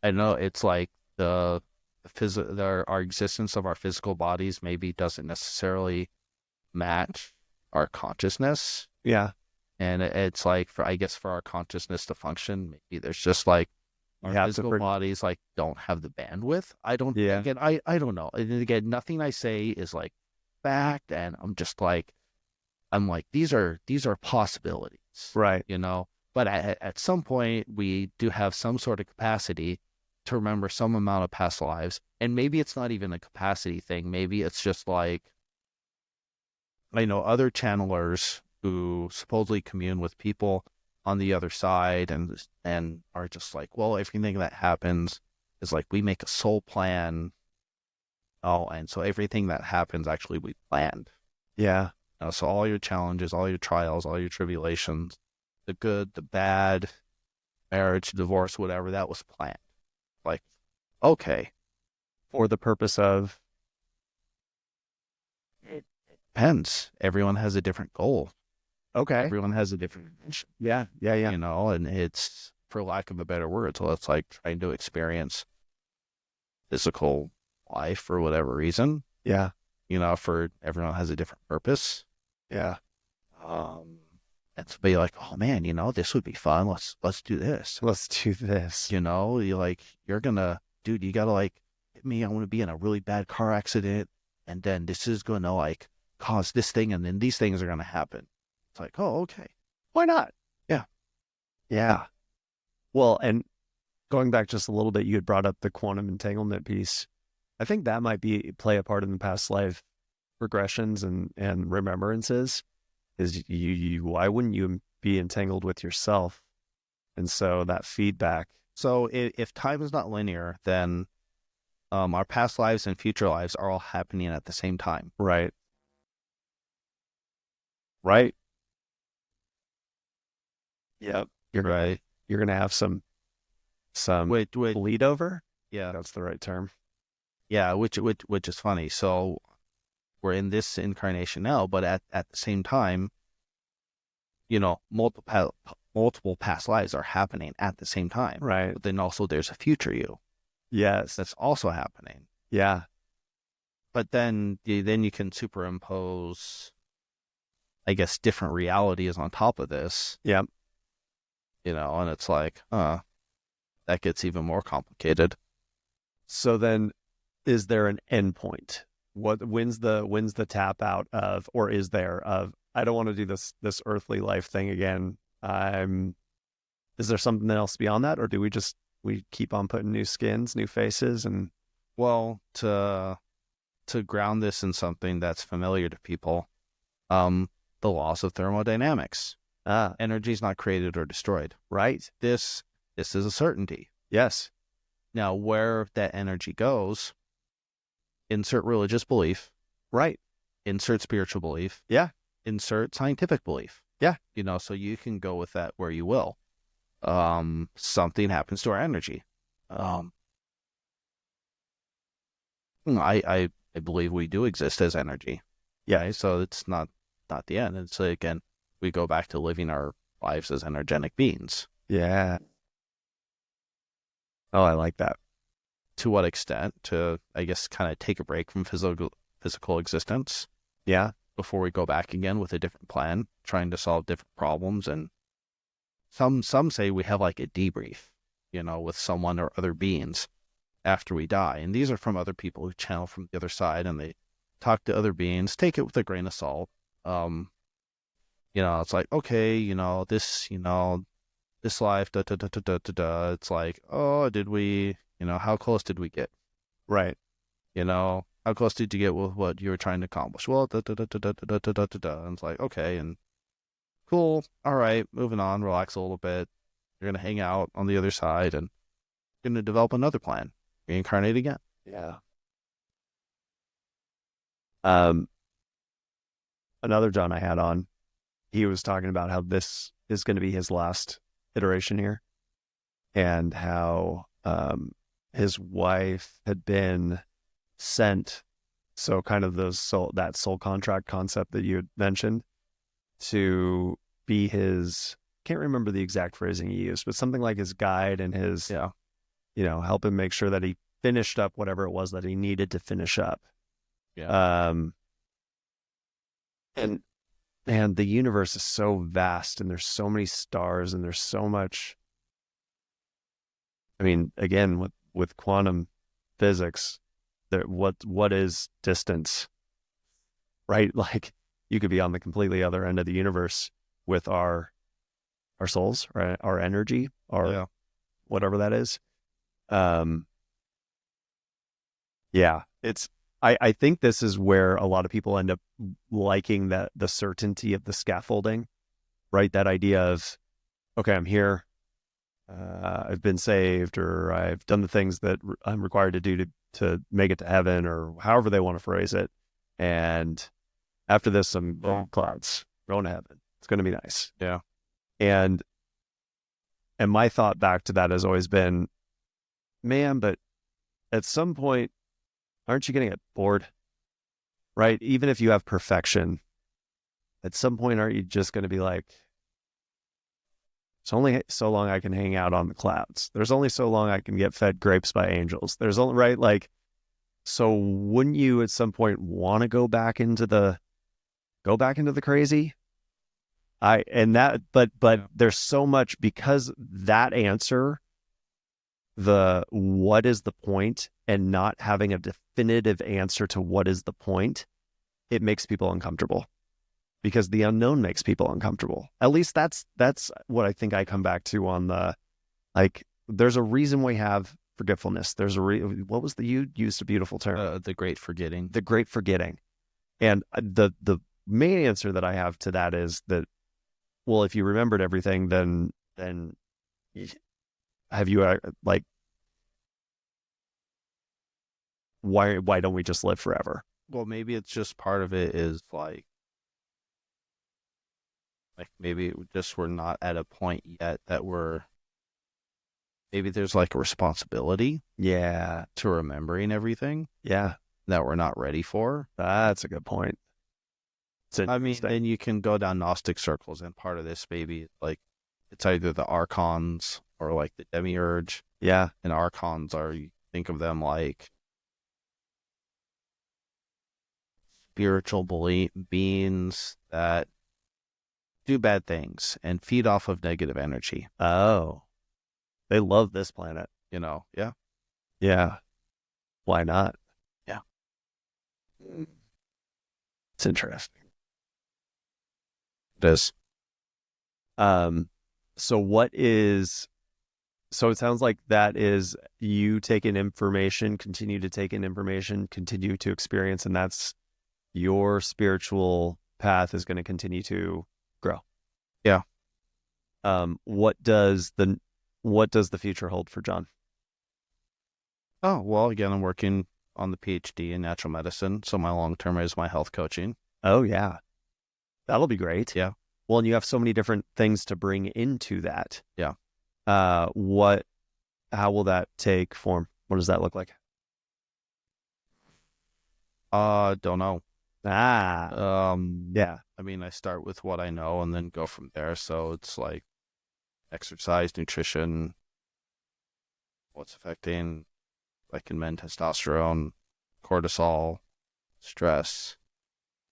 I know it's like our existence of our physical bodies maybe doesn't necessarily match our consciousness. Yeah. And it's like, for our consciousness to function, maybe there's just like our physical bodies like don't have the bandwidth. I don't know. And again, nothing I say is like fact, and I'm like, these are possibilities. Right. You know, but at some point we do have some sort of capacity to remember some amount of past lives. And maybe it's not even a capacity thing. Maybe it's just like, I know other channelers who supposedly commune with people on the other side and are just like, well, everything that happens is like, we make a soul plan. Oh, and so everything that happens, actually, we planned. Yeah. So all your challenges, all your trials, all your tribulations, the good, the bad, marriage, divorce, whatever, that was planned. Like, okay. For the purpose of? It depends. Everyone has a different goal. Okay. Everyone has a different mission. Yeah. You know, and it's, for lack of a better word, so it's like trying to experience physical life for whatever reason. Yeah. You know, for everyone has a different purpose. Yeah. And to be like, oh man, you know, this would be fun. Let's do this. Let's do this. You know, you gotta like hit me. I want to be in a really bad car accident, and then this is going to like cause this thing, and then these things are going to happen. It's like, oh, okay. Why not? Yeah. Yeah. Well, and going back just a little bit, you had brought up the quantum entanglement piece. I think that might play a part in the past life regressions and remembrances. Is you why wouldn't you be entangled with yourself? And so that feedback. So if time is not linear, then our past lives and future lives are all happening at the same time. Right. Right. Yep. You're right. You're gonna have some wait. bleed over. Yeah, that's the right term. Yeah, which is funny. So we're in this incarnation now, but at the same time, you know, multiple past lives are happening at the same time. Right. But then also there's a future you. Yes. That's also happening. Yeah. But then you can superimpose, I guess, different realities on top of this. Yep. You know, and it's like, that gets even more complicated. So then, is there an endpoint? When's the tap out of, or is there of, I don't want to do this earthly life thing again. Is there something else beyond that, or do we keep on putting new skins, new faces? And well, to ground this in something that's familiar to people, the laws of thermodynamics. Energy is not created or destroyed. Right. This is a certainty. Yes. Now, where that energy goes, insert religious belief. Right. Insert spiritual belief. Yeah. Insert scientific belief. Yeah. You know, so you can go with that where you will. Something happens to our energy. I believe we do exist as energy. Yeah. So it's not the end. It's again, we go back to living our lives as energetic beings. Yeah. Oh, I like that. To what extent? To, I guess, kind of take a break from physical existence. Yeah. Before we go back again with a different plan, trying to solve different problems. And some say we have like a debrief, you know, with someone or other beings after we die. And these are from other people who channel from the other side, and they talk to other beings. Take it with a grain of salt. You know, it's like, okay, this life, da, da, da, da, da, da, da. It's like, oh, did we, how close did we get? Right. How close did you get with what you were trying to accomplish? Well, da, da, da, da, da, da, da, da, da, da. And it's like, okay, and cool. All right, moving on, relax a little bit. You're going to hang out on the other side, and you're going to develop another plan. Reincarnate again. Yeah. Another John I had on, he was talking about how this is going to be his last iteration here, and how his wife had been sent, so kind of that soul contract concept that you had mentioned, to be his, can't remember the exact phrasing he used, but something like his guide and his, help him make sure that he finished up whatever it was that he needed to finish up. Yeah. And man, the universe is so vast, and there's so many stars, and there's so much. I mean, again, with quantum physics, what is distance, right? Like, you could be on the completely other end of the universe with our souls, right? Our energy, whatever that is. Yeah, I think this is where a lot of people end up liking the certainty of the scaffolding, right? That idea of, okay, I'm here, I've been saved, or I've done the things that I'm required to do to make it to heaven, or however they want to phrase it. And after this, I'm clouds, going to heaven. It's going to be nice. Yeah. And my thought back to that has always been, man, but at some point, aren't you going to get bored? Right? Even if you have perfection, at some point, aren't you just going to be like, it's only so long I can hang out on the clouds. There's only so long I can get fed grapes by angels. There's only, right? Like, so wouldn't you at some point want to go back into the crazy? But there's so much, because that answer, the what is the point and not having a definitive answer to what is the point, it makes people uncomfortable, because the unknown makes people uncomfortable. At least that's what I think I come back to on the, like, there's a reason we have forgetfulness. There's what was you used a beautiful term. The great forgetting. The great forgetting. And the main answer that I have to that is that, well, if you remembered everything, then have you like, why don't we just live forever? Well, maybe it's just part of it is like maybe we're not at a point yet that maybe there's like a responsibility to remembering everything that we're not ready for. That's a good point. I mean, then you can go down Gnostic circles, and part of this maybe like it's either the archons or like the demiurge. Yeah. And archons are, you think of them like spiritual beings that do bad things and feed off of negative energy. Oh, they love this planet. Yeah. Yeah. Why not? Yeah. It's interesting. It is. So it sounds like that is you take in information, continue to take in information, continue to experience, and that's your spiritual path is going to continue to grow. Yeah. What does the future hold for John? Oh, well, again, I'm working on the PhD in natural medicine, so my long term is my health coaching. Oh yeah. That'll be great. Yeah. Well, and you have so many different things to bring into that. Yeah. How will that take form? What does that look like? Don't know. Yeah. I mean, I start with what I know and then go from there. So it's like exercise, nutrition, what's affecting, like in men, testosterone, cortisol, stress.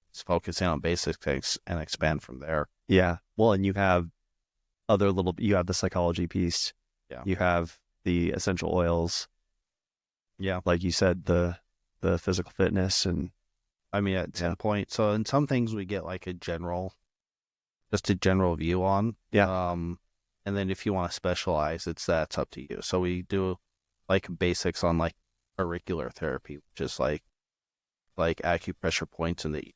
It's focusing on basic things and expand from there. Yeah. Well, and you have you have the psychology piece. Yeah. You have the essential oils. Yeah. Like you said, the physical fitness, and I mean, at some point, so in some things we get like just a general view on. Yeah. And then if you want to specialize, that's up to you. So we do like basics on like auricular therapy, which is like acupressure points, and they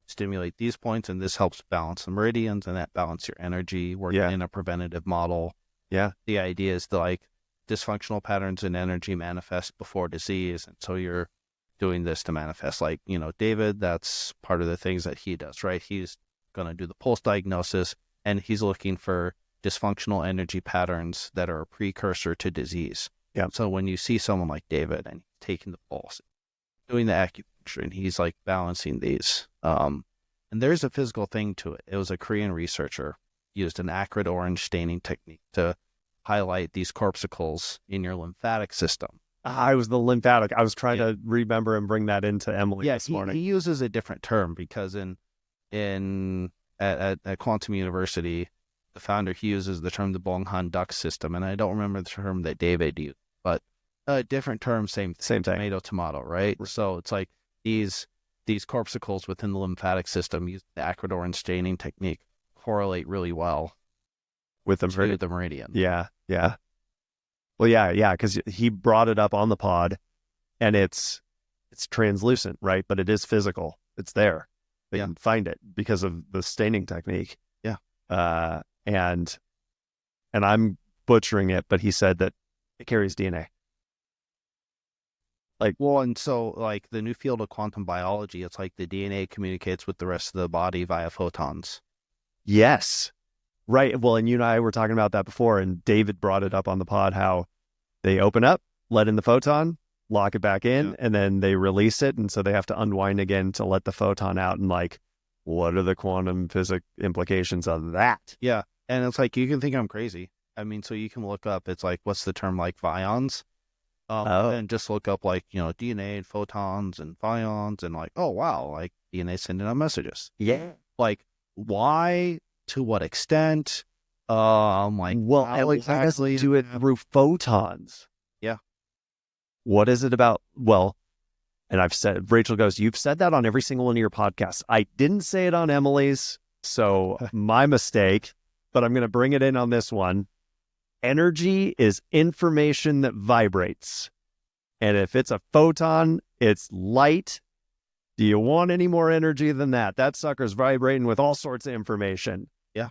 stimulate these points, and this helps balance the meridians, and that balance your energy, working in a preventative model. Yeah. The idea is that like dysfunctional patterns in energy manifest before disease. And so you're doing this to manifest, like, David, that's part of the things that he does, right? He's going to do the pulse diagnosis, and he's looking for dysfunctional energy patterns that are a precursor to disease. Yeah. So when you see someone like David and taking the pulse, doing the acupuncture, and he's like balancing these, and there's a physical thing to it. It was a Korean researcher used an acrid orange staining technique to highlight these corpuscles in your lymphatic system. I was the lymphatic. I was trying to remember and bring that into Emily this morning. He uses a different term because at Quantum University, the founder, he uses the term the Bonghan duct system, and I don't remember the term that David used, but a different term, same thing. Tomato, right? So it's like these corpuscles within the lymphatic system, using the acrid orange staining technique, correlate really well with the meridian. Yeah. Well, yeah, because he brought it up on the pod, and it's translucent, right? But it is physical. It's there. They can find it because of the staining technique. Yeah. And I'm butchering it, but he said that it carries DNA. And so like the new field of quantum biology, it's like the DNA communicates with the rest of the body via photons. Yes. Right. Well, and you and I were talking about that before, and David brought it up on the pod, how they open up, let in the photon, lock it back in, and then they release it. And so they have to unwind again to let the photon out. And like, what are the quantum physics implications of that? Yeah. And it's like, you can think I'm crazy. I mean, so you can look up, it's like, what's the term, like vions? And just look up like, DNA and photons and vions, and like, oh, wow, like DNA sending out messages. Yeah. Like, why? To what extent? Like, well, how exactly do it through photons? Yeah. What is it about? Well, and I've said, Rachel goes, you've said that on every single one of your podcasts. I didn't say it on Emily's, so my mistake, but I'm going to bring it in on this one. Energy is information that vibrates. And if it's a photon, it's light. Do you want any more energy than that? That sucker's vibrating with all sorts of information. Yeah.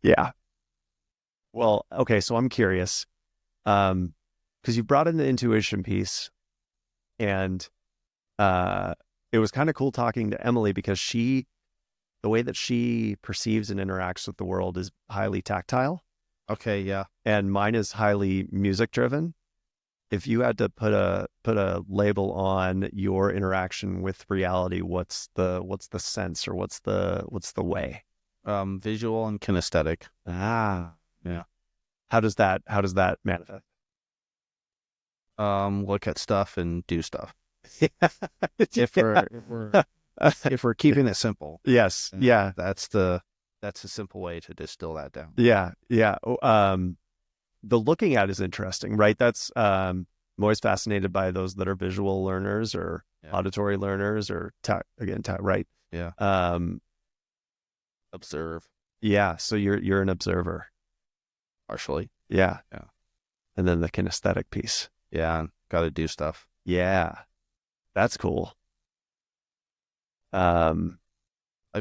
Yeah. Well, okay, so I'm curious. Because you brought in the intuition piece, and it was kind of cool talking to Emily because the way that she perceives and interacts with the world is highly tactile. Okay, yeah. And mine is highly music driven. If you had to put a label on your interaction with reality, what's the sense, or what's the way? Visual and kinesthetic. Ah, yeah. How does that manifest? Look at stuff and do stuff. if we're keeping it simple. Yes. Yeah. That's a simple way to distill that down. Yeah. Yeah. The looking at is interesting, right? That's I'm always fascinated by those that are visual learners or auditory learners or right. Yeah. Observe. Yeah. So you're an observer. Partially. Yeah. Yeah. And then the kinesthetic piece. Yeah. Got to do stuff. Yeah. That's cool. I've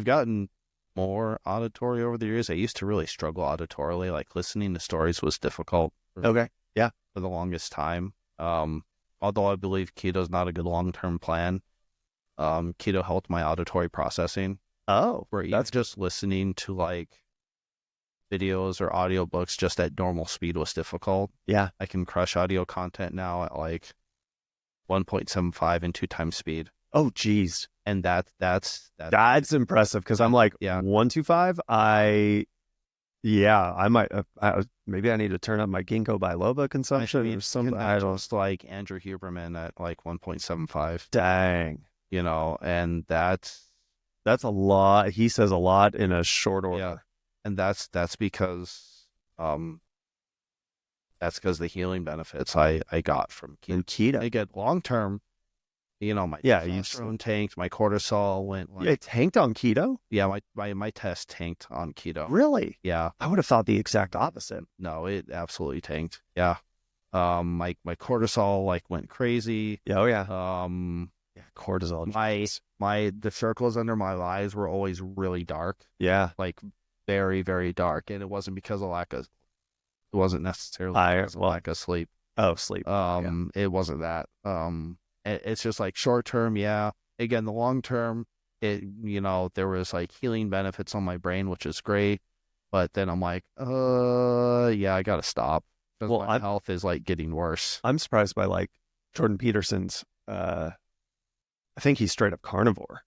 gotten more auditory over the years. I used to really struggle auditorily. Like listening to stories was difficult. Okay. Yeah. For the longest time. Although I believe keto is not a good long-term plan. Keto helped my auditory processing. Oh, where that's just listening to like videos or audiobooks just at normal speed was difficult. Yeah. I can crush audio content now at like 1.75 and 2 times speed. Oh, geez. And that's impressive because I'm like 125. I might maybe I need to turn up my ginkgo biloba consumption or something. I just like Andrew Huberman at like 1.75. Dang. And that's a lot. He says a lot in a short order. Yeah. And that's because the healing benefits I got from keto. And keto. I get long term, my testosterone tanked, my cortisol went it tanked on keto? Yeah, my test tanked on keto. Really? Yeah. I would have thought the exact opposite. No, it absolutely tanked. Yeah. My cortisol like went crazy. Oh yeah. Cortisol. The circles under my eyes were always really dark. Yeah. Like very, very dark. And it wasn't because of it wasn't necessarily because of lack of sleep. Oh, sleep. It wasn't that. It's just like short term. Yeah. Again, the long term, there was like healing benefits on my brain, which is great. But then I'm like, I got to stop. Because my health is like getting worse. I'm surprised by like Jordan Peterson's, I think he's straight up carnivore.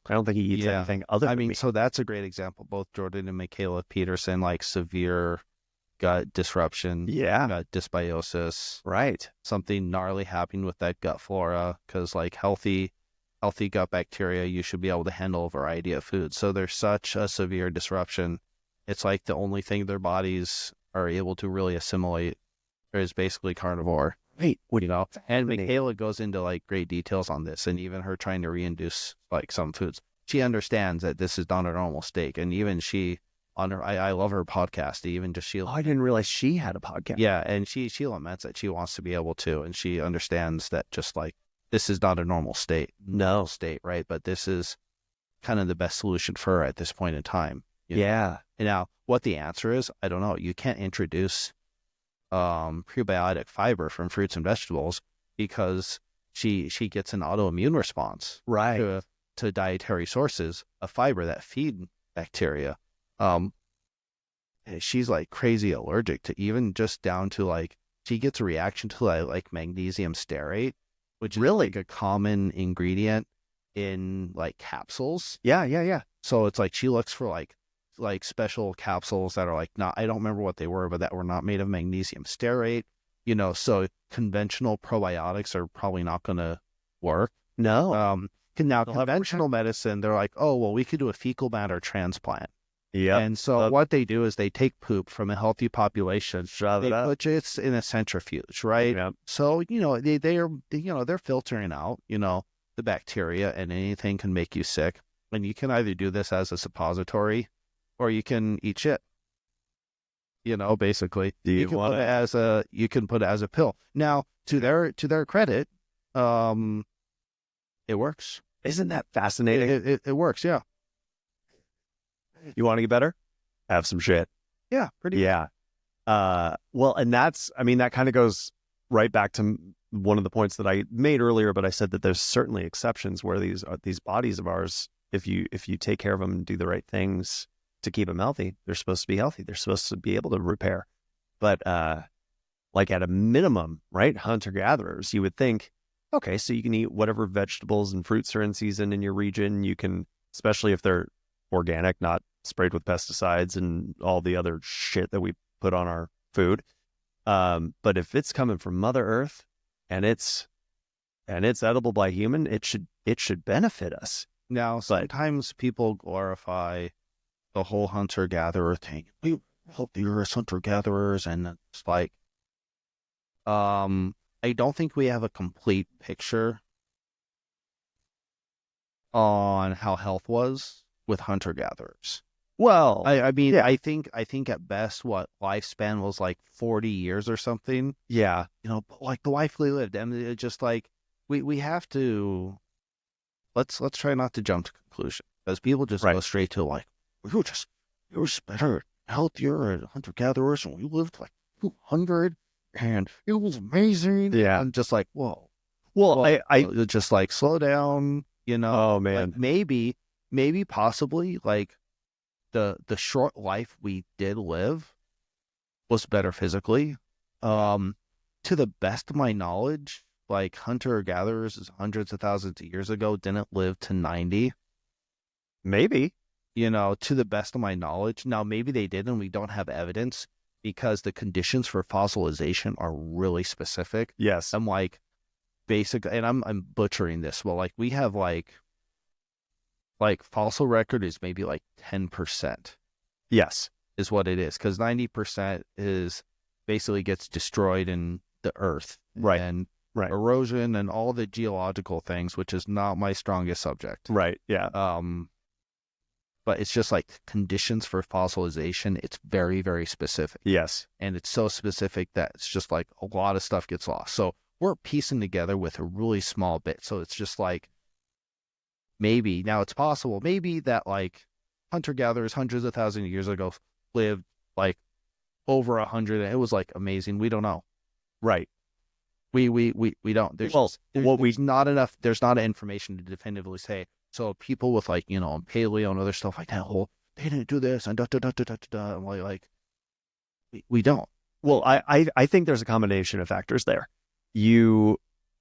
I don't think he eats anything other than meat. So that's a great example. Both Jordan and Michaela Peterson, like severe gut disruption, gut dysbiosis, right? Something gnarly happening with that gut flora because like healthy gut bacteria, you should be able to handle a variety of foods. So there's such a severe disruption. It's like the only thing their bodies are able to really assimilate is basically carnivore. Right. And Michaela goes into like great details on this, and even her trying to reinduce like some foods. She understands that this is not a normal state, and even she on her, I love her podcast. Even just she. Oh, I didn't realize she had a podcast. Yeah, and she laments that she wants to be able to, and she understands that just like this is not a normal state, right? But this is kind of the best solution for her at this point in time. Yeah. And now, what the answer is, I don't know. You can't introduce prebiotic fiber from fruits and vegetables because she gets an autoimmune response to dietary sources of fiber that feed bacteria. She's like crazy allergic to even just down to like she gets a reaction to like magnesium stearate, which is like a common ingredient in like capsules. Yeah. So it's like she looks for like special capsules that are like not, I don't remember what they were, but that were not made of magnesium stearate, so conventional probiotics are probably not going to work. No. Now conventional medicine, they're like, oh, well, we could do a fecal matter transplant. Yeah. And so what they do is they take poop from a healthy population, Shove they it up. put it in a centrifuge, right? Yep. So, they're filtering out, the bacteria, and anything can make you sick. And you can either do this as a suppository or you can eat shit. Basically. You can put it as a pill. Now, to their credit, it works. Isn't that fascinating? It works, yeah. You want to get better? Have some shit. Yeah, pretty Yeah. Well, and that kind of goes right back to one of the points that I made earlier, but I said that there's certainly exceptions where these bodies of ours, if you take care of them and do the right things to keep them healthy, they're supposed to be healthy. They're supposed to be able to repair. But like at a minimum, right? Hunter-gatherers, you would think, okay, so you can eat whatever vegetables and fruits are in season in your region. You can, especially if they're organic, not sprayed with pesticides and all the other shit that we put on our food. But if it's coming from Mother Earth and it's edible by human, it should benefit us. Now, sometimes people glorify the whole hunter-gatherer thing. We help the Earth hunter-gatherers, and it's like, I don't think we have a complete picture on how health was with hunter-gatherers. Well, I mean, yeah. I think at best, what lifespan was like 40 years or something. Yeah. But like the life we lived, and it's just like we have to let's try not to jump to conclusion, because people just go straight to like, we were better, healthier and hunter-gatherers, and we lived like 200, and it was amazing. Yeah. I'm just like, whoa. Well, I just like slow down, Oh man. Like maybe possibly like the short life we did live was better physically. To the best of my knowledge, like hunter-gatherers hundreds of thousands of years ago didn't live to 90. Maybe. To the best of my knowledge. Now, maybe they did, and we don't have evidence because the conditions for fossilization are really specific. Yes. I'm like, and I'm butchering this. Well, like we have like fossil record is maybe like 10%. Yes. Is what it is, because 90% is basically gets destroyed in the earth. Right. And right. erosion and all the geological things, which is not my strongest subject. Right. Yeah. But it's just like conditions for fossilization. It's very, very specific. Yes. And it's so specific that it's just like a lot of stuff gets lost. So we're piecing together with a really small bit. So it's just like, maybe now it's possible, maybe that like hunter-gatherers hundreds of thousands of years ago lived like over 100. And it was like amazing. We don't know. Right. We don't. There's not enough. There's not information to definitively say. So people with like, paleo and other stuff like that, they didn't do this and da da da da da da. I'm like, we don't. Well, I think there's a combination of factors there.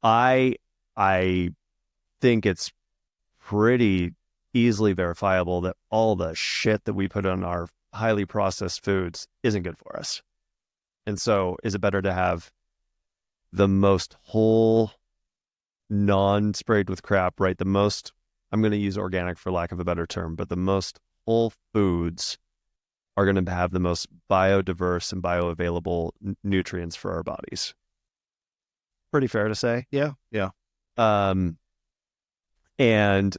I think it's pretty easily verifiable that all the shit that we put on our highly processed foods isn't good for us. And so is it better to have the most whole, non-sprayed with crap, right? The most, I'm going to use organic for lack of a better term, but the most whole foods are going to have the most biodiverse and bioavailable nutrients for our bodies. Pretty fair to say. Yeah. Yeah. And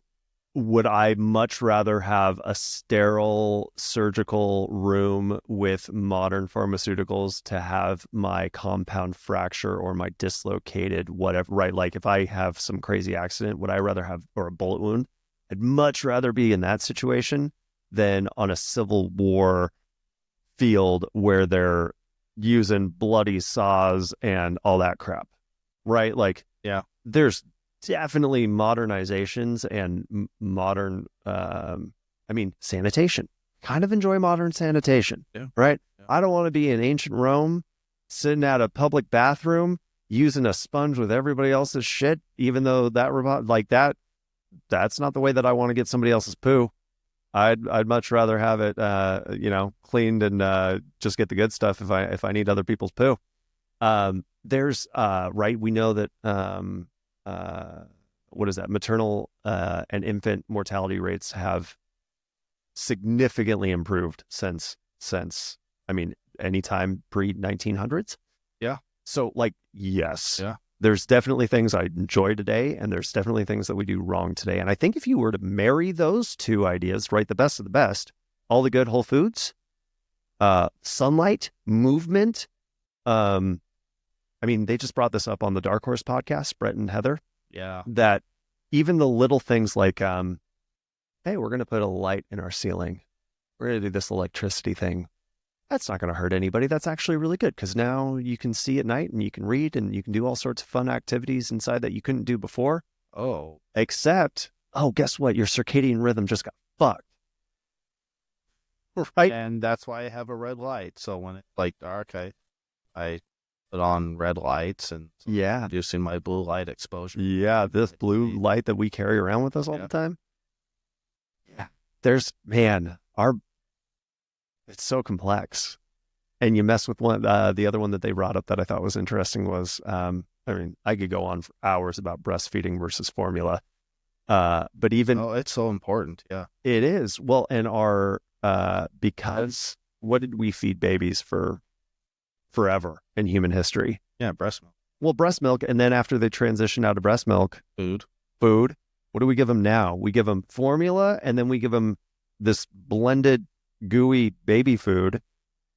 would I much rather have a sterile surgical room with modern pharmaceuticals to have my compound fracture or my dislocated whatever, right? Like if I have some crazy accident, would I rather have, or a bullet wound? I'd much rather be in that situation than on a Civil War field where they're using bloody saws and all that crap, right? Like, yeah, there's definitely modernizations and modern, sanitation. Kind of enjoy modern sanitation, right? Yeah. I don't want to be in ancient Rome, sitting at a public bathroom, using a sponge with everybody else's shit, even though that's not the way that I want to get somebody else's poo. I'd much rather have it, cleaned and just get the good stuff if I need other people's poo. There's we know that maternal and infant mortality rates have significantly improved since I mean, anytime pre 1900s. Yeah. So like, yes, Yeah. there's definitely things I enjoy today, and there's definitely things that we do wrong today. And I think if you were to marry those two ideas, right, the best of the best, all the good whole foods, sunlight, movement. I mean, they just brought this up on the Dark Horse podcast, Brett and Heather. Yeah. That even the little things like, hey, we're going to put a light in our ceiling. We're going to do this electricity thing. That's not going to hurt anybody. That's actually really good because now you can see at night and you can read and you can do all sorts of fun activities inside that you couldn't do before. Oh. Except, guess what? Your circadian rhythm just got fucked. Right? And that's why I have a red light. So when it's like dark, I put on red lights and reducing my blue light exposure. Yeah, this blue light that we carry around with us all the time. Yeah. There's, man, it's so complex. And you mess with one, the other one that they brought up that I thought was interesting was, I mean, I could go on for hours about breastfeeding versus formula. But even... Oh, it's so important. Yeah. It is. Well, and because what did we feed babies for forever in human history? Yeah, breast milk. Well, breast milk. And then after they transition out of breast milk, food. What do we give them now? We give them formula, and then we give them this blended, gooey baby food.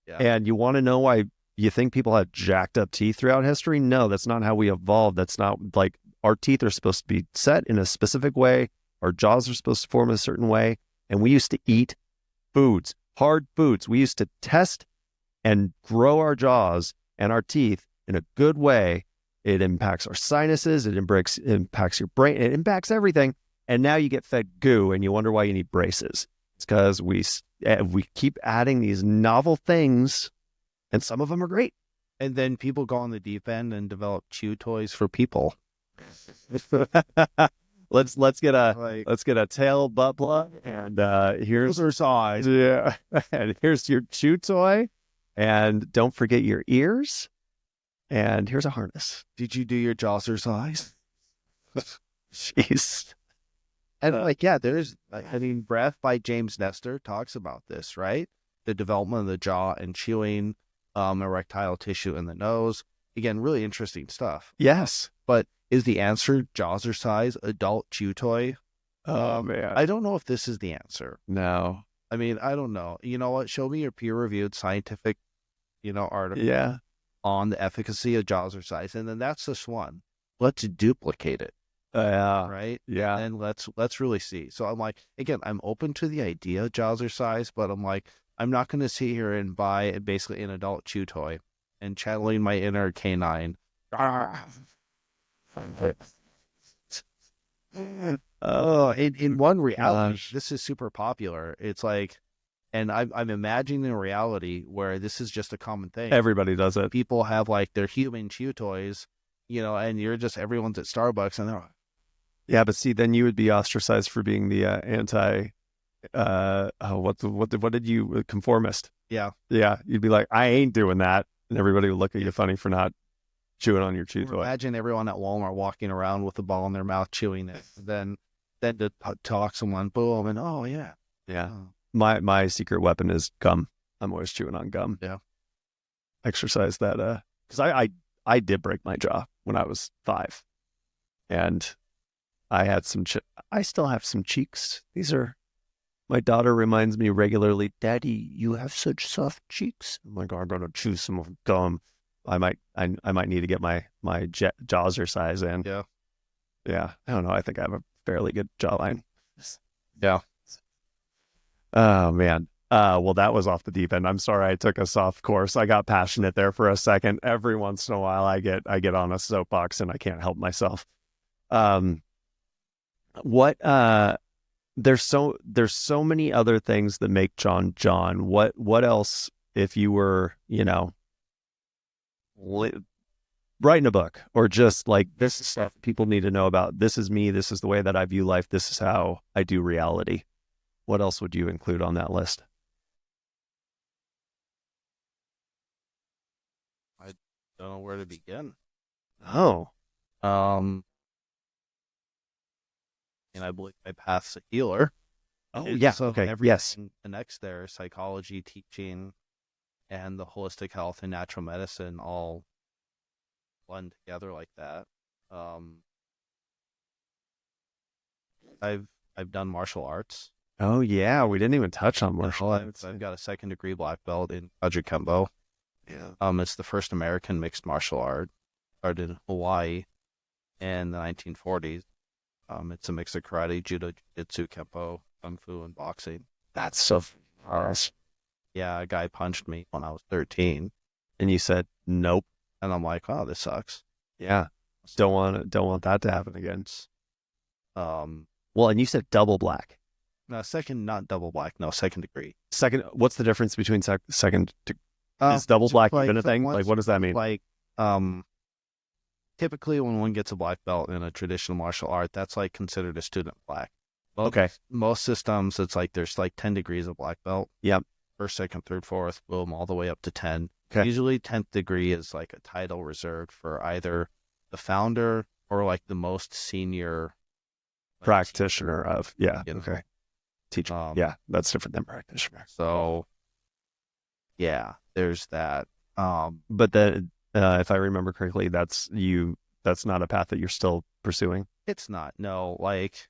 Yeah. And you want to know why you think people had jacked up teeth throughout history? No, that's not how we evolved. That's not like our teeth are supposed to be set in a specific way. Our jaws are supposed to form a certain way. And we used to eat foods, hard foods. We used to test and grow our jaws and our teeth in a good way. It impacts our sinuses. It impacts your brain. It impacts everything. And now you get fed goo and you wonder why you need braces. It's because we keep adding these novel things, and some of them are great. And then people go on the deep end and develop chew toys for people. Let's get a tail butt plug, and here's her size. Yeah, and here's your chew toy, and don't forget your ears, and here's a harness. Did you do your Jawser size? Jeez. And Breath by James Nestor talks about this, right? The development of the jaw and chewing, erectile tissue in the nose. Again, really interesting stuff. Yes. But is the answer Jawser size adult chew toy? Oh, man. I don't know if this is the answer. No. I mean, I don't know. You know what? Show me your peer-reviewed scientific, article on the efficacy of Jawser size. And then that's just one. Let's duplicate it. Yeah. Right? Yeah. And let's really see. So I'm like, again, I'm open to the idea of Jawser size, but I'm like, I'm not going to sit here and buy basically an adult chew toy and channeling my inner canine. Oh, in one reality, this is super popular. It's like, and I'm imagining a reality where this is just a common thing. Everybody does it. People have like their human chew toys, and everyone's at Starbucks and they're like, yeah, but see, then you would be ostracized for being the anti. What did you conformist? Yeah, you'd be like, I ain't doing that, and everybody would look at you funny for not chewing on your chew toy. Imagine everyone at Walmart walking around with the ball in their mouth, chewing it. Then to talk someone, boom, and oh yeah. Oh. My secret weapon is gum. I'm always chewing on gum. Yeah, exercise that because I did break my jaw when I was 5, and I had I still have some cheeks. My daughter reminds me regularly, Daddy, you have such soft cheeks. I'm like, I'm gonna chew some gum. I might need to get my Jawser size in. Yeah. I don't know. I think I have a fairly good jawline. Yeah. Oh man. Well, that was off the deep end. I'm sorry I took us off course. I got passionate there for a second. Every once in a while, I get on a soapbox and I can't help myself. There's so many other things that make John John. What else, if you were, writing a book, or just like, this is stuff people need to know about. This is me. This is the way that I view life. This is how I do reality. What else would you include on that list? I don't know where to begin. Oh. And I believe my path's a healer. Oh, yeah. So Okay. everything Yes. connects there: psychology, teaching, and the holistic health and natural medicine all blend together like that. Um, I've done martial arts. Oh, yeah. We didn't even touch on martial arts. I've got a second degree black belt in Kembo. Yeah. It's the first American mixed martial art. Started in Hawaii in the 1940s. It's a mix of karate, judo, jiu-jitsu, kempo, kung fu, and boxing. That's so awesome. Yeah, a guy punched me when I was 13, And you said, nope. and I'm like, oh, this sucks. Yeah. Don't want that to happen again. Um, Well, and you said double black. no, second, not double black, no, second degree. Second, what's the difference between second? Is double black even a thing? Like, what does that mean? Like, typically when one gets a black belt in a traditional martial art, that's like considered a student black. Okay. Most systems, it's like there's like 10 degrees of black belt. Yep. First, second, third, fourth, boom, all the way up to 10. Okay. Usually 10th degree is like a title reserved for either the founder or like the most senior Practitioner of, yeah. you know. Okay. Teacher. Yeah, that's different than practitioner. So, yeah, there's that. But then, if I remember correctly, that's not a path that you're still pursuing. It's not. No, like,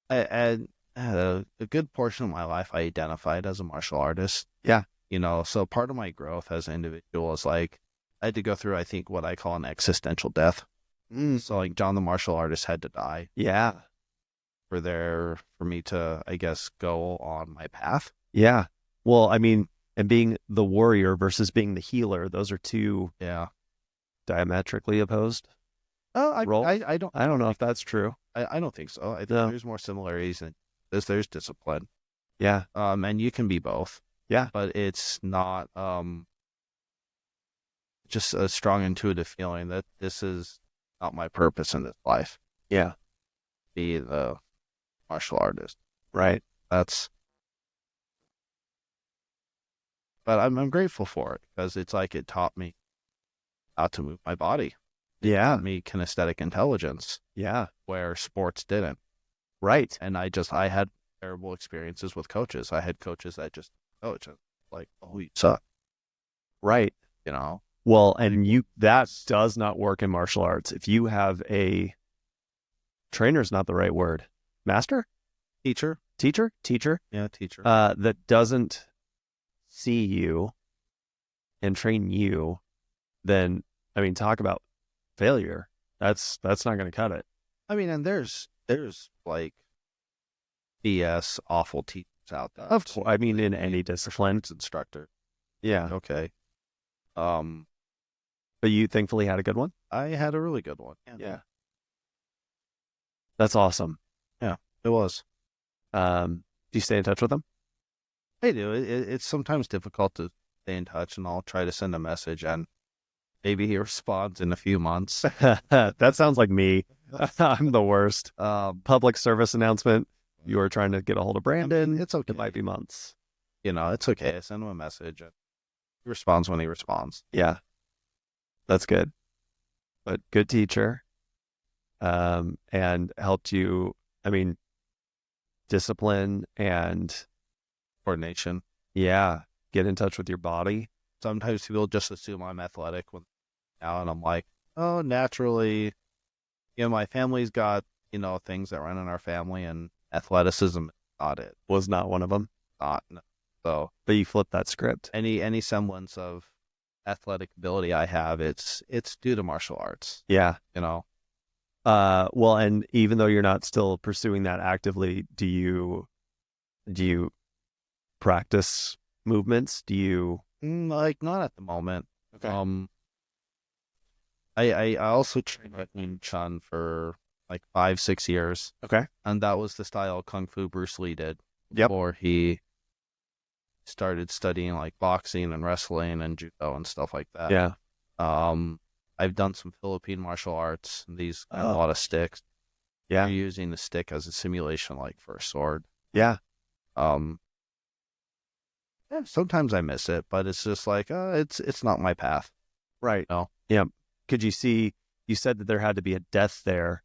a good portion of my life, I identified as a martial artist. Yeah. So part of my growth as an individual is like, I had to go through, I think, what I call an existential death. So like John the martial artist had to die. Yeah. For me to, I guess, go on my path. Yeah. Well, I mean, and being the warrior versus being the healer, those are two diametrically opposed. I don't know if that's true. I don't think so. I think there's more similarities than there's discipline. Yeah. And you can be both. Yeah. But it's not just a strong intuitive feeling that this is not my purpose in this life. Yeah. Be the martial artist. Right. But I'm grateful for it because it's like it taught me how to move my body. It taught me kinesthetic intelligence. Yeah. Where sports didn't. Right. And I had terrible experiences with coaches. I had coaches that just coach and like, oh, you suck. Right. Well, and that does not work in martial arts. If you have a trainer, is not the right word. Master? Teacher? Yeah, teacher. That doesn't see you and train you, then, I mean, talk about failure. That's not going to cut it. I mean, and there's like BS awful teachers out there. Of course. I mean, in any discipline. Instructor. Yeah. Okay. But you thankfully had a good one? I had a really good one. Yeah. That's awesome. Yeah, it was. Do you stay in touch with them? I do. It's sometimes difficult to stay in touch, and I'll try to send a message, and maybe he responds in a few months. That sounds like me. I'm the worst. Public service announcement. You are trying to get a hold of Brandon. I mean, it's okay. It might be months. It's okay. I send him a message. And he responds when he responds. Yeah. That's good. But good teacher. And helped you, I mean, discipline and coordination. Yeah. Get in touch with your body. Sometimes people just assume I'm athletic now, and I'm like, oh, naturally, my family's got, things that run in our family, and athleticism was not one of them. No. So, but you flip that script. Any semblance of athletic ability I have, it's due to martial arts. Yeah. Well, and even though you're not still pursuing that actively, do you practice movements? Do you not at the moment? Okay. I also trained at Wing Chun for like 5-6 years. Okay. And that was the style Kung Fu Bruce Lee did. Yep. Before he started studying like boxing and wrestling and judo and stuff like that. Yeah. I've done some Philippine martial arts. And these have a lot of sticks. Yeah. You're using the stick as a simulation, like for a sword. Yeah. Sometimes I miss it, but it's just like it's not my path. Right. No. Yeah. Could you see? You said that there had to be a death there.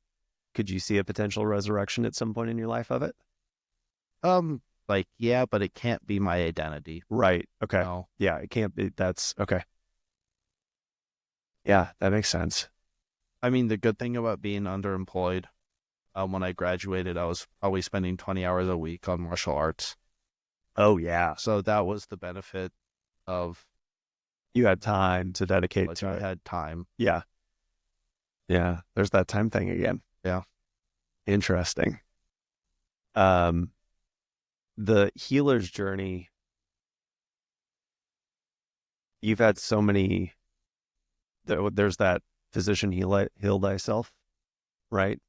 Could you see a potential resurrection at some point in your life of it? Yeah, but it can't be my identity. Right. Okay. No. Yeah, it can't be. That's okay. Yeah, that makes sense. I mean, the good thing about being underemployed, when I graduated, I was probably spending 20 hours a week on martial arts. Oh, yeah. So that was the benefit of, You had time to dedicate like, to I it. had time. Yeah. Yeah. There's that time thing again. Yeah. Interesting. Um, the healer's journey, you've had so many, there's that physician heal thyself, right?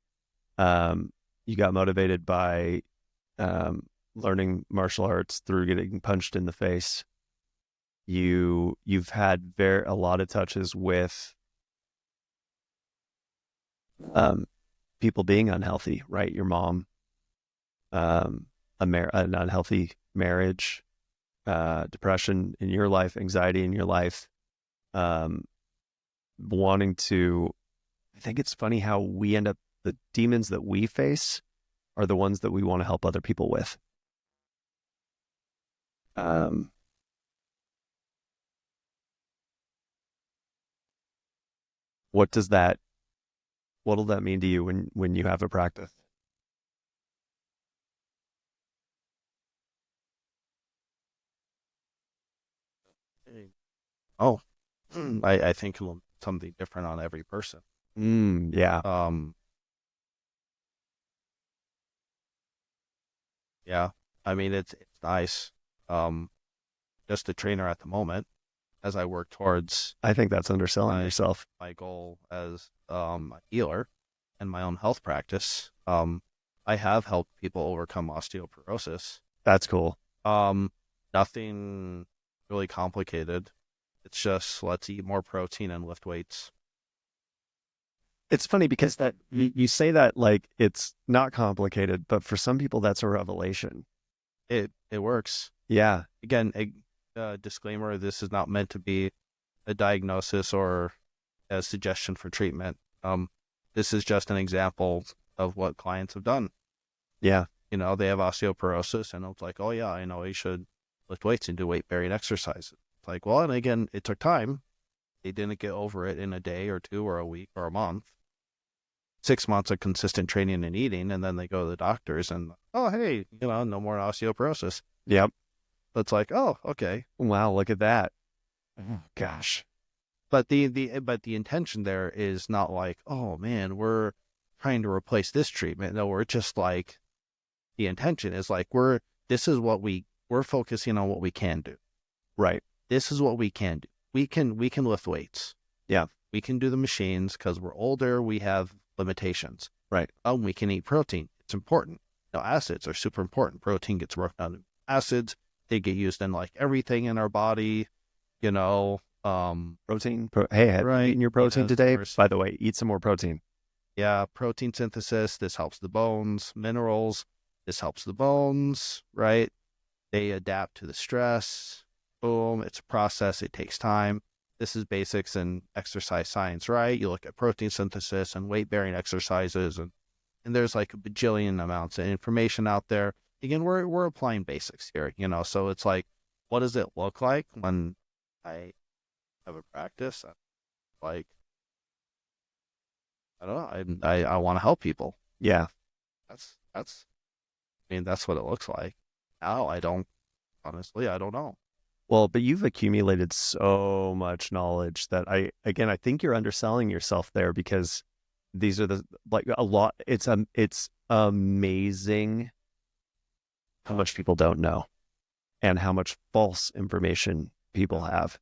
You got motivated by learning martial arts through getting punched in the face. You've had a lot of touches with people being unhealthy, right? Your mom, an unhealthy marriage, depression in your life, anxiety in your life, wanting to. I think it's funny how we end up, the demons that we face are the ones that we want to help other people with. What does that, what'll that mean to you when you have a practice? Oh, I think something different on every person. Yeah. Yeah. I mean, it's nice. Just a trainer at the moment as I work towards I think that's underselling yourself. my goal as a healer and my own health practice. I have helped people overcome osteoporosis. That's cool. Nothing really complicated. It's just let's eat more protein and lift weights. It's funny because that you say that like it's not complicated, but for some people that's a revelation. It works. Yeah. Again, disclaimer: this is not meant to be a diagnosis or a suggestion for treatment. This is just an example of what clients have done. Yeah. You know, they have osteoporosis, and it's like, oh yeah, I know you should lift weights and do weight-bearing exercises. It's like, well, and again, it took time. They didn't get over it in a day or two or a week or a month. 6 months of consistent training and eating, and then they go to the doctors and, oh, hey, no more osteoporosis. Yep. It's like, oh, okay. Wow, look at that. Oh, gosh. But the intention there is not like, oh man, we're trying to replace this treatment. No, we're just like, the intention is like, we're focusing on what we can do. Right. This is what we can do. We can lift weights. Yeah. We can do the machines because we're older. We have limitations. Right. We can eat protein. It's important. Acids are super important. Protein gets broken down into acids. They get used in like everything in our body. Protein. Hey, have you eaten your protein today? By the way, eat some more protein. Yeah, protein synthesis. This helps the bones. Minerals. This helps the bones, right? They adapt to the stress. Boom. It's a process. It takes time. This is basics in exercise science, right? You look at protein synthesis and weight-bearing exercises, and there's like a bajillion amounts of information out there. Again, we're applying basics here, so it's like, what does it look like when I have a practice? Like, I don't know. I want to help people. Yeah. That's what it looks like. Now I don't know. Well, but you've accumulated so much knowledge that I think you're underselling yourself there, because these are a lot. It's amazing how much people don't know and how much false information people have.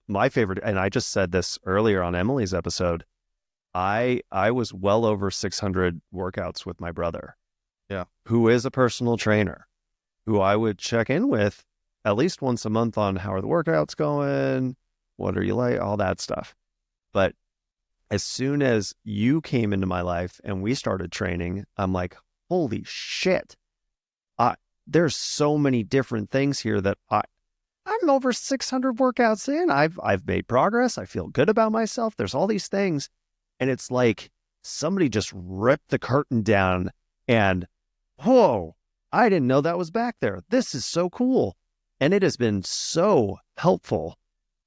My favorite, and I just said this earlier on Emily's episode, I was well over 600 workouts with my brother. Yeah. Who is a personal trainer, who I would check in with at least once a month on how are the workouts going, what are you like, all that stuff. But as soon as you came into my life and we started training, I'm like, holy shit. There's so many different things here that I'm over 600 workouts in. I've made progress. I feel good about myself. There's all these things. And it's like somebody just ripped the curtain down and, whoa, I didn't know that was back there. This is so cool. And it has been so helpful.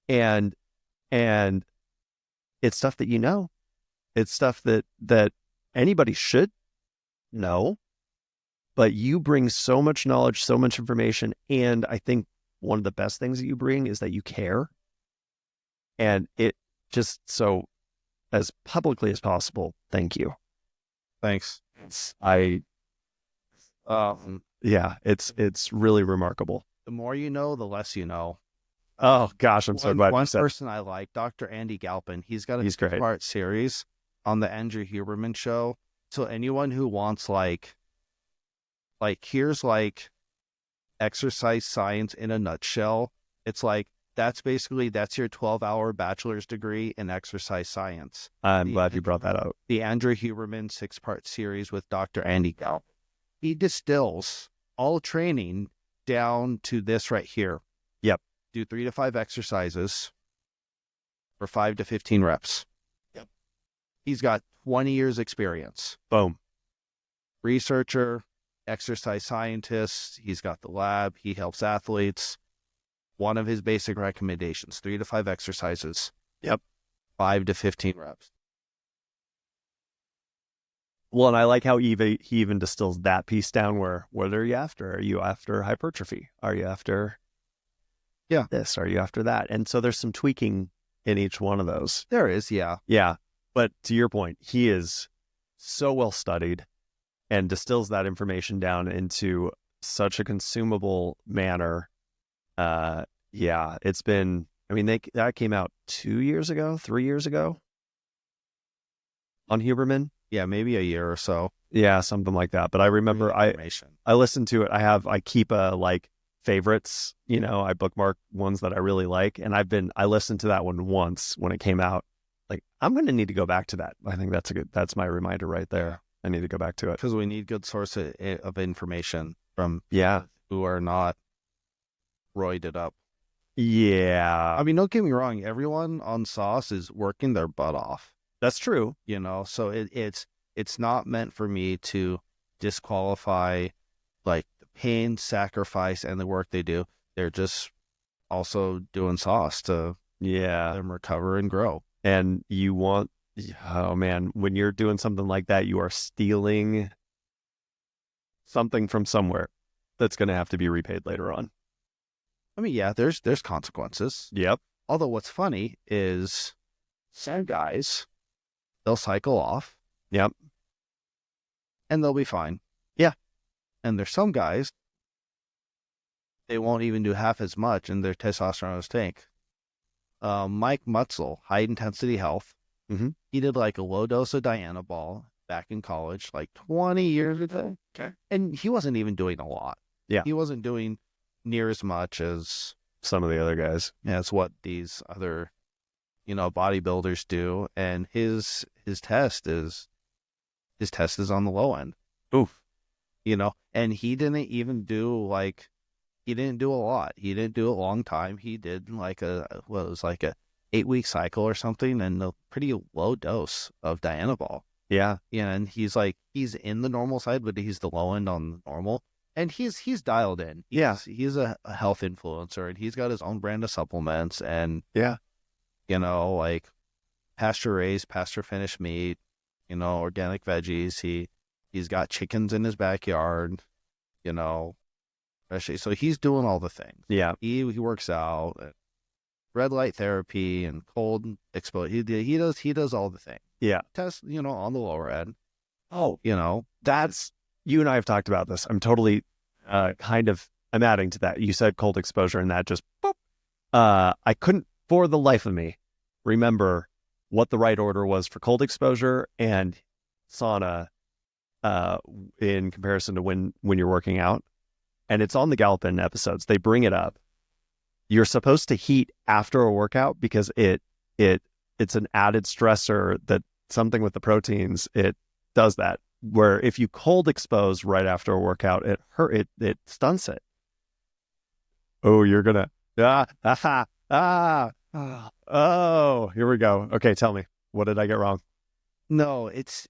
And it's stuff that it's stuff that anybody should know, but you bring so much knowledge, so much information. And I think one of the best things that you bring is that you care. And it just, so as publicly as possible, thank you. Thanks. Yeah, it's really remarkable. The more you know, the less you know. Oh gosh, I'm so glad. One person I like, Dr. Andy Galpin. He's got a 2-part series on the Andrew Huberman show. So anyone who wants here's like exercise science in a nutshell. It's like that's your 12-hour bachelor's degree in exercise science. I'm glad you brought that up. The Andrew Huberman 6-part series with Dr. Andy Galpin. He distills all training down to this right here. Yep. Do 3 to 5 exercises for 5 to 15 reps. Yep. He's got 20 years experience. Boom. Researcher, exercise scientist. He's got the lab. He helps athletes. One of his basic recommendations, 3 to 5 exercises. Yep. 5 to 15 reps. Well, and I like how he even distills that piece down where, what are you after? Are you after hypertrophy? Are you after this? Are you after that? And so there's some tweaking in each one of those. There is, yeah. Yeah. But to your point, he is so well studied and distills that information down into such a consumable manner. Yeah, it's been, I mean, that came out 3 years ago on Huberman. Yeah, maybe a year or so. Yeah, something like that. But I remember I listened to it. I keep favorites, I bookmark ones that I really like. And I listened to that one once when it came out. Like, I'm going to need to go back to that. I think that's my reminder right there. I need to go back to it. Because we need good source of information from who are not roided up. Yeah. I mean, don't get me wrong. Everyone on sauce is working their butt off. That's true. So it's not meant for me to disqualify like the pain, sacrifice, and the work they do. They're just also doing sauce to let them recover and grow. And you want, oh man, when you're doing something like that, you are stealing something from somewhere that's going to have to be repaid later on. I mean, yeah, there's consequences. Yep. Although what's funny is some guys, they'll cycle off. Yep. And they'll be fine. Yeah. And there's some guys, they won't even do half as much and their testosterone is tank. Mike Mutzel, high intensity health. Mm-hmm. He did like a low dose of Dianabol back in college, like 20 years ago. Okay. And he wasn't even doing a lot. Yeah. He wasn't doing near as much as some of the other guys. As what these other, bodybuilders do. And his test is on the low end. Oof. And he didn't even do he didn't do a lot. He didn't do a long time. He did it was like a 8-week cycle or something and a pretty low dose of Dianabol. Yeah. Yeah. And he's in the normal side, but he's the low end on the normal. And he's dialed in. He's a health influencer and he's got his own brand of supplements and, pasture raised, pasture finished meat, organic veggies. He's got chickens in his backyard, so he's doing all the things. Yeah. He works out, red light therapy and cold exposure. He does all the things. Yeah. Test, on the lower end. Oh, that's, you and I have talked about this. I'm totally I'm adding to that. You said cold exposure and that just, boop. I couldn't for the life of me remember what the right order was for cold exposure and sauna in comparison to when you're working out. And it's on the Galpin episodes. They bring it up. You're supposed to heat after a workout because it's an added stressor that something with the proteins, it does that. Where if you cold expose right after a workout, it stunts it. Oh, you're gonna oh, here we go. Okay, tell me, what did I get wrong? No, it's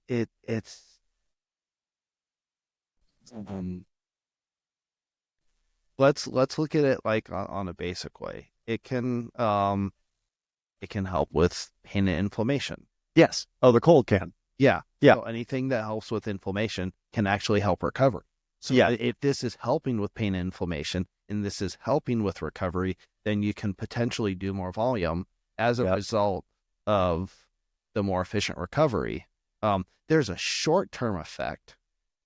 let's look at it like on a basic way. It can help with pain and inflammation. Yes. Oh, the cold can. Yeah. Yeah. So anything that helps with inflammation can actually help recovery. So Yeah. if this is helping with pain and inflammation, and this is helping with recovery, then you can potentially do more volume as a result of the more efficient recovery. There's a short-term effect.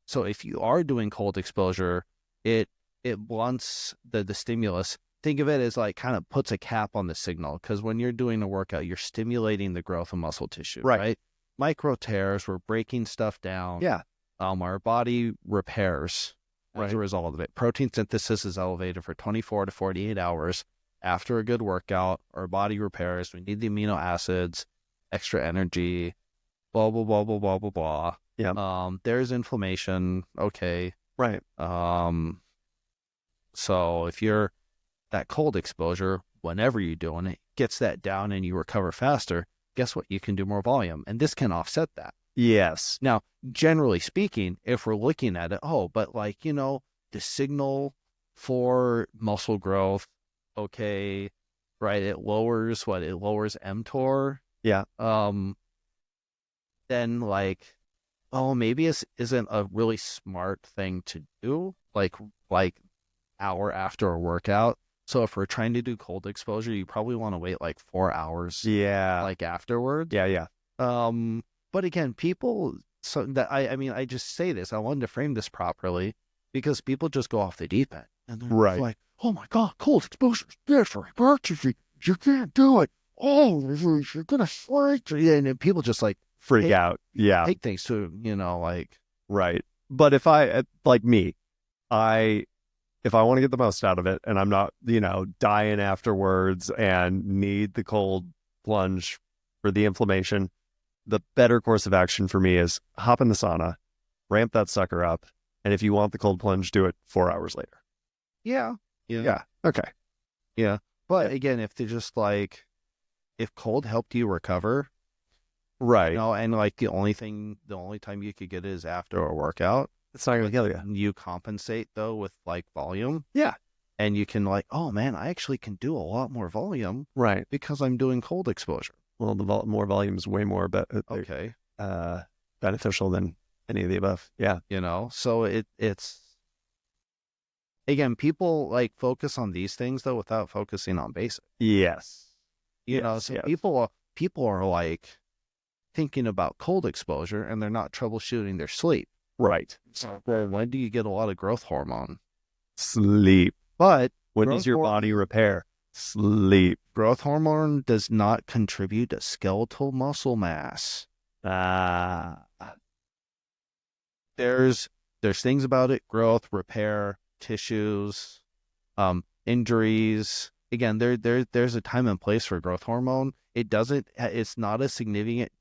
So if you are doing cold exposure, it blunts the stimulus. Think of it as like kind of puts a cap on the signal, because when you're doing a workout, you're stimulating the growth of muscle tissue, right? Micro tears, we're breaking stuff down. Yeah. Our body repairs as a result of it. Protein synthesis is elevated for 24 to 48 hours after a good workout. Our body repairs. We need the amino acids, extra energy, blah, blah, blah, blah, blah, blah, blah. Yeah. There's inflammation. Okay. Right. So if you're that cold exposure, whenever you're doing it, gets that down and you recover faster, guess what? You can do more volume. And this can offset that. Yes. Now, generally speaking, if we're looking at it, but like, the signal for muscle growth, okay, right? It lowers mTOR. Yeah. Then like, maybe it isn't a really smart thing to do, like hour after a workout. So if we're trying to do cold exposure, you probably want to wait like 4 hours. Yeah. Like afterward. Yeah. But again, people, so that I just say this, I wanted to frame this properly, because people just go off the deep end. And they're like, oh my God, cold exposure is good for hypertrophy. You can't do it. Oh, you're going to freak. And people just like freak out. Yeah. Take things to, like. Right. But if I, like me, if I want to get the most out of it and I'm not, dying afterwards and need the cold plunge for the inflammation, the better course of action for me is hop in the sauna, ramp that sucker up. And if you want the cold plunge, do it 4 hours later. Yeah. Okay. Yeah. But again, if they're just like, if cold helped you recover, right. And like the only time you could get it is after a workout. It's not going to kill you. You compensate though with like volume. Yeah. And you can like, oh man, I actually can do a lot more volume. Right. Because I'm doing cold exposure. Well, the more volume is way more beneficial than any of the above. Yeah. So it's, again, people like focus on these things though without focusing on basics. Yes. So people are like thinking about cold exposure and they're not troubleshooting their sleep. Right. So when do you get a lot of growth hormone? Sleep. But when does your body repair? Sleep. Growth hormone does not contribute to skeletal muscle mass. There's things about it: growth, repair, tissues, injuries. Again, there's a time and place for growth hormone. It's not a significant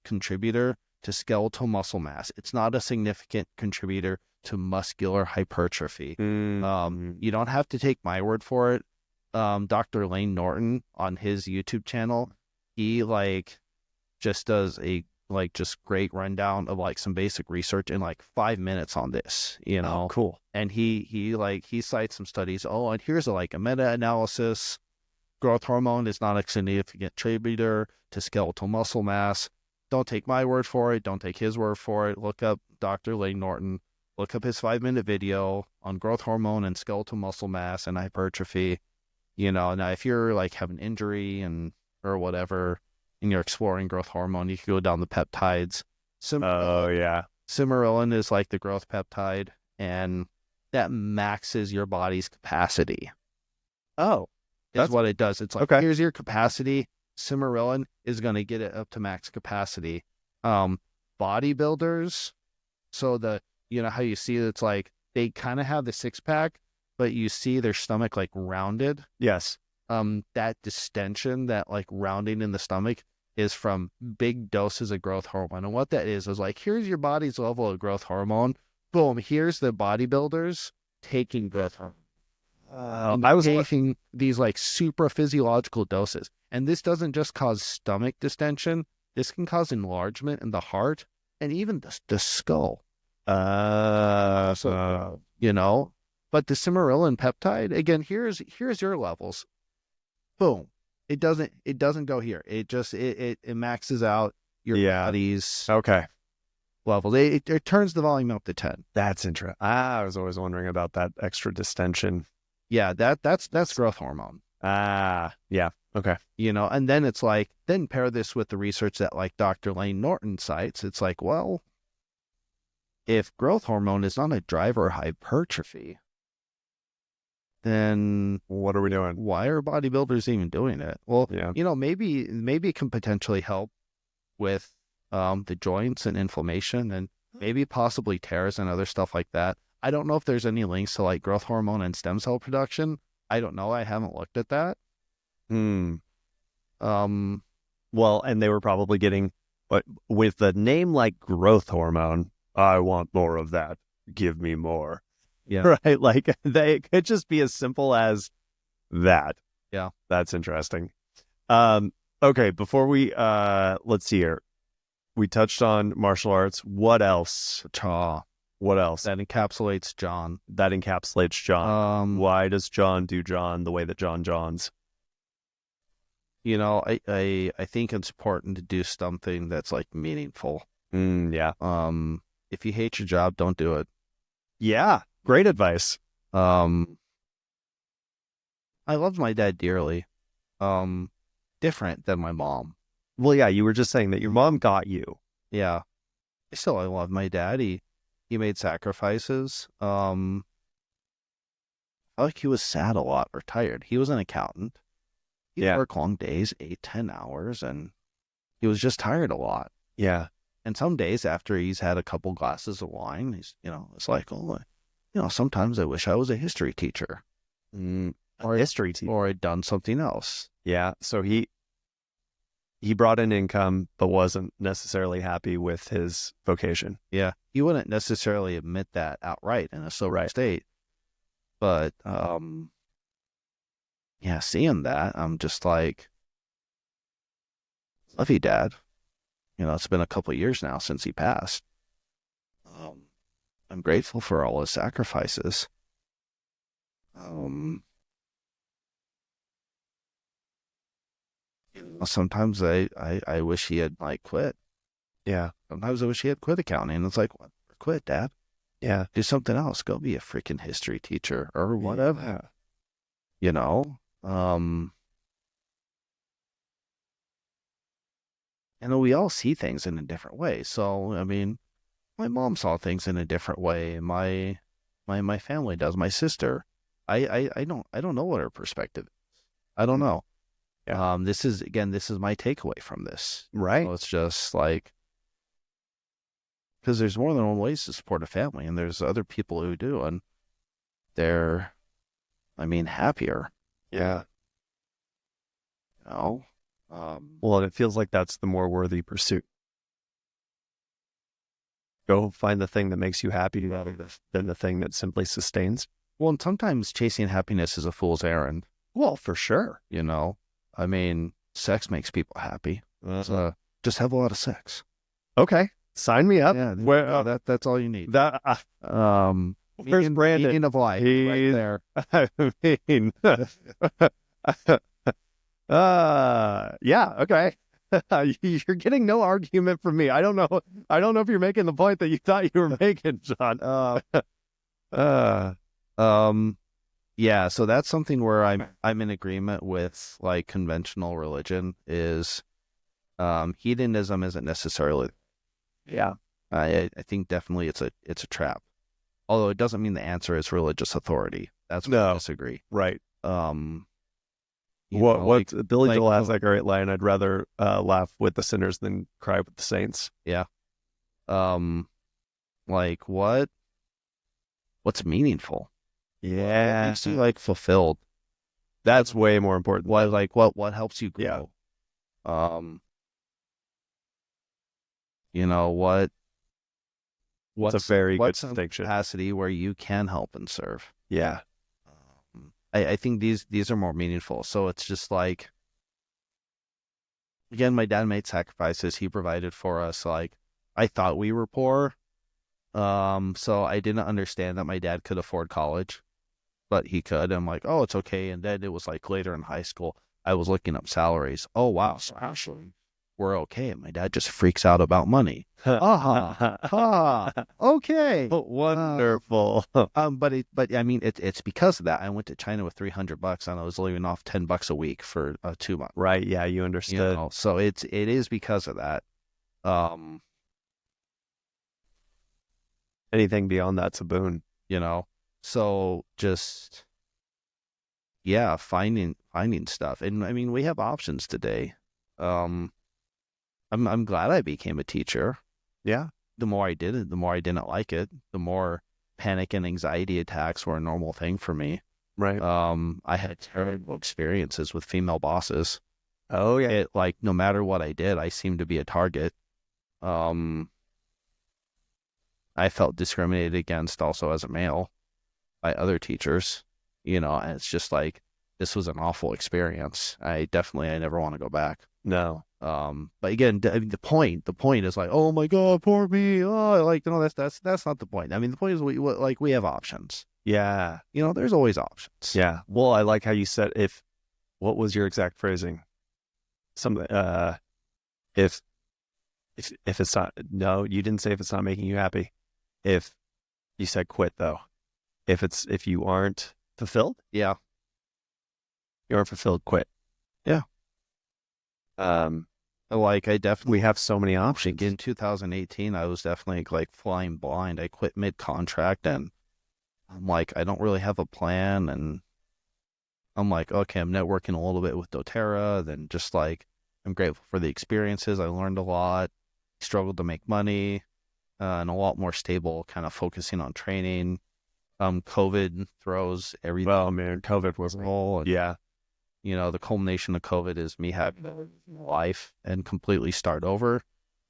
contributor to skeletal muscle mass. It's not a significant contributor to muscular hypertrophy. You don't have to take my word for it. Dr. Lane Norton on his YouTube channel, he just does a just great rundown of some basic research in 5 minutes on this, Oh, cool. And he cites some studies. And here's a meta-analysis. Growth hormone is not a significant contributor to skeletal muscle mass. Don't take my word for it. Don't take his word for it. Look up Dr. Lane Norton. Look up his 5-minute video on growth hormone and skeletal muscle mass and hypertrophy. Now if you're have an injury or whatever, and you're exploring growth hormone, you can go down the peptides. Cimarillin is the growth peptide, and that maxes your body's capacity. That's what it does. It's here's your capacity. Cimarillin is going to get it up to max capacity. Bodybuilders, so how you see it's they kind of have the six pack, but you see their stomach rounded. Yes. That distension, that rounding in the stomach, is from big doses of growth hormone. And what that is here's your body's level of growth hormone. Boom, here's the bodybuilders taking growth hormone. I was taking these super physiological doses. And this doesn't just cause stomach distension. This can cause enlargement in the heart and even the skull. But the Cimarillin peptide, again, here's your levels. Boom. It doesn't go here. It maxes out your body's level. It turns the volume up to 10. That's interesting. I was always wondering about that extra distension. Yeah, that's growth hormone. Yeah. Okay. And then it's like, then pair this with the research that like Dr. Lane Norton cites. It's like, well, if growth hormone is not a driver of hypertrophy, then what are we doing? Why are bodybuilders even doing it? Well, maybe it can potentially help with the joints and inflammation, and maybe possibly tears and other stuff like that. I don't know if there's any links to like growth hormone and stem cell production. I don't know. I haven't looked at that. Well, and they were probably getting, but with a name like growth hormone, I want more of that. Give me more. Yeah. Right. Like it could just be as simple as that. Yeah. That's interesting. Okay. Before we, let's see here. We touched on martial arts. What else? What else? That encapsulates John. Why does John do John the way that John Johns? I think it's important to do something that's like meaningful. Yeah. If you hate your job, don't do it. Yeah. Great advice. I loved my dad dearly. Different than my mom. Well, yeah, you were just saying that your mom got you. Yeah. I love my dad. He made sacrifices. I felt like he was sad a lot or tired. He was an accountant. He'd work long days, 8-10 hours, and he was just tired a lot. Yeah. And some days after he's had a couple glasses of wine, he's, it's like, sometimes I wish I was a history teacher. Or a history teacher. Or I'd done something else. Yeah. So he brought in income, but wasn't necessarily happy with his vocation. Yeah. He wouldn't necessarily admit that outright in a sober state. But, seeing that, I'm just like, love you, Dad. It's been a couple of years now since he passed. I'm grateful for all his sacrifices. Sometimes I wish he had like quit. Yeah. Sometimes I wish he had quit accounting. It's like, what? Quit, Dad. Yeah. Do something else. Go be a freaking history teacher or whatever. We all see things in a different way. So, I mean, my mom saw things in a different way. My family does. My sister, I don't know what her perspective is. I don't know. Yeah. This is my takeaway from this. Right. So it's just like, because there's more than one ways to support a family, and there's other people who do, and they're, happier. Yeah. Well, and it feels like that's the more worthy pursuit. Go find the thing that makes you happy rather than the thing that simply sustains. Well, and sometimes chasing happiness is a fool's errand. Well, for sure. Sex makes people happy. So just have a lot of sex. Okay. Sign me up. Yeah, that's all you need. Where's Brandon? Meaning of life, right there. Yeah, okay. You're getting no argument from me. I don't know if you're making the point that you thought you were making, John. Yeah, so that's something where I'm in agreement with like conventional religion is hedonism isn't necessarily. Yeah. I think definitely it's a trap. Although it doesn't mean the answer is religious authority. That's where I disagree. Right. Billy Joel has that great line, I'd rather laugh with the sinners than cry with the saints. Yeah. Like what's meaningful? Yeah. What makes you like fulfilled? That's way more important. What helps you grow? Yeah. What's a very good distinction. Capacity where you can help and serve. Yeah. I think these are more meaningful. So it's just like, again, my dad made sacrifices. He provided for us. Like, I thought we were poor. So I didn't understand that my dad could afford college. but he could. I'm like, oh, it's okay. And then it was like later in high school, I was looking up salaries. Oh, wow. So actually, we're okay. And my dad just freaks out about money. Okay. Wonderful. But I mean, it's because of that. I went to China with $300 and I was living off $10 a week for 2 months. Right. Yeah. You understood. So it is because of that. Anything beyond that's a boon. So just, yeah, finding stuff. And I mean, we have options today. I'm glad I became a teacher. Yeah. The more I did it, the more I didn't like it, the more panic and anxiety attacks were a normal thing for me. Right. I had terrible experiences with female bosses. Oh yeah. It, like, no matter what I did, I seemed to be a target. I felt discriminated against also as a male by other teachers, and it's just like, this was an awful experience. I never want to go back. No. But again, I mean, the point is like, oh my God, poor me. Oh, like, no, that's not the point. I mean, the point is we have options. Yeah. There's always options. Yeah. Well, I like how you said, what was your exact phrasing? Something, if it's not, no, you didn't say if it's not making you happy. If you said quit though, if you aren't fulfilled, yeah, you aren't fulfilled, quit. Yeah. Like, we have so many options. In 2018, I was definitely like flying blind. I quit mid-contract and I'm like, I don't really have a plan. And I'm like, okay, I'm networking a little bit with doTERRA. Then just like, I'm grateful for the experiences. I learned a lot, struggled to make money, and a lot more stable, kind of focusing on training. COVID throws everything. Well, man, COVID was all. Yeah. The culmination of COVID is me having a life and completely start over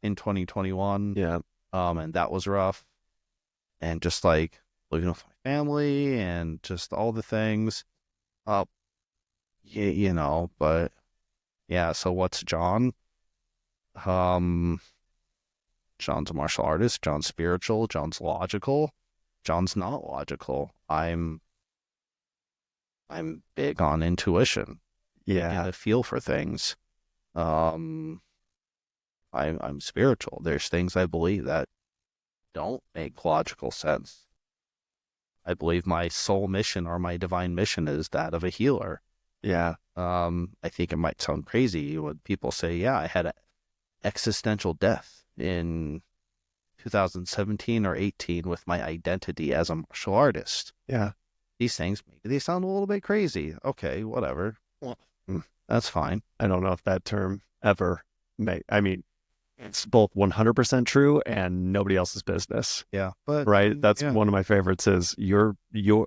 in 2021. Yeah. And that was rough. And just like living with my family and just all the things. But yeah, so what's John? John's a martial artist. John's spiritual. John's logical. John's not logical. I'm big on intuition. Yeah. And a feel for things. I'm spiritual. There's things I believe that don't make logical sense. I believe my soul mission or my divine mission is that of a healer. Yeah. I think it might sound crazy when people say, yeah, I had an existential death in 2017 or 18 with my identity as a martial artist. Yeah. These things, maybe they sound a little bit crazy. Okay, whatever. Well, that's fine. I don't know if that term ever I mean, it's both 100% true and nobody else's business. Yeah. But right. That's one of my favorites is your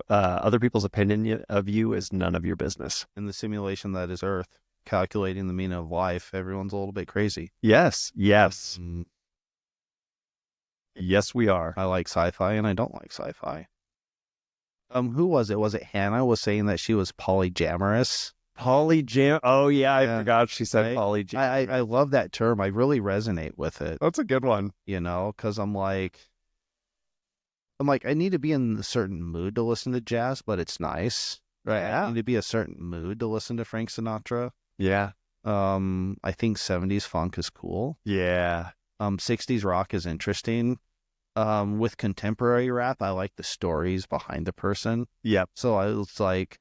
other people's opinion of you is none of your business. In the simulation that is Earth, calculating the meaning of life, everyone's a little bit crazy. Yes. Yes. Yes, we are. I like sci-fi and I don't like sci-fi. Who was it? Was it Hannah was saying that she was polyamorous? Oh yeah, I forgot she said polyamorous. I love that term. I really resonate with it. That's a good one. Because I'm like, I need to be in a certain mood to listen to jazz, but it's nice. Right. Yeah. I need to be a certain mood to listen to Frank Sinatra. Yeah. I think 70s funk is cool. Yeah. 60s rock is interesting. With contemporary rap, I like the stories behind the person. Yep. So I was like,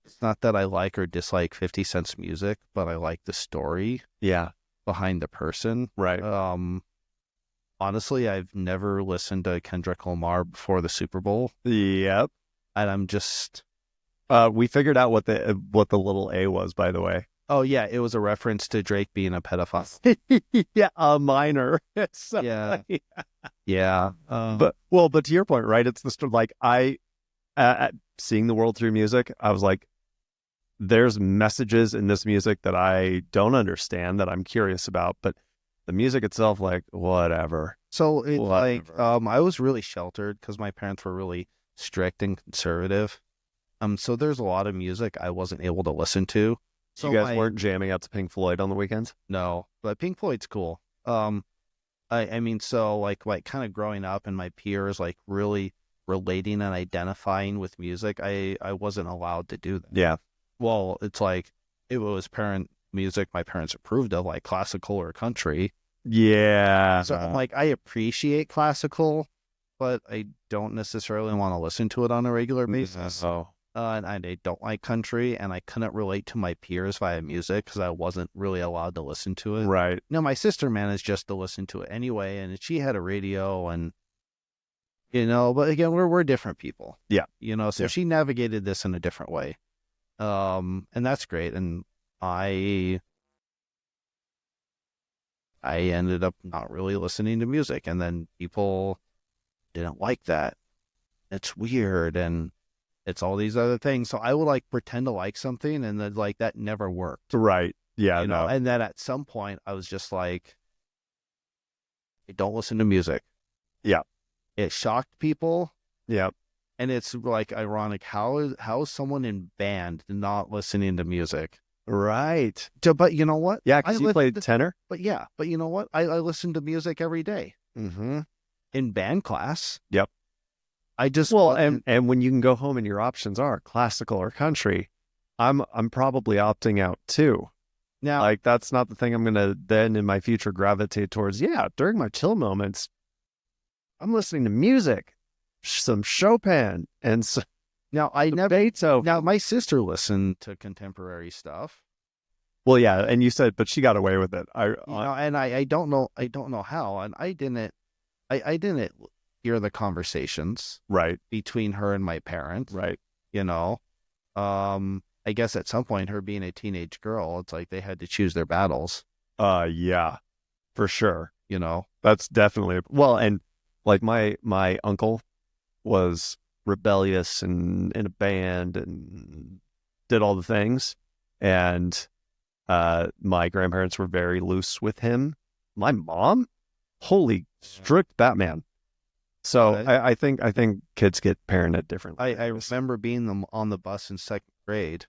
it's not that I like or dislike 50 Cent's music, but I like the story. Yeah. Behind the person. Right. Honestly, I've never listened to Kendrick Lamar before the Super Bowl. Yep. And I'm just... we figured out what the little A was, by the way. Oh, yeah. It was a reference to Drake being a pedophile. Yeah, a minor. So, yeah. Yeah. But to your point, right? It's seeing the world through music, I was like, there's messages in this music that I don't understand that I'm curious about, but the music itself, like, whatever. So it's I was really sheltered because my parents were really strict and conservative. So there's a lot of music I wasn't able to listen to. So you guys weren't jamming out to Pink Floyd on the weekends? No, but Pink Floyd's cool. I mean, so like kind of growing up and my peers like really relating and identifying with music, I wasn't allowed to do that. Yeah. Well, it's like, if it was parent music my parents approved of, like classical or country. Yeah. So I'm like, I appreciate classical, but I don't necessarily want to listen to it on a regular basis. Oh. And I don't like country, and I couldn't relate to my peers via music because I wasn't really allowed to listen to it. Right. No, my sister managed just to listen to it anyway, and she had a radio, and but again, we're different people. Yeah. So she navigated this in a different way. And that's great. And I ended up not really listening to music, and then people didn't like that. It's weird, and it's all these other things. So I would like pretend to like something, and then like that never worked. Right. Yeah. No. And then at some point I was just like, I don't listen to music. Yeah. It shocked people. Yeah. And it's like ironic. How is someone in band not listening to music? Right. But you know what? Yeah, because you played tenor. But you know what? I listen to music every day. Mm-hmm. In band class. Yep. I just and when you can go home and your options are classical or country, I'm probably opting out too. Now, like that's not the thing I'm gonna then in my future gravitate towards. Yeah, during my chill moments, I'm listening to music, some Chopin, and now I never Beethoven. Now my sister listened to contemporary stuff. Well, yeah, and you said, but she got away with it. And I don't know how, and I didn't hear the conversations right between her and my parents. Right. I guess at some point, her being a teenage girl, it's like they had to choose their battles. Yeah, for sure. That's definitely well, and like my uncle was rebellious and in a band and did all the things, and my grandparents were very loose with him. My mom, holy strict Batman. So I think kids get parented differently. I remember being on the bus in second grade,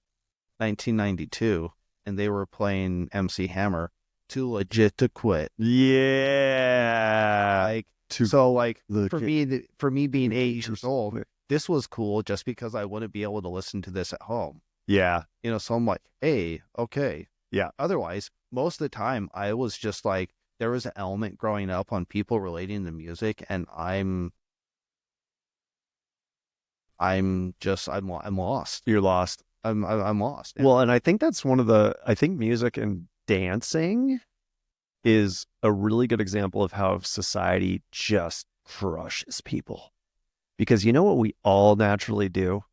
1992, and they were playing MC Hammer, Too Legit to Quit. Yeah. For me being 8 years old, this was cool just because I wouldn't be able to listen to this at home. Yeah. So I'm like, hey, okay. Yeah. Otherwise, most of the time I was just like, there was an element growing up on people relating to music, and I'm lost. You're lost. I'm lost. Well, and I think that's I think music and dancing is a really good example of how society just crushes people. Because you know what we all naturally do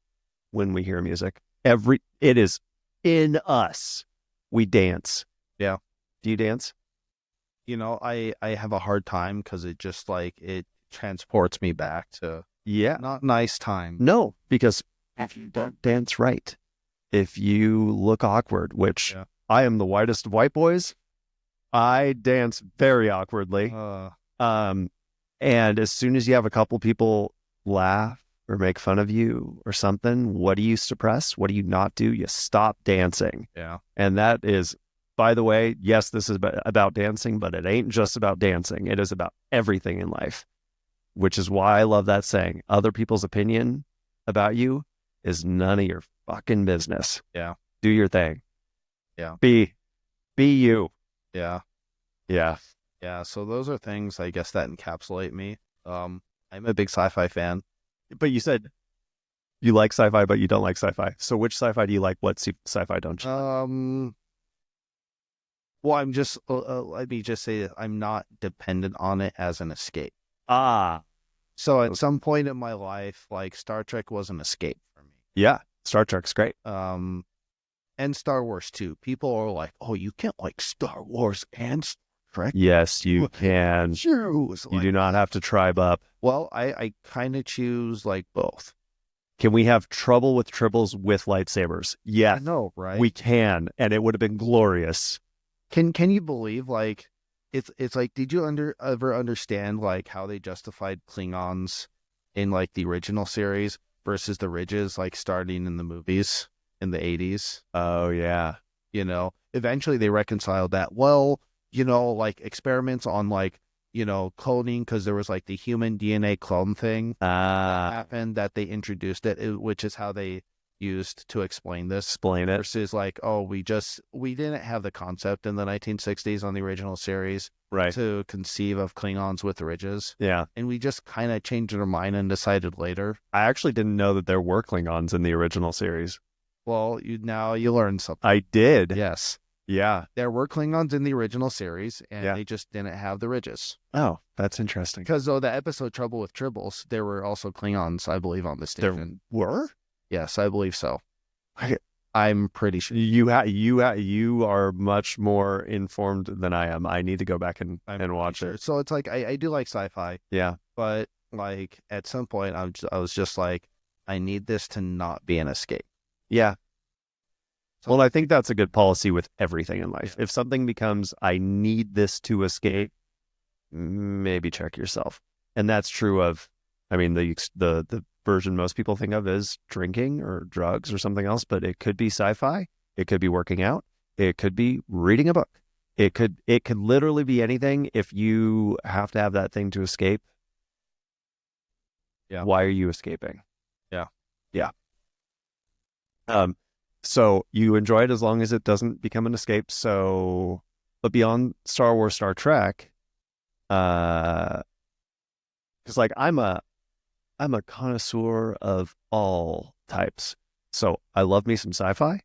when we hear music? It is in us. We dance. Yeah. Do you dance? I have a hard time because it just like it transports me back to not nice time. No, because if you don't dance right, if you look awkward, which I am the whitest of white boys, I dance very awkwardly. And as soon as you have a couple people laugh or make fun of you or something, what do you suppress? What do you not do? You stop dancing. Yeah. And that is, by the way, yes, this is about dancing, but it ain't just about dancing. It is about everything in life, which is why I love that saying. Other people's opinion about you is none of your fucking business. Yeah. Do your thing. Yeah. Be you. Yeah. Yeah. Yeah. So those are things, I guess, that encapsulate me. I'm a big sci-fi fan. But you said you like sci-fi, but you don't like sci-fi. So which sci-fi do you like? What sci-fi don't you like? Well, I'm just, let me just say that I'm not dependent on it as an escape. So at some point in my life, like Star Trek was an escape for me. Yeah. Star Trek's great. And Star Wars too. People are like, oh, you can't like Star Wars and Star Trek. Yes, you can. You do not have to tribe up. Well, I kind of choose like both. Can we have trouble with tribbles with lightsabers? Yeah. I know, right? We can, and it would have been glorious. Can you believe like it's like, did you ever understand like how they justified Klingons in like the original series versus the Ridges like starting in the movies in the 80s? Oh yeah. Eventually they reconciled that. Well, like experiments on like cloning, because there was like the human DNA clone thing happened that they introduced it, which is how they used to explain this. Explain it. Versus like, oh, we didn't have the concept in the 1960s on the original series Right. to conceive of Klingons with ridges. Yeah. And we just kind of changed our mind and decided later. I actually didn't know that there were Klingons in the original series. Well, now you learned something. I did. Yes. Yeah. There were Klingons in the original series, and Yeah. they just didn't have the ridges. Oh, that's interesting. Because though the episode Trouble with Tribbles, there were also Klingons, I believe, on the station. There were? Yes, I believe so. I- I'm pretty sure. You are much more informed than I am. I need to go back and watch Sure. it. So it's like I do like sci-fi, Yeah. but like at some point I was just like, I need this to not be an escape. Yeah. So- Well, I think that's a good policy with everything in life. If something becomes, I need this to escape, maybe check yourself. And that's true of, I mean, the version most people think of is drinking or drugs or something else, but it could be sci-fi. It could be working out. It could be reading a book. It could literally be anything. If you have to have that thing to escape, Yeah. why are you escaping? Yeah. Yeah. So you enjoy it as long as it doesn't become an escape. So, but beyond Star Wars, Star Trek, because like I'm a connoisseur of all types. So I love me some sci-fi.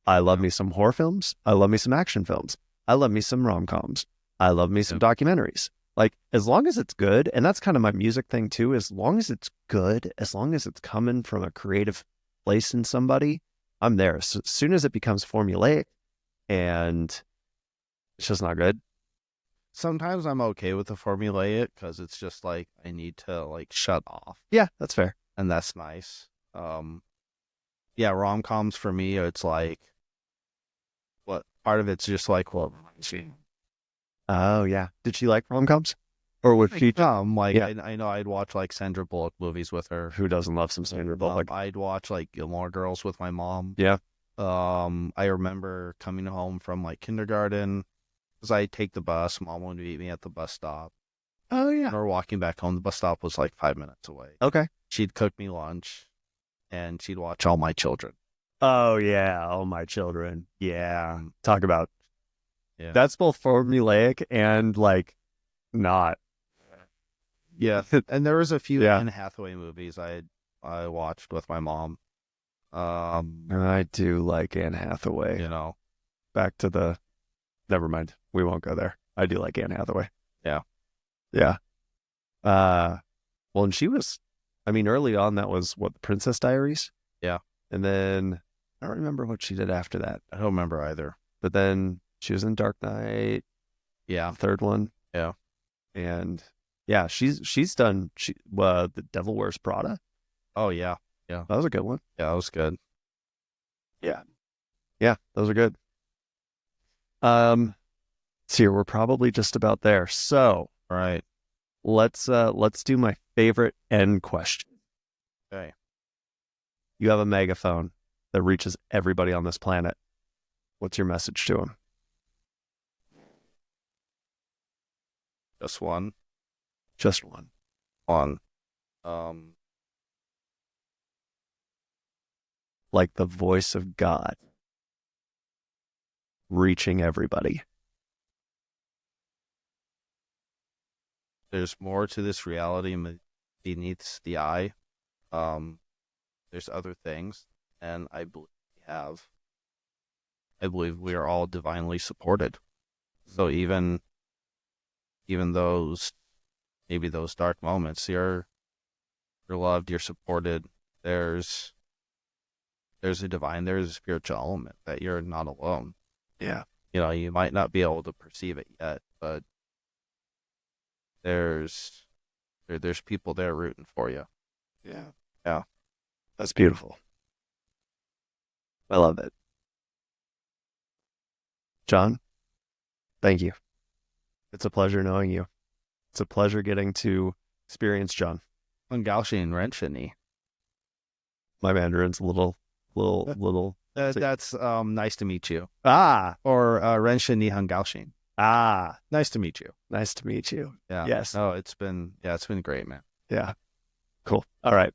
I love me some horror films. I love me some action films. I love me some rom-coms. I love me some documentaries. Like, as long as it's good, and that's kind of my music thing too, as long as it's good, as long as it's coming from a creative place in somebody, I'm there. So as soon as it becomes formulaic and it's just not good. Sometimes I'm okay with the formulaic because it's just like I need to like shut off, Yeah, that's fair. and that's nice. Yeah, rom-coms for me, it's like what part of it's just like, well, Oh yeah. Did she like rom-coms? Or would she? like Yeah. I know I'd watch like Sandra Bullock movies with her. Who doesn't love some Sandra Bullock? I'd watch like Gilmore Girls with my mom. Yeah. I remember coming home from like kindergarten because I'd take the bus. Mom would meet me at the bus stop. Oh yeah. Or walking back home. The bus stop was like 5 minutes away. Okay. She'd cook me lunch, and she'd watch All My Children. Oh yeah, All My Children. Yeah. Talk about. Yeah. That's both formulaic and like not. Yeah, and there was a few Yeah. Anne Hathaway movies I watched with my mom. I do like Anne Hathaway. You know, Back to the. Never mind. We won't go there. I do like Anne Hathaway. Yeah. Yeah. Well, and she was. I mean, early on, that was what, The Princess Diaries. Yeah. And then I don't remember what she did after that. I don't remember either. But then she was in Dark Knight. Yeah. The third one. Yeah. And yeah, she's done The Devil Wears Prada. Oh yeah. That was a good one. Yeah, that was good. Yeah, those are good. So we're probably just about there. So All right. let's do my favorite end question. Okay. You have a megaphone that reaches everybody on this planet. What's your message to them? Just one. Just one. One. Like the voice of God reaching everybody. There's more to this reality beneath the eye. There's other things, and I believe we are all divinely supported. So even those, maybe those dark moments, you're loved, you're supported. There's a spiritual element that you're not alone. Yeah. You know, you might not be able to perceive it yet, but there's people there rooting for you. Yeah. Yeah. That's beautiful. I love it. John, thank you. It's a pleasure knowing you. It's a pleasure getting to experience John. Hungaoxian Renshini. My Mandarin's a little. That's nice to meet you. Ah, Or Renshini Hungaoxian. Ah, Nice to meet you. nice to meet you. Yeah. Yes. No, it's been great, man. Yeah. Cool. All right.